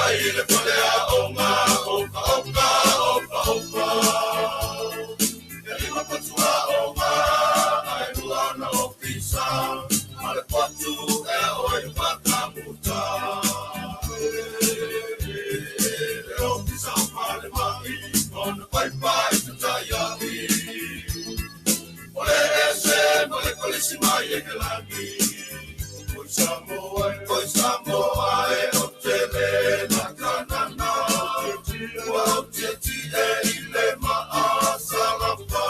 ai le pole a oma, opa. Ele mapatua oma, ai luana o pisa, ale patu e oi patamuta. E o pisa male mai, on pai tutaiahi. Ole ese, mole kolisi mai e kelani. Oi Samoa e o tele na kanana, ua o teti e ile maa salapa.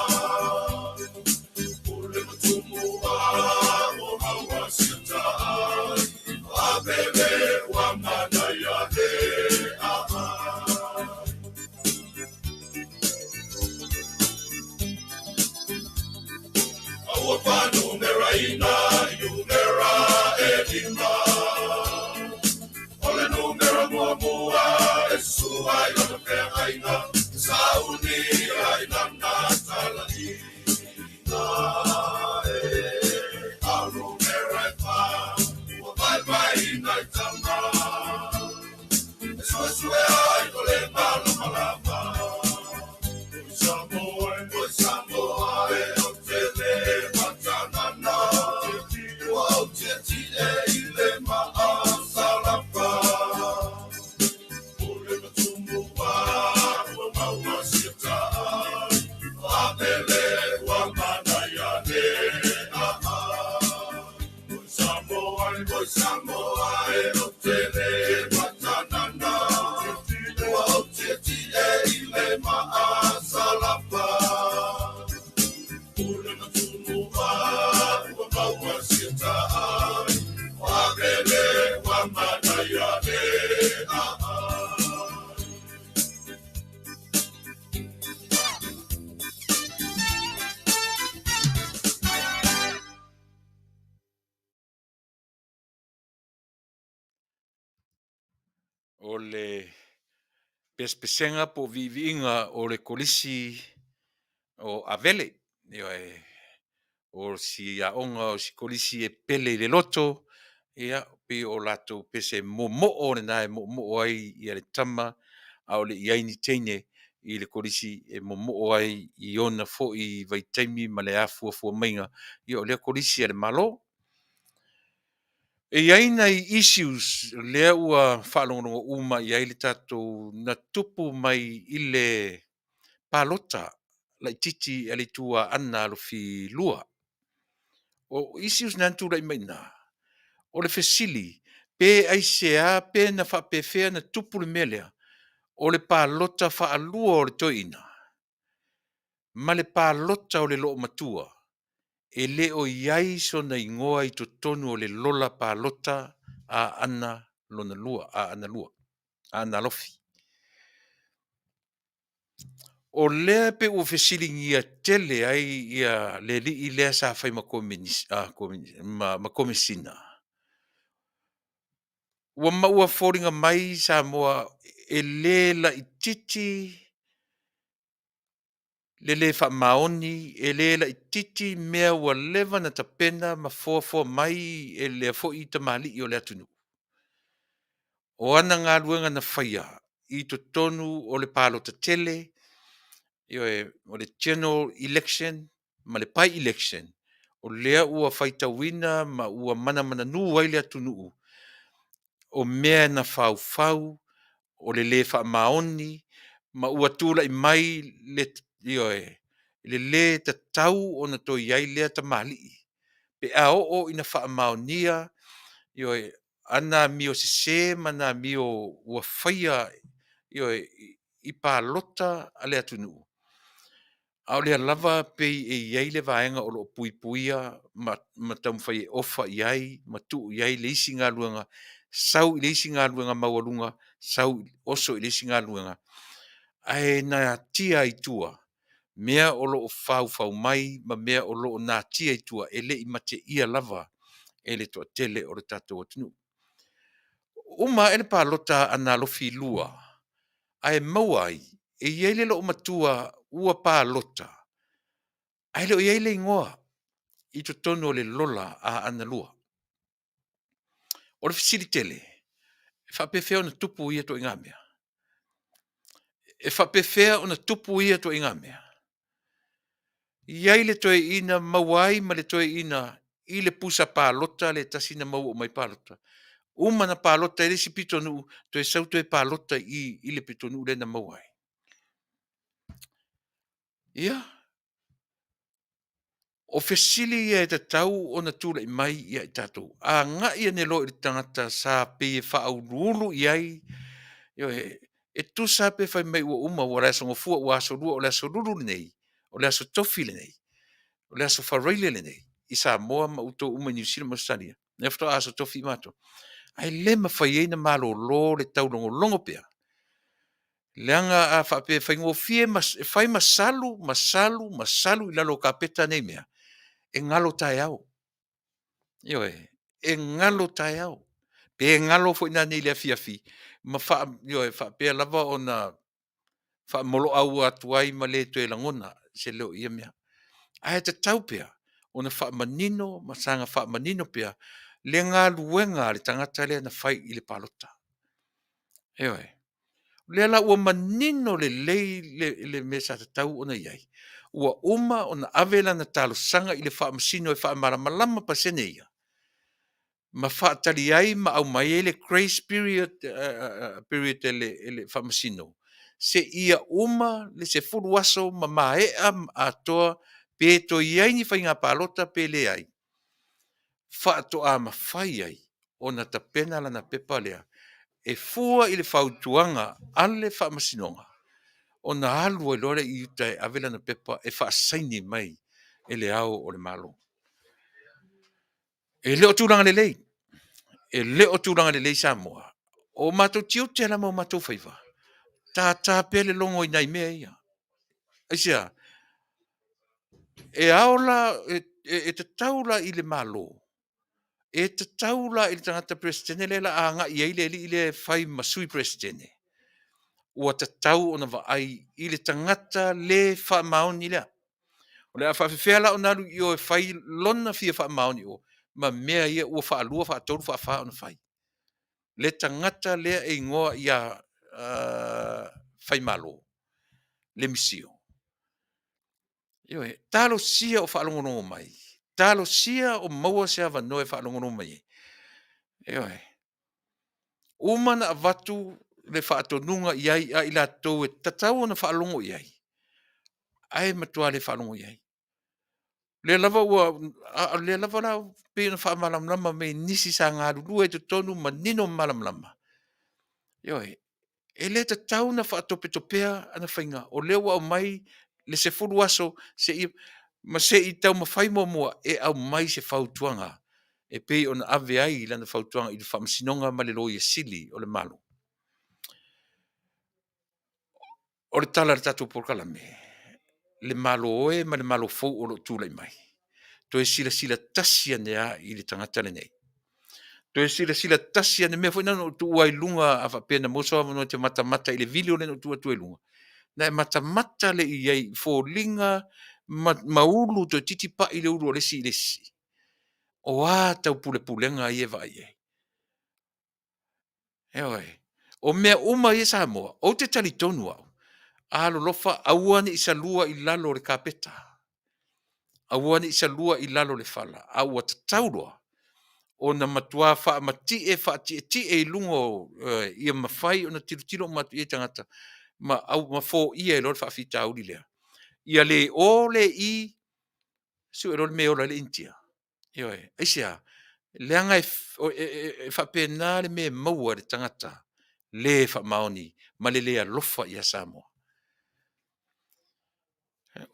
Ule matumua o maua siutai, wabele wa Manuia e aua panumera ina, numera edima. Ole numera mua, e sua i lana pea aina, Saunia i lana talaina. A numera e pa, ua vai ina i tama. E sue ai ole malama. Oi Samoa e o tele matanana, ua o teti e ile maa salapa. Ule matumua ua maua siutai, wapele wa Manuia e Oi Samoa e o tele matanana, ua o teti e ile maa salapa. Ule matumua ua maua siutai, wapele wa Manuia e O le pespesenga po viviinga o le kolisi o avele. O si aonga o si kolisi e pele i le loto, ia pe o latou pese momo'o lenā e mo'omo'o ai ia le tama a o le iaini teine i le kolisi e momo'o ai i ona fo'i vaitaimi ma le a fuafua maiga ia o lea kolisi e le malo. E iaina i issues lea ua fa'alogologo uma i ai le tatou na tupu mai i le palota laʻitiiti a le ituā'ana a lo filua. O issues na tulaʻi maina o le fesili pe aisea pe na fa'apefea na tupu le mea lea o le palota fa'alua o le toeina ma le palota o le lo'o matua e lē o iai sona igoa i totonu o le lola palota a'ana lona lua a'ana a'ana alofi. O lea pe ua fesiligia tele ai ia le li'i lea sa fai ma komisina. Ua maua foliga mai Samoa e lē laʻitiiti le lē fa'amaoni e lē laʻitiiti mea ua leva na tapena ma foafoa mai e lea fo'i tamali'i o le atunuu. O ana galuega na faia i totonu o le palota tele o le general election ma le pai election o lea ua faitauina ma ua manamananū ai le atunuu o mea na faufau o le lē fa'amaoni ma ua tula'i mai le lē tatau ona toi ai lea tamali'i pe a o'o ina fa'amaonia ana mio sesē ma na mio ua faia i palota a le atunuu. A o lea lava pei e iai le vaega o lo'o puipuia ma taumafai e ofa i ai ma tu'u i ai le isi galuega sau i le isi galuega maualuga sau oso i le isi galuega ae na tia itua mea o lo'o faufau mai ma mea o lo'o na tia itua e le'i mate'ia lava e le to'atele o le tatou atunuu. Uma e le palota ana alofi lua ae maua ai e iai le lo'o matua ua palota ae le o iai le igoa i totonu o le lola a'ana lua. O le fesili tele e fa'apefea ona tupu ia toʻiga mea. E fa'apefea ona tupu ia toʻiga mea. Iai le toeina maua ai ma le toeina i le pusa palota le tasi na mau o mai palota. Uma na palota e lesi pitonuu toe sau toe palota i le pitonuu lena maua ai. Ia o fesili ia e tatau ona tula'i mai ia i tatou aga'i ane lo i le tagata sa pei e fa'auluulu i ai e tusa pe fai mai ua uma ua le asogofua ua asolua o le asolulu lenei o le aso tofi lenei o le aso faraile lenei i Samoa ma outou uma i New Zealand ma Australia na fatoa aso tofi i matou ae lē mafai ai na malōlō le taulogologo pea leanga a whape whaingofie e whai masalu i lalo kapeta nei mea e ngalo tai au. E ngalo tai au. Pe e ngalo fo ina nei le Afiafi. Ma wha pe lava o na wha molo au atuai ma le tue langona se leo ia mea. Ai te tau pea o na wha manino ma sanga wha manino pea le ngā luenga le tangata le na whai i le palota. Le la ua manino le lei le mesa te tau ona iai. Ua uma ona avela na talo sanga i le wha masino e wha malamalama pa sene ia. Ma wha tali ai ma au mai e le grace period le wha masino. Se ia uma le se furu aso ma maea atoa pe to iai ni whainga palota pe le ai. Wha to a ma whai ai ona ta pena lana pepa lea. E fua i le whautuanga ale wha masinonga. O na alu e lore i utai avela na pepa e wha saini mai e le au o le malo. E leo tūranga le lei. E leo tūranga le lei Samoa. O mātou tiu te lama o mātou whaiva. Tā pele longo i nai mea ia. Aisia, e aola, te taula i le malo. E te taula i le tangata presidene le la a nga i le whai masui presidene. ua tatau ona vaai i le tangata le faamaoni lea. O le a faafefea la ona alu i o e fai lona fia faamaoni o, ma mea ia ua faalua faatolu faafā ona fai. Le tangata lea e ingoa ia fai malo, le misio. Ioe, talo sia o faalongono mai. Talo sia o maua se avanoe faalongono mai. Ioe. Umana avatu le faatonunga iai a ila tau e tatau ona faalongo iai. Ai matua le faalongo iai. Le lava ua, le lava la pe na faamalamlama me nisi sa ngā lulu e tonu manino malamlama. Ioe, e le tatau na faatopetopea ana whainga. O leo au mai le se fulu aso se i, ma se i tau mawhai mua e au mai se fautuanga. E pe ona ave ai lana fautuanga i le whamasinonga ma le loia sili o le malo. O le tala le tatu Polokalame. Le malo oe ma le malo fou o lo tūlai mai. To e sila tasia nea i le tangata le nei. To e sila tasia ne mea fo ina no tu ai lunga a whapena moso avano te mata i le video le no tu e lunga. Na e mata le i ei fo linga maulu to titipa i le uru o lesi. O a tau pulenga i e vai e. Eoi. O mea uma i e Samoa, o te tali tonu au. Alo lofa auani i salua i lalo le kapeta. Auani i salua i lalo le fala. Au at taurua. O na matua wha mati e i lungo i a mawhai o na tilo matu i e tangata. Ma au mafo i e lor whaafita au li lea. Ia le o le i su e lor me o le intia. Ioe, eisia. Leanga e whapena le me maua le tangata. Le whamaoni. Ma le lea lofa i a Samoa.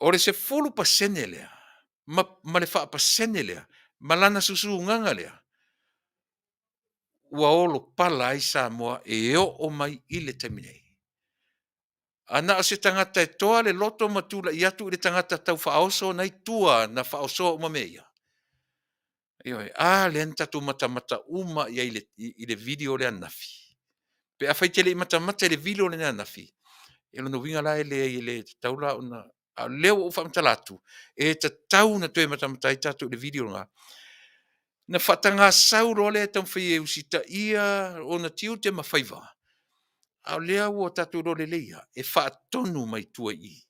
O le se fulu pasene lea, ma le wha pasene lea, ma lana susu nganga lea, ua olo pala ai Samoa e o mai i le taminei. Ana o se tangata e toa le loto matula i atu i le tangata tau whaoso nei tua na whaoso uma meia. Ioe, le entatu mata uma i le video le anafi. Pe a whaitele i mata i le video le anafi. E lono winga la e le taula ona a leo o whamtalatu, e ta tau na tue matamata i tatu le video nga. Na whatanga sauro le tam whi e usita ia o na tiu te mawhaiva. A lea o tatu role leia, e whaatonu mai tua i.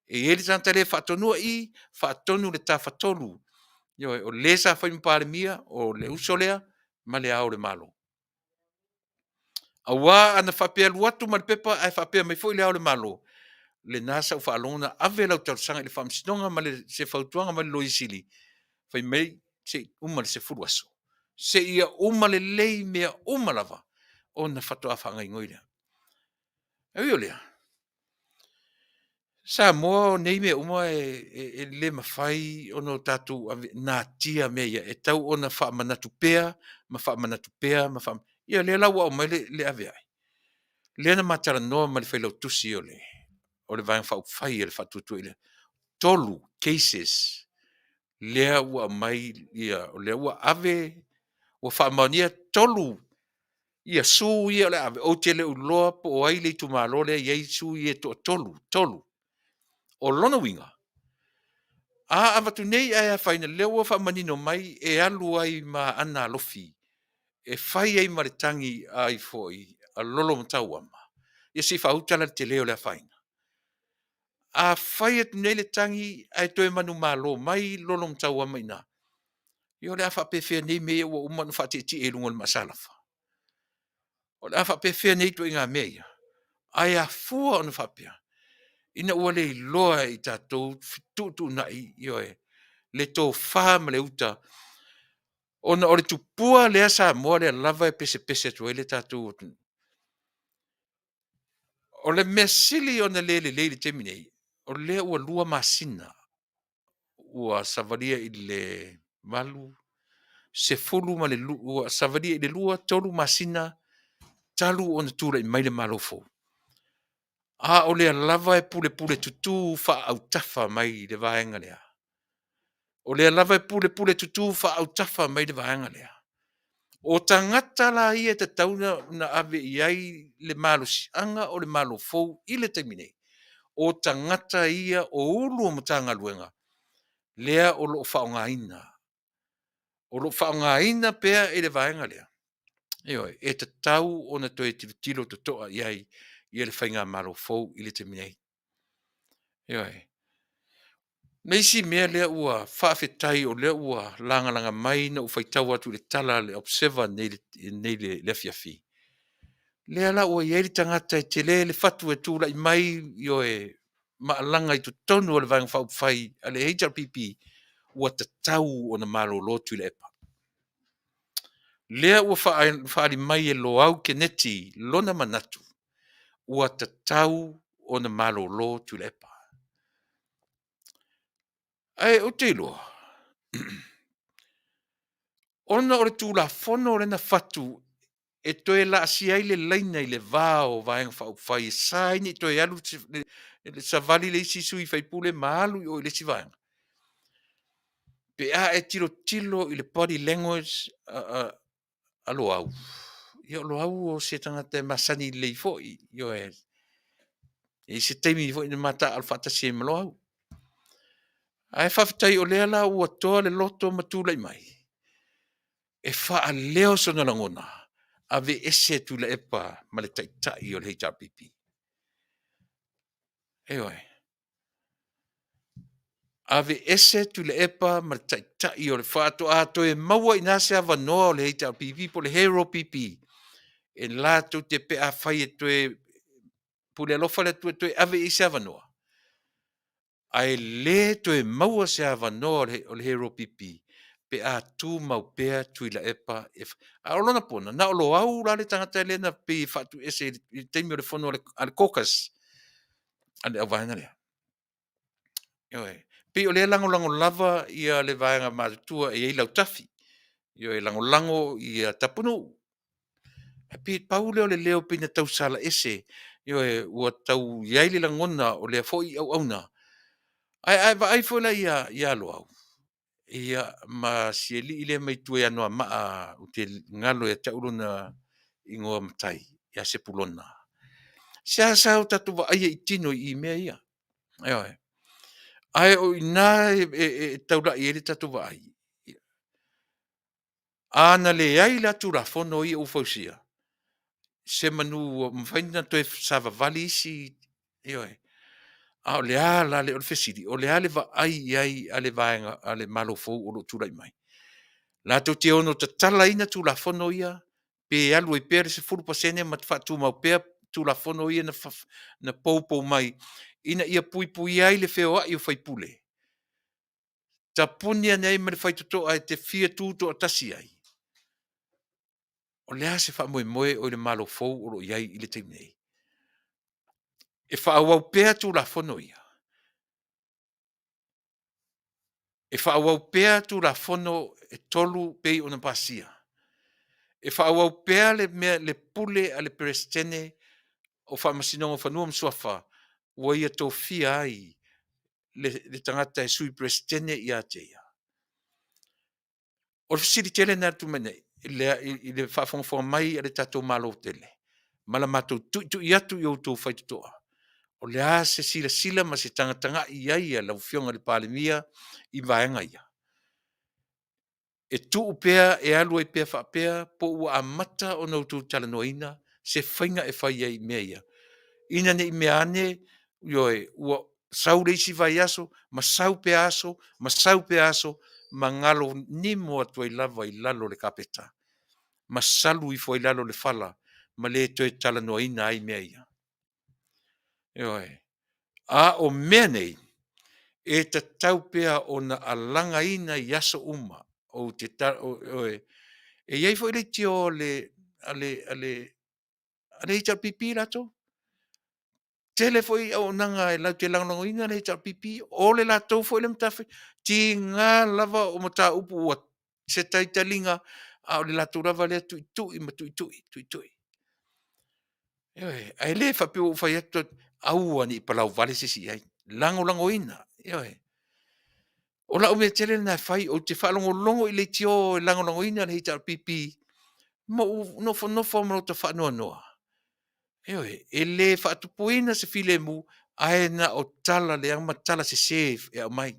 E ele tanta le whaatonu i, whaatonu le ta whatonu. Ioe, o le sa whaimpare mia, o le usolea, ma le au le malo. A wā ana whapea luatu ma le pepa, ai whapea mai fo i le au le malo. Le nasa u whaalona ave lau tausanga i le whamsinonga ma le se whautuanga ma le loisili. Whai mei se uma le se furuaso. Se ia uma le lei mea uma lava o na whatoa whanga ingoirea. Ewi o lea. Samoa nei mea uma e le mawhai ono tatu nā tia mea e tau ona whaamanatu pea, ma whaamanatu pea, ma whaamanatu. Ia le lau au mai le ave ai. Le na matara noa ma le whailau tusi o le. O le vang whau whai e le whatutu i le. Tolu cases lea ua mai ia o lea ua ave ua whaamania tolu ia su ia le ave o te le uloa po o ai le tu malo le iei su ia to tolu o lona winga a avatu nei ai a whaina lea ua whaamanino mai e alu ai ma ana lofi e whai ai maritangi ai foi a lolo mtau ama ia si whautala te leo le whaina a whai atu nei le tangi ai toe manu malo mai lolo mtau ama ina. Yo le afa pefe nei me o uma no fati ti e lungo masalafa. O le afa pefe nei to inga meia. Ai a fua no fapia. Ina ua le loa i tatou tu na i e. Le to fam le uta. Ona o le tupua le asa mo le lava e pese to le tatou. O le mesili ona le teminei. O le ua lua masina. Ua savaria i le malu se fulu ma le lua savaria i le lua tolu masina talu ona tura i mai le malofo. A o le lava e pule tutu fa au tafa mai le vaenga lea. O le lava e pule tutu fa au tafa mai le vaenga lea. O tangata la ia te tauna na ave iai le malo sianga o le malo fou i le taimine. O tangata ia o ulu o matanga luenga. Lea o lo whaongaina. O lo whaongaina pea e le vaenga lea. Eoi, e te tau o na toe tilo to toa iai i le whainga malo fou i le taimine. Eoi. Neisi mea lea ua Faafetai o lea ua langa mai na ufaitau atu le tala le observer nei le Afiafi. Lea la ua ieri tangata e te le fatu e tūla i mai io e maalanga i tu tonu o le vanga whai a le HRPP ua tatau o na malo lo Tuilaepa. Lea ua whaali mai e lo au ke neti lona manatu ua tatau o na malo lo Tuilaepa. Ai o te loa. Ona o le tūla fono o le na fatu e toe la si ai le laina i le vao vaenga whai e saini toe alu le savali le isi sui fai pule maalu o le si vaenga. Pe a e tilo i le body language alo au. Io lo au o se tangata masani le fo io e se teimi fo i mata al fata se malo au. Ai Faafetai o lea la ua toa le loto matula i mai. E wha a leo sona langona. Ave ese Tuilaepa ma le taitai o le HRPP. Eoi. Ave ese Tuilaepa ma le taitai o le whaato a to e maua i nase a vanoa o le HRPP po le Hero PP. E lato te pe a whai e toe pule alofa le toe ave i se a vanoa. Ai le toe maua se a vanoa o le Hero PP. Pe a tu mau pea Tuilaepa. A olona pona, na olo au la le tangata le na pe whatu ese i teimi o le fono ale caucus. Ale au vaina lea. Ioe. Pe o le lango lava ia le vaenga mātua e lau tafi. Ioe lango i Taunuu. Pe paule o le leo pina tau sala ese. Ioe ua tau iai le langona o le foi au auna. Ai foi la ia lo au. Ia ma sieli ile mai tue anoa maa o te ngalo e tauruna ingoa matai. Ia se pulona. Sia sao tatu wa aia i tino i mea ia. Ioe. Ai o ina taula i ele tatu wa ai. Ana le ai la tu la fono i ufausia. Se manu mwhaina toe sava vali isi. Ioe. A o le a la le o le fesiri. O le a le va ai ai a le vaenga a le malo fou o lo tula i mai. La to te ono ta tala ina tu la fono ia. Pe alu e pere se furu pasene ma tu mau pea tu la fono ia na pou mai. Ina ia pui ai le feo ai o fai pule. Ta punia nei me le fai toto ai te fia tuto a tasi ai. O lea se wha moe o le malo fou o lo iai i le teim nei. E wha awau pea tu la fono ia. E wha awau pea tu la fono e tolu pei o na pasia. E wha awau pea le pule a le perestene o wha masinonga whanua msuafa ua ia tō fia ai le tangata e sui perestene i a teia. O le fisiri tele na tu mene i le whaafonga mai a le tatou malo tele. Mala matou tu i atu i o tō whaitutoa. O le a se sila ma se tanga i aia lau fionga le palemia i vaenga ia. E tu upea e alu e pea whaapea po ua amata o nau tū talanoina se whainga e whai ai mea ia. Ina ne i mea ane ua sau reisi vai aso, ma sau pe aso, ma ngalo ni mua tuai lava i lalo le kapeta. Ma salu i foi lalo le fala, ma le toe talanoina ai mea ia. A o mea nei, e ta tau pea o na alanga ina i aso uma, o te e iei foi le tio ale HRPP rato? Tele foi o nanga e lau te langongo ina le HRPP, o le latou foi le mtafe, ti ngā lava o mata upu ua se taitalinga, a o le latou lava le tui. Ai le whapio whai atu aua ni palau vale sisi ai. Lango ina. O la ume tele na whai o te whalongo longo i le tio lango ina le HRPP. no mo ta fa no. E le fa tu puina se file mu ai na o tala le ang matala se save e mai.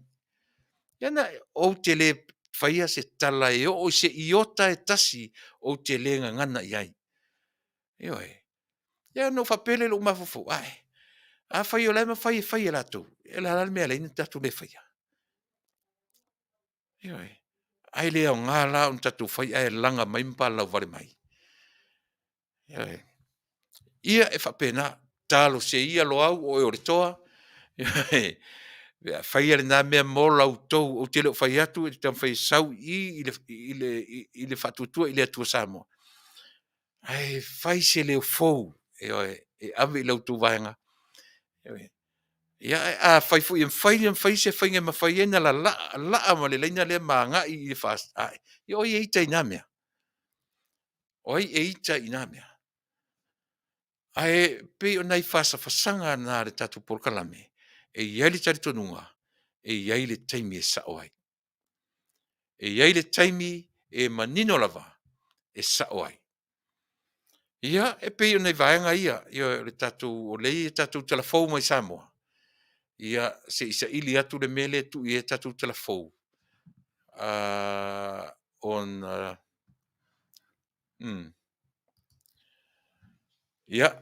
Yana o te le faia se tala e o se iota e tasi o te le ngana iai. Ya no fa pele lo mafufu ai. A fai o lema fai la tu. E la mea le ni tatu le faia. Ai le o ngala un tatu fai ai langa mai mpa la vale mai. Ia e fa pena talo se ia lo au o e toa. Fai ale na mea mo lau tou o te leo fai atu e tam fai sau i le fatutua i le atua Samoa. Ai fai se leo fou e ave i lau tu vaenga. Ia a fai fu i fai se fai nge ma fai ena la ma le leina le maanga i le fast. Ai o i eita ina mea. O i eita ina mea. Ai pe o nai fasa fasanga na le tatu Polokalame. E iai le tari tonunga. E iai le taimi e sa oai. E iai le taimi e manino lava e sa oai. Ia e pe o nei vaenga ia le tatu o lei e tatu telefou mai Samoa. Ia se isa ili atu le mele tu i e tatu telefou. Ia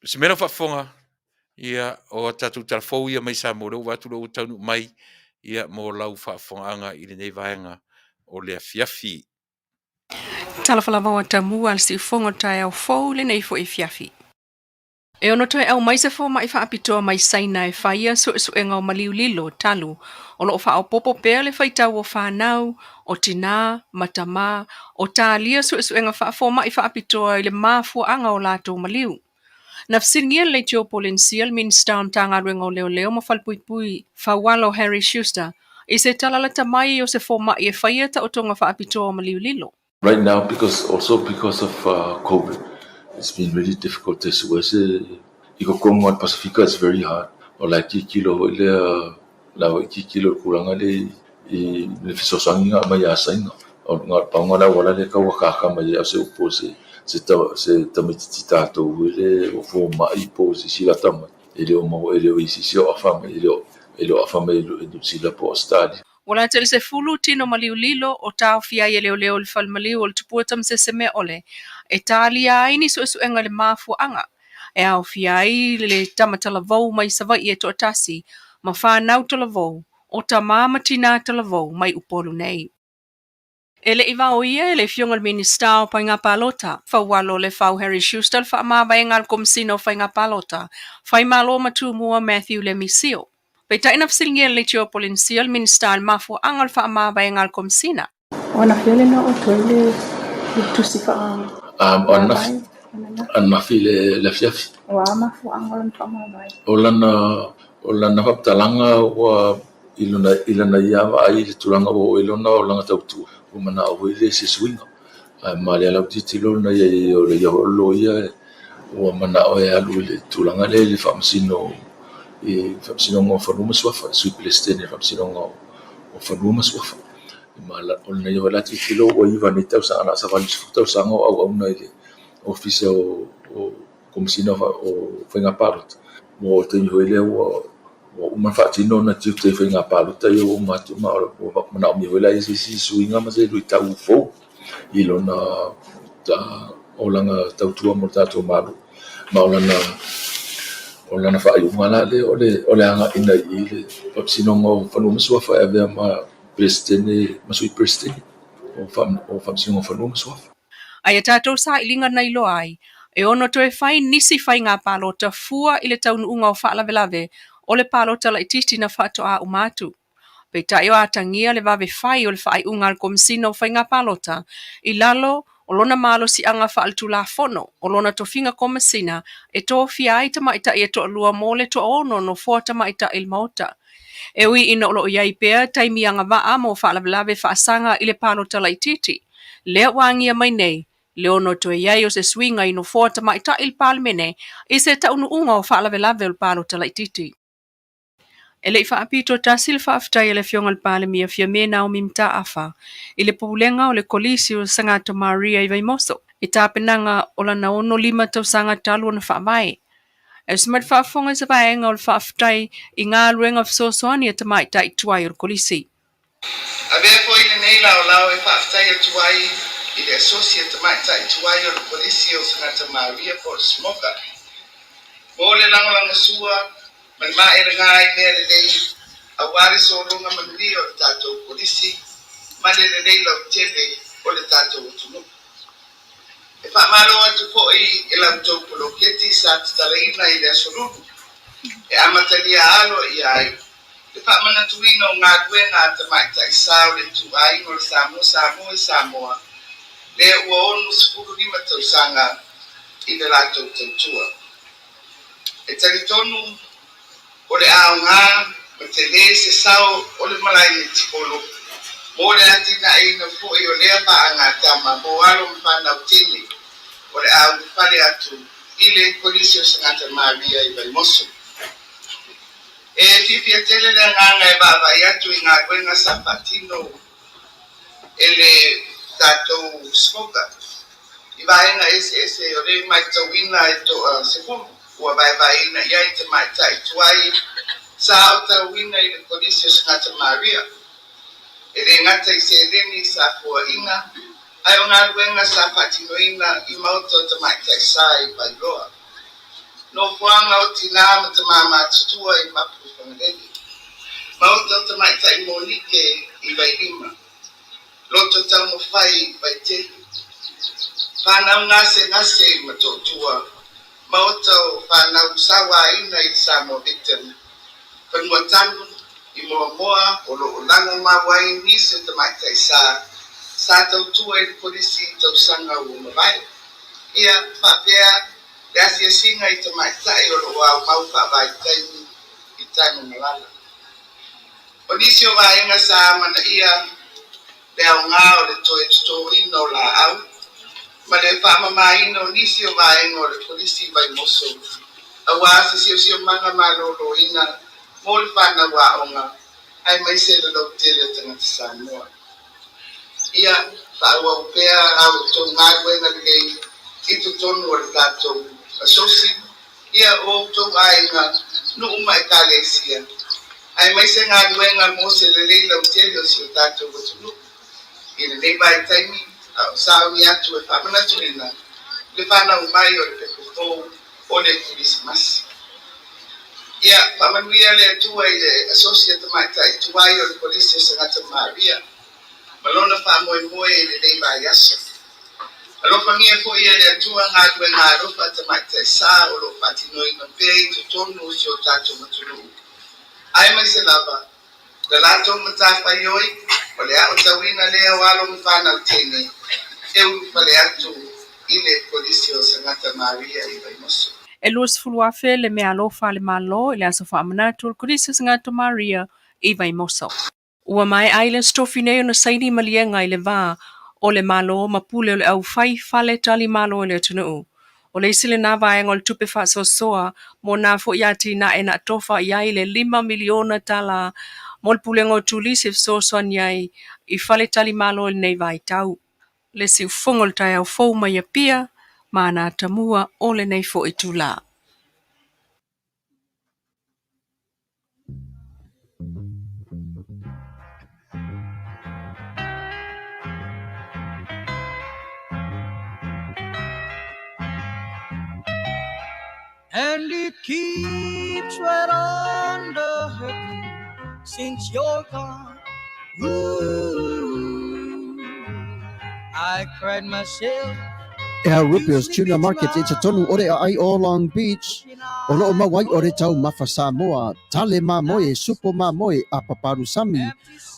se mena whafonga ia o tatu telefou ia mai Samoa reu watu reu taunu mai ia mo lau whafonga i le nei vaenga o le Afiafi. Talafalava wa tamu al si fongo tai au fou le nei fo Afiafi. E ono toi au mai se fo mai fa apitoa mai saina e faia su enga o maliulilo talu o lo fa o popo pea le faita o whanau o tina matama o talia su enga fa fo mai fa apitoa i le mafu anga o lato maliu. Nafsingia le tio polensial minister tanga rengo leo mo falpuipui fa walo Harry Schuster i se talala tamai o se fo mai e faia ta o tonga fa apitoa o maliulilo. Right now, because of COVID, it's been really difficult. This was Ikokongo Pacifica is very hard. Or like kilo kilo kuranga le fisosangi nga mai asainga. Or nga pangona wala le ka wakaka mai ase upose se tamitita to le o fo mai pose sila tama. Ele o isi sio afama ele o afama ele sila po stadi. Wala tele se fulu tino maliulilo o tau fia ye leo le falmaliu o le tupuatam se seme ole. E talia ini su enga le mafu anga. E au fia i le tamatala vau mai sava i e to atasi. Ma whanau tala vau. O ta mama tina tala vau mai upolu nei. Ele iwa o ia le fiongal minister o painga palota. Walo le fau Harry Schuster fa mawa engal komsino fainga palota. Fai malo matu mua Matthew le misio. Peta ina fsilingia le tio polensial minister mafu angal fa mawa engal komsina. Ona fiole na o toile tusi fa Anna file le Afiafi. wa mafu angal fa mawa. Olana haptalanga wa ilana ia ai le tulanga o ilona o langa tautu o mana o ile se swinga ma le ala titilo na ia o le lo ia o mana o ia le tulanga le famsino ngo fanuma swafa sui plestene famsino ngo o fanuma swafa ma la o na ia la titilo o iva ni tau sa ana sa vali tau sa ngo au na ile office o komsino o fenga parot mo te ile o uma fatino na tiu te whainga palota i o matu mana o miwela i si suinga ma se lui tau fo i lona o langa tautua mo tatou malu ma o lana whaaiunga la le o le anga ina i le papsinonga whanua masuafa e vea ma prestene masui prestene o whamsinonga whanua masuafa. Ai tatou sa ilinga na ilo ai. E ono to e fai nisi fai ngā palota fua i le taununga o whaalawelave o le palota la ititi na whato a umatu. Pe taio atangia le vave fai o le whai ungal komsino fai ngā palota i lalo o lona malo si anga whaaltu la fono o lona tofinga komasina e to fia ai tamaita i e to lua mole to ono no fua tamaita il maota. E ui ina olo iai pea taimi anga waa mo whaalawelave whaasanga i le palota la ititi. Lea wangia mai nei. Leono to iai o se swinga ino fota maita il palmene i se taunu unga o whaalawelave o palo tala ititi. E le whaapito tasi le Faafetai le fionga le pale mia fia me na o mimta afa. I le poulenga o le kolisi o sangata Maria i vai moso. I tāpenanga o la na ono 5 tau sanga talu o na whaamai. E smart whaafonga sa vaenga o le Faafetai i ngā luenga fisosoani e tamai tai tuai o le kolisi. A vea po i le nei lao lao e Faafetai o tuai i le associate tamai tai tuai o le kolisi o sangata Maria po le smoka. Mo le langalanga sua, man mai e ngai mea le nei, a wale so longa Manuia o le tātou polisi, ma le nei lau tele o le tātou o tunu. E whaamalo atu po i lau tau poloketi sa tatalaina i le asolunu, e amatalia alo i ai. Le whaamana tuina o ngā duenga ta mai tai sao le tuai o le Samoa, le ua onu 15 tau sanga i le lātou tautua. E taritonu o le aonga ma te le se sao o le malai ni tipolo. Mo le atina ina po i o lea pa anga tama mo alo mpana utini o le au pale atu i le polisi o sangata Maria i vai moso. E pipi a tele le nganga e baba i atu i ngā kuenga sa patino e le tātou smoka. I vaenga ese o le mai tawina e to sekono. Ua vai ina iai te mai tai tuai sa o ta wina i le polisi o sangata Maria. E le ngata i se reni sa fua ina, ai o ngā ruenga sa patino ina i mauto te mai tai sa i vai loa. No fuanga o tina ma te mama tutua i mapu whangareni. Mauto te mai tai monike i vai lima. Loto tau mo fai i vai teli. Whanau ngase ma totua. Mauto whanau sawa ina i Samoa victim. Whanua tanu i moa o lo lango mawai nise te mai tai sa tau tua i polisi tau sanga o mawai. Ia whapea le asia singa i te mai tai o lo wau mau whawai taimi i tanu malala. O nisi o waenga sa mana ia le au ngā o le toe tutori no la au. Ma le whaamamaina o nisi o waenga o le polisi vai moso. A wāsa sio manga malolo ina mo le whana waonga ai mai se le lau tele tangata Samoa. Ia whaua upea au tō ngā kuenga lei i tu tonu o le tātou asosi. Ia o tō waenga no umai kālesia. Ai mai se ngā kuenga mo se le lei lau tele o si o tātou watunu. I le nei vai taimi au Saunia atu e whamana turina. Le whana umai o le pekofou o le Christmas. Ia, Manuia le atua i le associate mai tai tuai o le polisi o sangata Maria. Malona whamoe moe i le nei vai asa. Alofa mia po ia le atua ngā due ngā ropa ta mai tai sa o lo patino i pei tu tonu si o tātou matulu. Ai mai se lava, le lato matafa ioi, o le au tawina lea walo mwhana utene, e upale atu i le polisi o sangata Maria i vai moso. E luas fuluafe le mea alofa le malo i le aso whaamanatu o le kolisi o sangata Maria i vai moso. Ua mai aile stofi nei o na saini malienga i le vā o le malo mapule o le au fai fale tali malo i le Taunuu. O le isile na vaenga o le tupe whaasosoa mo na fo iati na e na tofa i ai le 5 miliona tala mo le pulenga o tulisi fisosoan iai i fale tali malo i nei vai tau. Le si ufongo le tai au fau mai a pia ma na tamua o le nei fo i tula. And it keeps right on the hurting since you're gone. Ooh, I cried myself. E Rupios Junior Market i Taunuu ore ai o Long Beach. O loo mawai ore tau mafa Samoa. Tale ma moe, supo ma moe a paparusami.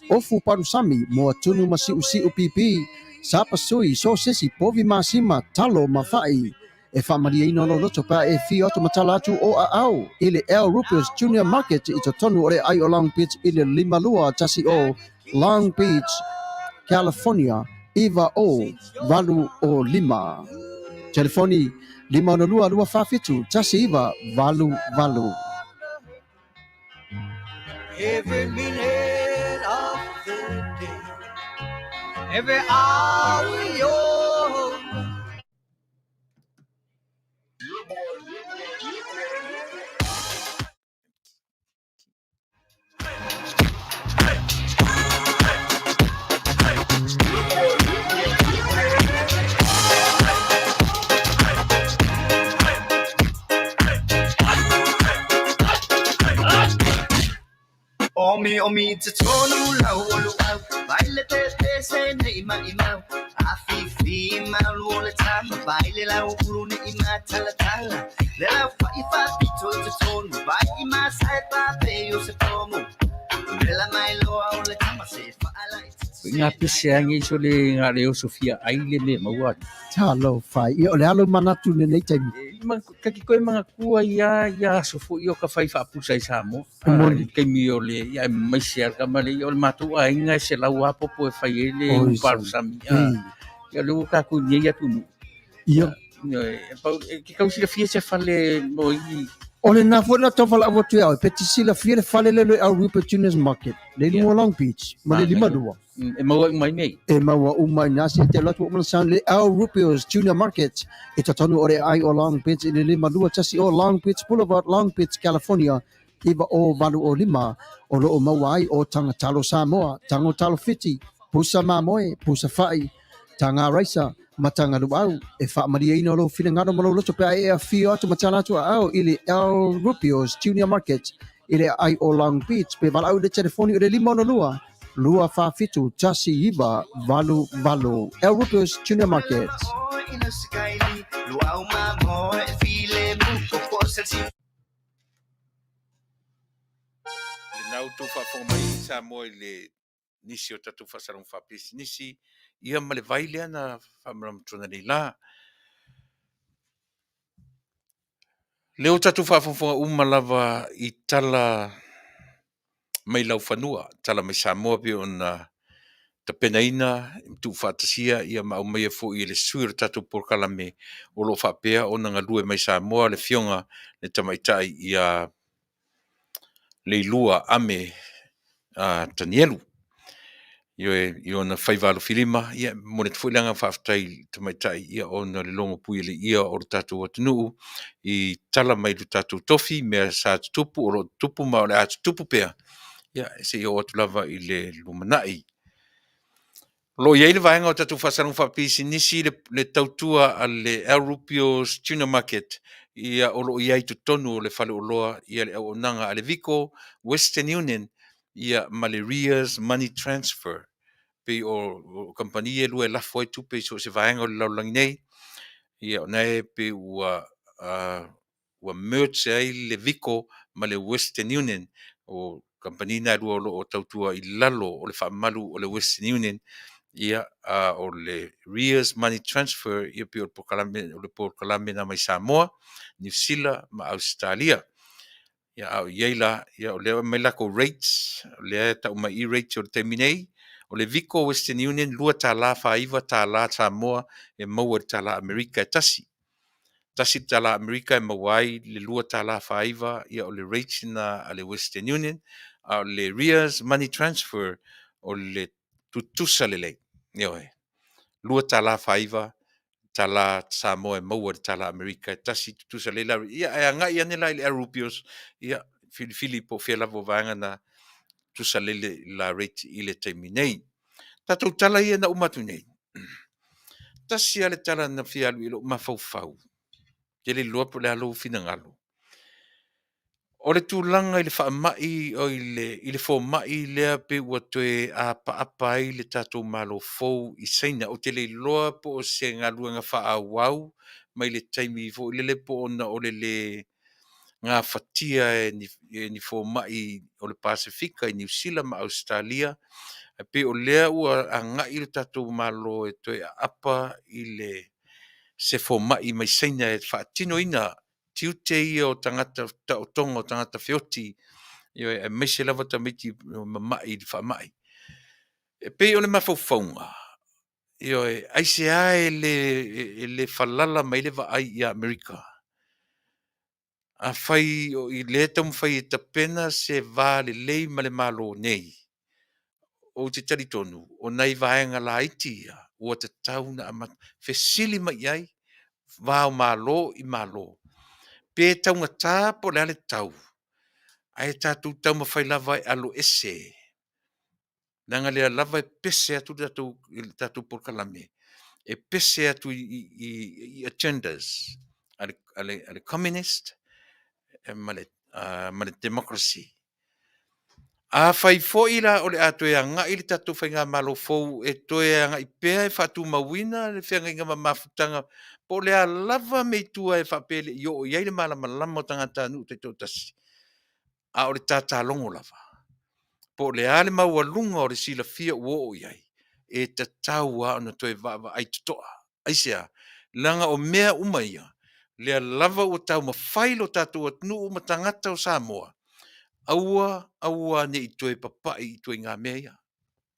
Ofu parusami moa tunu masiu siu pipi. Sapa sui so sesi povi masima talo mafai. E whamaria ino no loto pa e fi oto matala atu o a au. Ile El Rupios Junior Market i Taunuu ore ai o Long Beach ile limalua tasi o Long Beach, California. Iva o valu o lima. Telefoni 502 Faafetai tasi iva valu. every minute of the day, every hour yours. Omi te tonu lau olu au, baile te se ne ima imau, afiafi mau ole tama, baile lau ulu ne ima tala tala, le lau fa pito te tonu, bai ima sai pa pe o se pomo, le la mai loa ole tama se fa ala Ngā pese angi so le ngā reo Sofia aile me maua. Talo fai. I ole alo manatu ne nei taimi. Kaki koe mga kua ia sofo i o ka whai whaapusa i Samoa. Kei mi o le ia maisi ar ka male i o le matu a inga se lau apopo e whai e le uparu sami. Ia leo kaku ni ia tunu. Ia. Ki kausi la fia se whale mo i. Ole na fo na tofa la avo tu au. Peti sila fia le fale le au Rupert Juniors Market. Le lunga Long Beach. Ma le lima dua. E maua umai nei. E maua umai nasi te latu o sound le au Rupert Junior Market. E tatonu ore ai o Long Beach. I le lima dua tasi o Long Beach Boulevard, Long Beach, California. Iwa o valu o lima. O lo o maua ai o tanga talo Samoa. Tango talo fiti. Pusa mamoe. Pusa fai. Tanga raisa. Matanga luau e fa maria ino lo fina ngado malo lo pe ai fio to matana to au ili El Rupios Junior Market ili ai o Long Beach pe valau de telefoni de limono lua fa fitu tasi iba valu El Rupios Junior Market. Le nau tu whafomai Samoa i le nisi o tatu whasarong whapisi nisi ia ma le vai lea na whamaramutuna nei la. Leo tatu whafonga lava i tala mai lau whanua, tala mai Samoa pe o na ta penaina, tu whatasia ia ma au mai fo i le suir tatu Polokalame o lo whapea o na ngalue mai Samoa le fionga le tamaitai ia le lua ame Tanielu. Io na whaivalu filima, ia mo le tuwilanga Faafetai tamaitai ia o na le longo pui le ia o le tatu o Taunuu i tala mai le tatu tofi mea sa tupu o lo tupu ma o le atu tupu pea. Ia se i o atu lava i le lumanai. Lo iei le vaenga o tatu whasanung whapisi nisi le tautua a le El Rupios Tuna Market ia o lo iei tu tonu o le whale o loa ia le au nanga a le Vico, Western Union ia Maleria's Money Transfer. Pe o compagnie lua la foi tupe so se vaenga o le laulangi nei. Ia o nei pe ua merge ai le Vico ma le Western Union o compagnie na lua o tautua i lalo o le whaamalu o le Western Union ia o le Ria's Money Transfer ia pe o le Polokalame na mai Samoa, New Zealand ma Australia. Ia au iaila ia o le mai lako rates, le tau mai i rates o le terminei, o le Vico Western Union lua tā la whaiva tā la Samoa e maua tā la Amerika e tasi. Tasi tā la Amerika e mawai le lua tā la whaiva ia o le rates na a le Western Union, a le Ria's Money Transfer o le tutusa lele. Ioe, lua tā la whaiva tā la Samoa e maua tā la Amerika e tasi tutusa lele. Ia e anga ia nela i le Rupios, ia fili po fia lavo vaanga na tusa lele la rate i le terminei. Tatou tala ia na umatu nei. Tasi ale tala na fia alu ilo mafau. Jele lua po le alo fina ngalo. O le tūlanga i le whaamai o i le whaamai lea pe ua toe a apa i le tatou malo fau i seina o te le loa po o se ngalua ngā wha wau mai le taimi fo i le po ona o le ngā whatia e ni whaamai o le Pasifika i New Zealand ma Australia. Pe o lea ua a ngai le tatou malo e toe apa i le se whaamai mai seina e whaatino ina tiute ia o tangata o tonga o tangata whioti e meise lava ta miti mamai di whaamai. E pe o le mawhauwhaunga. Aise a le whalala mai le ai i Amerika. A fai o I le tam fai e tapena se vale lei ma le malo nei. O te tari tonu, o nei vaenga la itia, o te tauna ama fesili ma iai, vao malo I malo. Pe taunga tā po le ale tau. Ai tātou tau ma fai lava e alo ese. Nanga lea lava e pese atu tātou Polokalame. E pese atu I agendas. Ale communist, ma le democracy. A fai fo ila o le ato e anga ili tatu fai ngā malo fau e toe anga I pēa e whatu mawina le whenga inga mafutanga po le a lava mei tua e whapele I o iai le malama lama tangata nu te tōtasi. A o le tata longo lava. Po le ale maua lunga o le sila fia uo o iai. E ta tau a ona toe vava ai tutoa. Aisea, langa o mea umaia. Le a lava o tau ma whailo tatu atnu o matangata o Samoa. Aua ne I toe papai I toe ngā mea ia.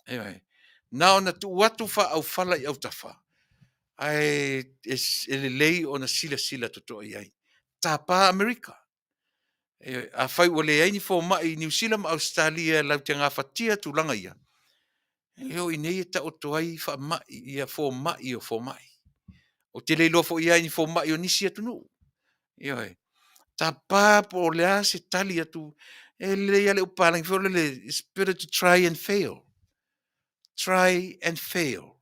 Ewe. Nā ona tu watu wha au whala I au tawha. Ai, ele lei ona sila tutoa iai. Tā pā Amerika. A whai o le aini fō mai New Zealand ma Australia lau te ngā whatia tu langa ia. Eo I nei e ta o toai wha mai ia fō mai o fō mai. O te leilo fō ia ni fō mai o nisi atu nu. Eo e. Tā pā po le a se tali atu. E le ia le upalangi fō le spirit to try and fail. Try and fail.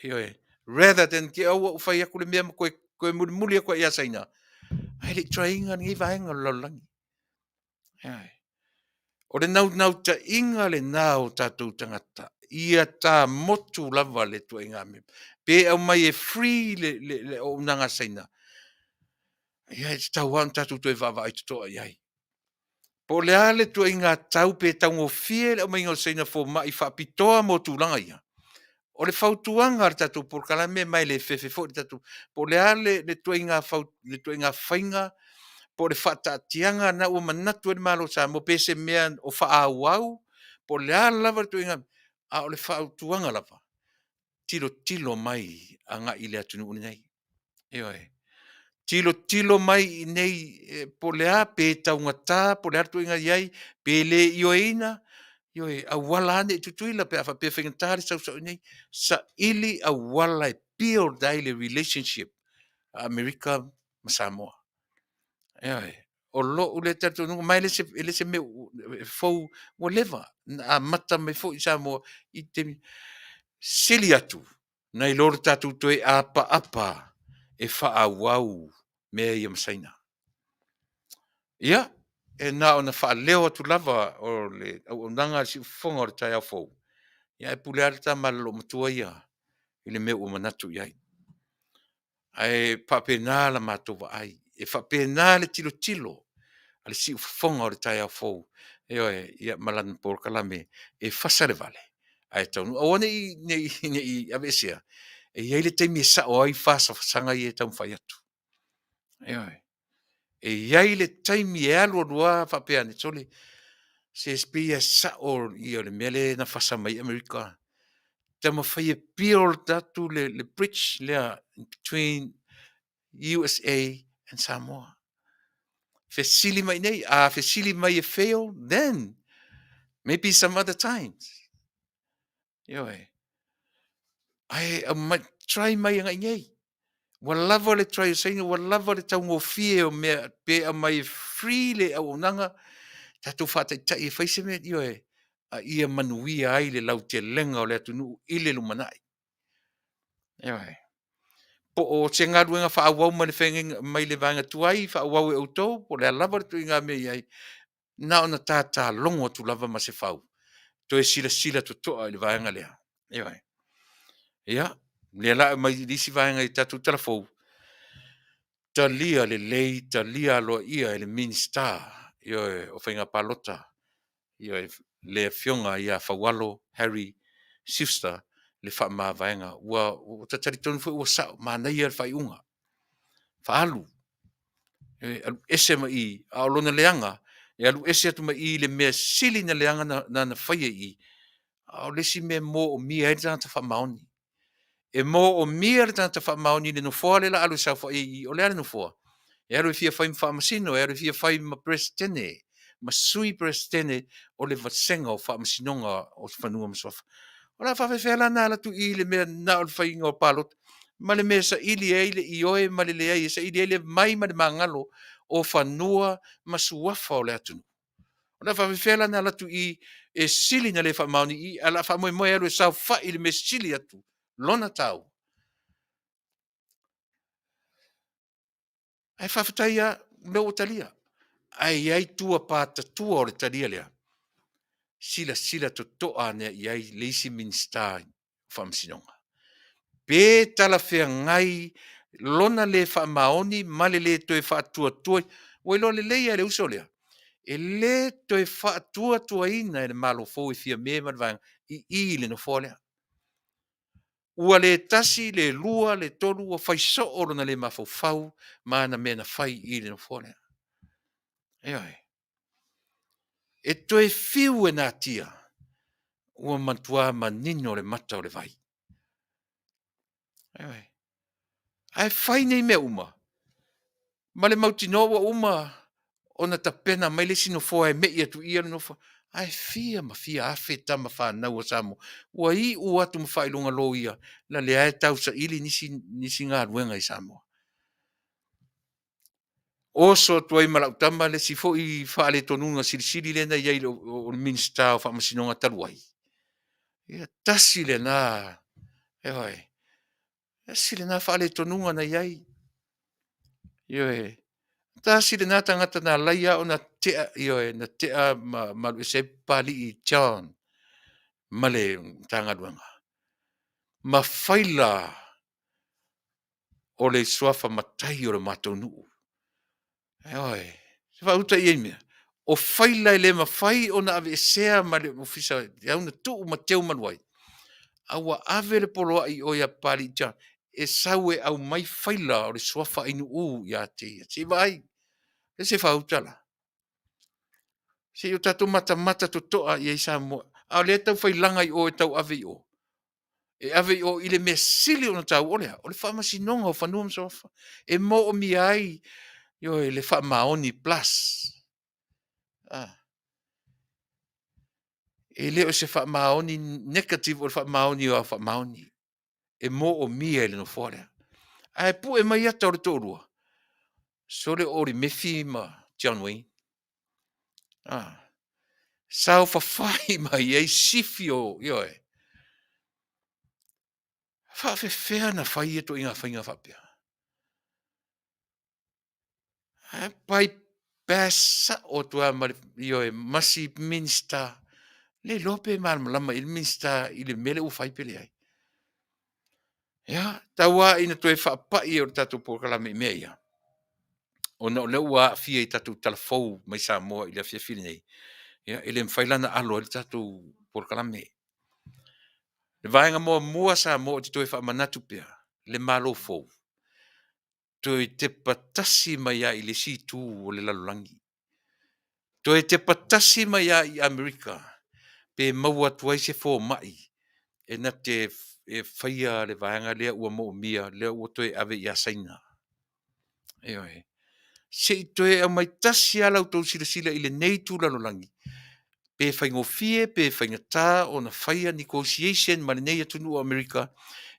Eo e. Rather than ke au o whai aku le mea koe muli ako ia saina. Ai le try inga ngi vaenga lolangi. O le nau ta inga le nau tātou tangata. Ia tā motu lava le tua inga me. Pe au mai e free le o nanga saina. Ia e tau wan tātou tue vava ai tutoa iai. Po le ale tua inga tau pe tau ngō fie le o mai ngō saina fō mai whapitoa mo tūlanga ia. O le whautuanga ar tātou Polokalame mai le fefe fō tātou. Po le ale le tua inga whainga po le whaatatianga na ua manatu e malo sa mo pese mea o whaawau, po le ala lava tu inga, a o le whaautuanga lava. Tilo mai a ngā ile atunu uni nei. Eo e. Tilo mai nei po le a pe taunga tā, po le atu inga iai, pe le io eina, io e a wala ane tu tuila pe a whapea whengantari sau nei, sa ili a wala e build daily relationship Amerika ma Samoa. O lo ule tatu nunga mai le se me fou whatever a mata me fou I Samoa I te sili atu nei lor tatu toe apa e wha wau mea I masaina. Ia, e na ona wha leo atu lava o le au nanga si fonga o le tai au fou. Ia e pule alta malo matua ia I le mea umanatu iai. Ai papena la matova ai. E papena le tilo. Ale si fonga o le tai au fou. Eo e, ia malan Polokalame, e Fasa le Vale. Ai Taunuu. O nei avesia. E iai le teimi e sao ai Fasa sanga I e taun whai atu. Eo e. E iai le teimi e alua whapea ne tole. Se espi e sao I o le mele na Fasa mai Amerika. Tama whai e build tatu le bridge lea between USA and Samoa. Fesili mai nei, fesili mai e fail, then maybe some other times. Yo e. Ai, try mai ngai nei. Wa lava le try saying, wa lava le tau ngofie o mea pe a mai free le au nanga. Tatu whata tai e whaise me, yo e. A ia Manuia ai le lau te lenga o le atunu ile lumanai. Yo e. Po o te ngā ruenga wha awau ma le whengeng mai le vanga tuai, wha awau e autou, po le lava tu inga me iai. Na ona tata longo tu lava ma se whau. To e sila tu toa I le vanga lea. Iwai. Ia, le la mai disi vanga I tatu telefou. Ta lia le lei, ta lia loa ia e le minister. Io e o whainga palota. Io e le fionga ia whawalo, Harry, sister, le wha maa vanga. Ua, o ta taritonu fwe ua sao, maa nei ar whai unga. Whaalu. Alu ese ma I, a olona leanga, e alu ese atu ma I le mea sili na leanga na whaia I. A o lesi mea mo o mia e tanta wha maoni. E mo o mia e tanta wha maoni le no fua le la alu sa wha I o le ale no fua. E aro fia fai whaamasino, e aro fia fai ma prestene, ma sui prestene o le vasenga o whaamasinonga o whanua maswafa. O la whawhewhela nā la tu I le mea nā o le whainga o palot. Ma le mea sa ili e le I oe ma le le ai, sa ili e le mai ma le mangalo o whanua masuafa o le atunu. O la whawhewhela nā la tu I e sili na le whamaoni I, ala whamoe moe aro e sau whai le me sili atu. Lona tau. Ai whawhetai a leo o talia. Ai tua pāta tua o le talia lea. Sila to toa ne iai leisi minsta whamsinonga. Pe tala whea ngai lona le whamaoni male le toe whaatua tuai. Wai lo le leia le uso lea. E le toe whaatua tua ina e le malo fōi fia me marvang I le no fōlea. Ua le tasi, le lua, le tolu, o whai so oro na le mawhau mana mena whai I le no fōlea. Eoi. E toe fiu e nā tia. Ua mantua manino le mata o le vai. Ai whai nei me uma. Ma le mautinoa uma o na tapena mai le sino fōa e mei atu ia no fōa. Ai fia ma fia afe tama whanau o Samoa. Ua I ua atu ma whailonga lo ia. La le ae tau sa ili nisi ngā ruenga I Samoa. Oso tuai malau tama le si fo I whaale tonunga sirisiri le na iai o minsta o whamasinonga taruai. Ia tasi le nā. Eoi. Tasi le nā whaale tonunga na iai. Ioe. Tasi le nā tangata nā laia o na tea, ioe, na tea malu se pali I John. Male tangaduanga. Ma whaila o le suafa matai o le Taunuu. Ioe. Se whauta I mea. O whaila I le ma whai o na ave esea ma le ofisa. Iau na tuu ma teo maluai. Awa ave le poloa I oia pali John. E saue au mai whaila o le suafa inu u ia te. Se vai. E se whautala. Se o tatu mata to toa I Samoa. A le tau whailanga I o e tau ave I o. E ave I o I le mea sili o na tau olea. O le whamasinonga o whanua msofa. E mo o mi ai. Yo e le whamaoni plus. E le o se whamaoni negative o le whamaoni o a whamaoni. E mo o mi e le no fōrea. A e pu e mai ata o le tōrua. So le ori mefi ma John Wayne. Sao whawhai mai ei sifi o ioe. Whawhewhea na whai e to inga whainga whapea. Pai pesa o tua ioe masi minsta. Le lope malama il minsta I le mele u whai pele ai. Ya, tawa ina to e whapai o tatu Polokalame mea ia. O na le ua fia I tatu talafou mai Samoa I le Afiafi nei. Ya, ele mwhailana alo le tatu Polokalame. Le vaenga mua Samoa te toe whaamanatu pia. Le malo fou. Toe te patasi mai I le situ o le lalolangi. Toe te patasi mai I Amerika. Pe maua tuai se fō mai. E na te whaia le vaenga lea ua mo mia. Lea ua toe ave I asaina. Eoe. Se I toe au mai tasi ala utou sila I le nei tu lalolangi. Pe whaingofie, pe whaingata o na whaia negotiation ma le nei atunu o Amerika.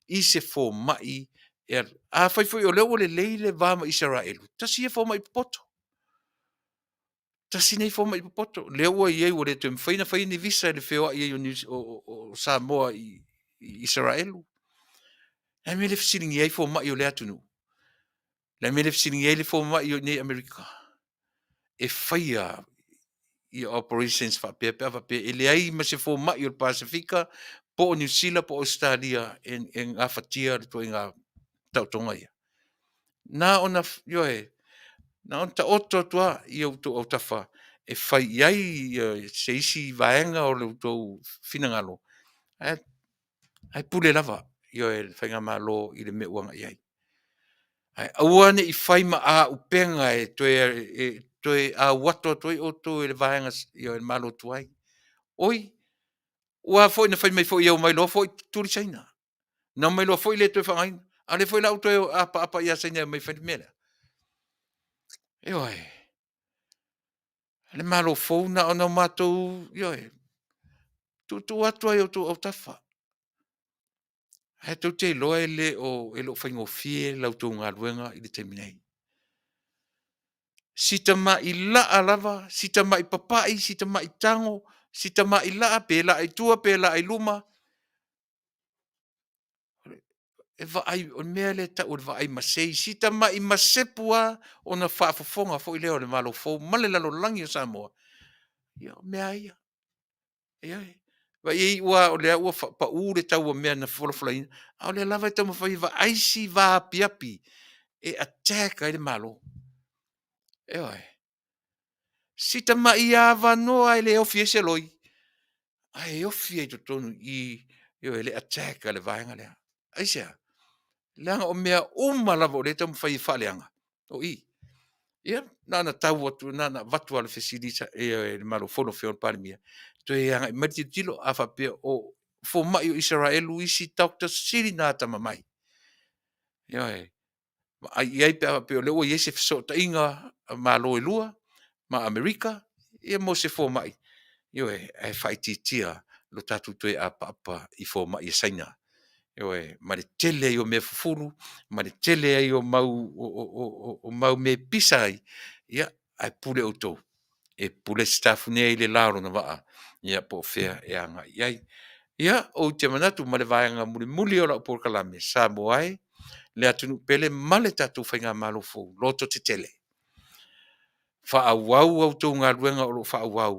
I se fō mai. A whaifoi o leo le leile vama Israelu. Tasi e fō mai poto. Tasi nei fō mai poto. Leo ua iei o le tue mwhaina whaini visa le whewa iei o Samoa I Israelu. Le me le fsilingi iei fō mai o le atunu. Le me le fsilingi iei le fō mai o nei Amerika. E whaia I operations whapea. E le ai ma se fō mai o le Pasifika, po o New Zealand, po o Australia, en ngā whatia le tue ngā tautonga ia. Na ona yoe na on ta oto tua I o tafa e whai iai se isi vaenga o le tau finangalo. Ai pule lava yoe whainga malo I le me uanga iai. Ai awane I whai ma a upenga e toe a wato toi o to e le vaenga yoe malo tuai. Oi, ua foi na whai mai foi iau mai lo foi turi saina. Na mai lo foi le toe whangaina. Ale foi lau toi apa ia saina mai whai mele. oi, le malo fou na ona mātou, tu atu ai o tu au tafa. He tau te loa ele o elo whaingo fie lau tau ngā ruenga i le teminei. Sita mai laa lava, sita mai papai, sita mai tango, sita mai laa, pe laa i tua, pe laa i luma. E va ai, o mea le ta ur va ai masei, sita mai masepua o na whaafafonga fo i leo le malo fo, male lalo langi o Samoa. Ia, mea ia. Ia, va i ua o lea ua pa ure tau o mea na wholafolaina. A o lea lava i tau mawhai va aisi va api e attack ai le malo. Oi. Sita mai ava noa e le ofi ese loi. Ai ofi e tonu i le attack ale vaenga lea. Aisea. Langa o mea lava o le tamu whai whaleanga. O i. Ia, nana tau atu, nana vatu ala fesilisa le malo fono whion parimia. To e anga i mati tilo a whapea o fo mai o Israelu isi Dr. Siri nā tama mai. Ia e. Ai ai pe a pe o le o yese fiso ta inga malo e lua. Ma Amerika, ia mo se fō mai. Io e whaititia lo tatu tue a papa i fō mai i saina. Io e ma le tele i o mea fufuru, ma le tele i o mau me pisai. Ia, ai pule o tō. E pule stafu nei le laro na waa. Ia po fea e anga iai. Ia, o te manatu ma le vaenga muli o la o Polokalame. Samoa ai, le atunu pele ma le tatu whainga malo fō. Loto te tele. Whaawau au tō ngā ruenga o lo whaawau.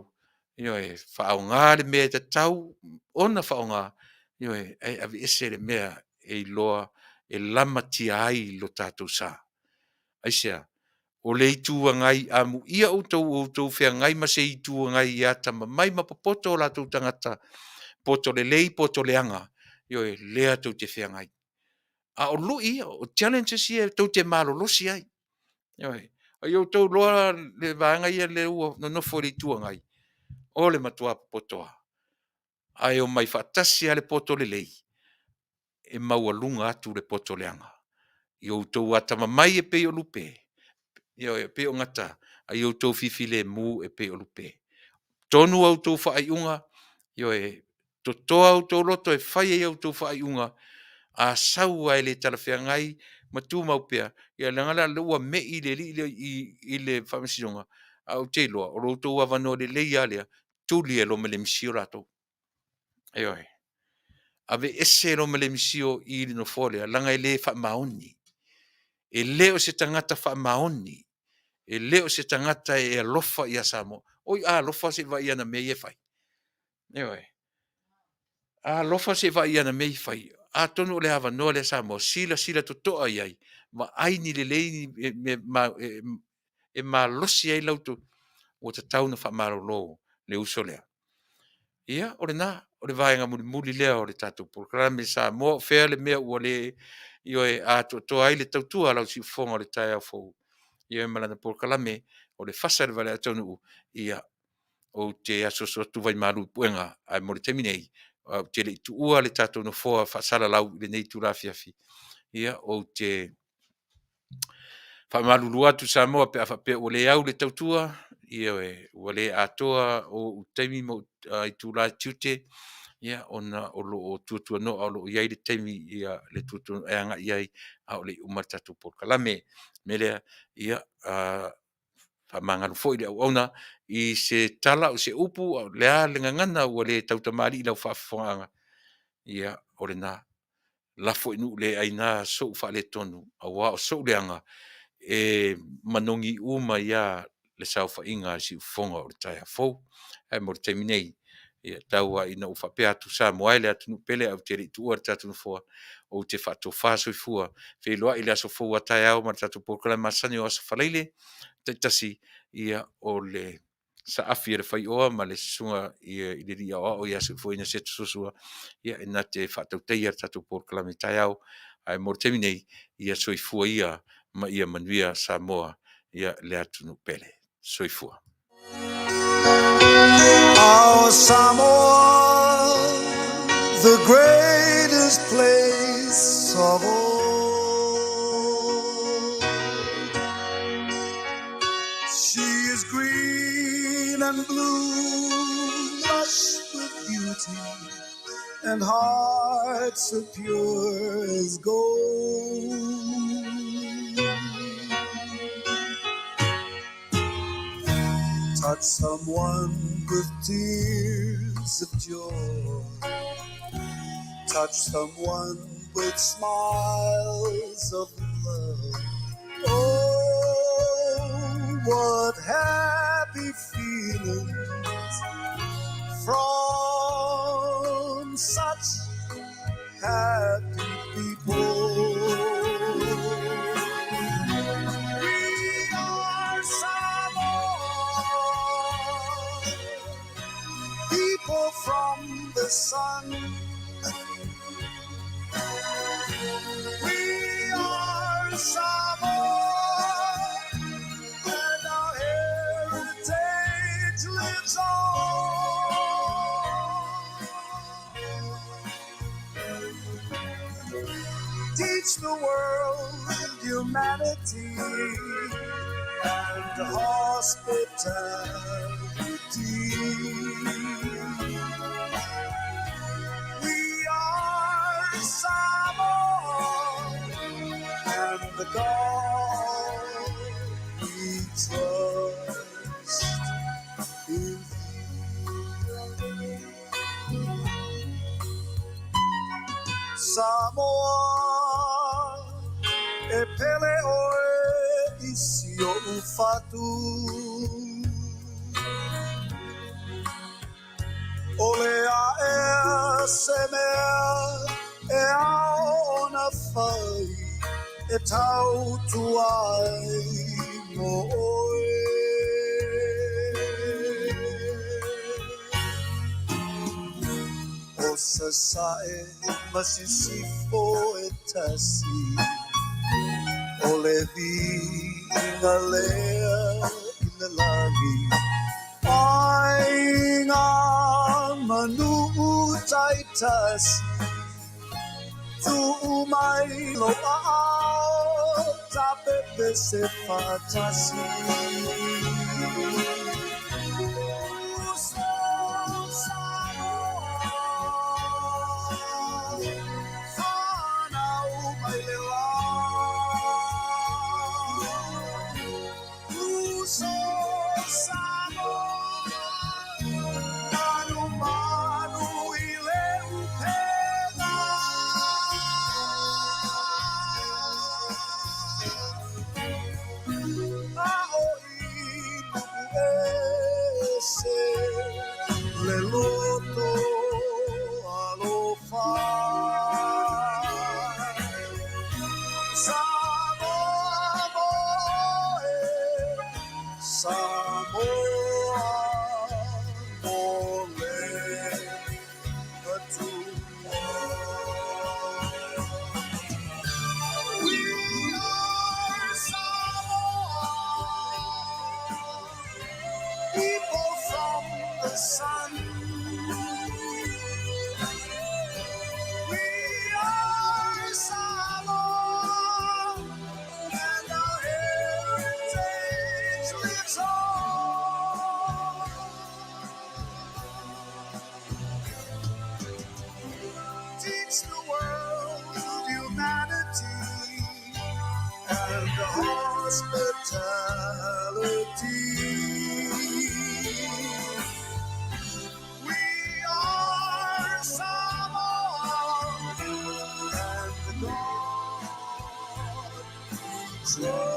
Io e whaau ngā le mea te tau, ona whaau ngā. Io e avi ese le mea e loa e lama tia ai lo tātou sā. Aisea, o le itua ngai amu ia o tau whea ngai ma se itua ngai ia tama mai ma papoto o la tau tangata. Poto le lei, poto le anga. Io e lea tau te whea ngai. A o lui, o challenges ia tau te malo losi ai. Io e. Ai o tau loa le vanga ia le ua no nofo le tua ngai. O le matua potoa. Ai o mai whatasi a le poto le lei. E maua lunga atu le poto le anga. I o tau atama mai e pei o lupe. Io e pei o ngata. Ai o tau fifi le mu e pei o lupe. Tonu au tau whaai unga. Io e totoa au tau loto e whai au tau whaai unga. A sau ai le talawhea ngai. Matu maupea. Ia langala le ua me i le i le whamasinonga. Au te loa. O roto ua wano le leia lea. Tuli e lo me le misio rato. Oi. Ave ese lo me le misio i le no folea. Langa e le wha maoni. E leo se tangata wha maoni. E leo se tangata e alofa i a Samoa. Oi, alofa se va i ana mei e whai. Oi. Alofa se va i ana mei whai. A tonu le hava noa le Samoa. Sila totoa i ai. Ma aini le leini e ma losi ai lautu. O te tauna wha maro lo le uso lea. Ia, o le nā, o le vaenga muli lea o le tātou Polokalame Samoa, whea le mea ua le, io e toa ai le tautua lau si ufonga o le tai au fōu. Ia e malana Polokalame, o le Fasa le Vale a Taunuu, ia, o te asoso tuvai maru puenga, ai mo le teminei, o te le itu ua le tātou no fōa whaasala lau le nei tūra Afiafi. Ia, o te whamaruru atu Samoa pe awhapea o le au le tautua, ia e, o le atoa o teimi mo i tūra tiute, ia ona o lo o tuatua no o lo iai le teimi ia le tuatua e anga iai a o le umatatu Polokalame. Melea ia whamangaru fo i le au ona i se tala o se upu o le a le ngangana o le tautamari i lau whaafonga. Ia o le nā lafo inu le aina so fa le tonu a wa so le anga e manongi uma ia le saufa inga si ufonga o le tai fo e mo te minei ia taua ina u whapea atu Samoa le atu pele au te ritu ua tatu nufua o te whato whaso i fua whi loa ili aso fua tai au ma tatu Polokalame masani o aso whaleile te tasi ia o le sa afi le whai oa ma le sunga ia i le ria o ia se fua ina setu susua ia ina te whatau teia tatu Polokalame tai au ai mo te minei ia soifua ia ma ia Manuia Samoa ia le atu pele soifua. Oh, Samoa, the greatest place of all. and hearts as pure as gold. Touch someone with tears of joy. Touch someone with smiles of love. Oh, what happy feelings from such happy people. We are Samoa, people from the sun. We are Samoa, and our heritage lives on. Teach the world humanity and hospitality. We are Samoa, and the God we trust in Samoa. E pele oe isi o ufatu. Ole a e se mea e ao na whai e tau tuai no oe. O sa sae masisifo e tasi. Ole vina lea i le lagi. Ai ngā manu taitasi. Tu mai lo ao tapepe se fatasi. Le loto alofa Samoa moe Samoa mole atua. We are Samoa, people from the sun. We are Samoa, and our heritage lives on. Teach the world humanity and hospitality. We are Samoa, and the God we trust.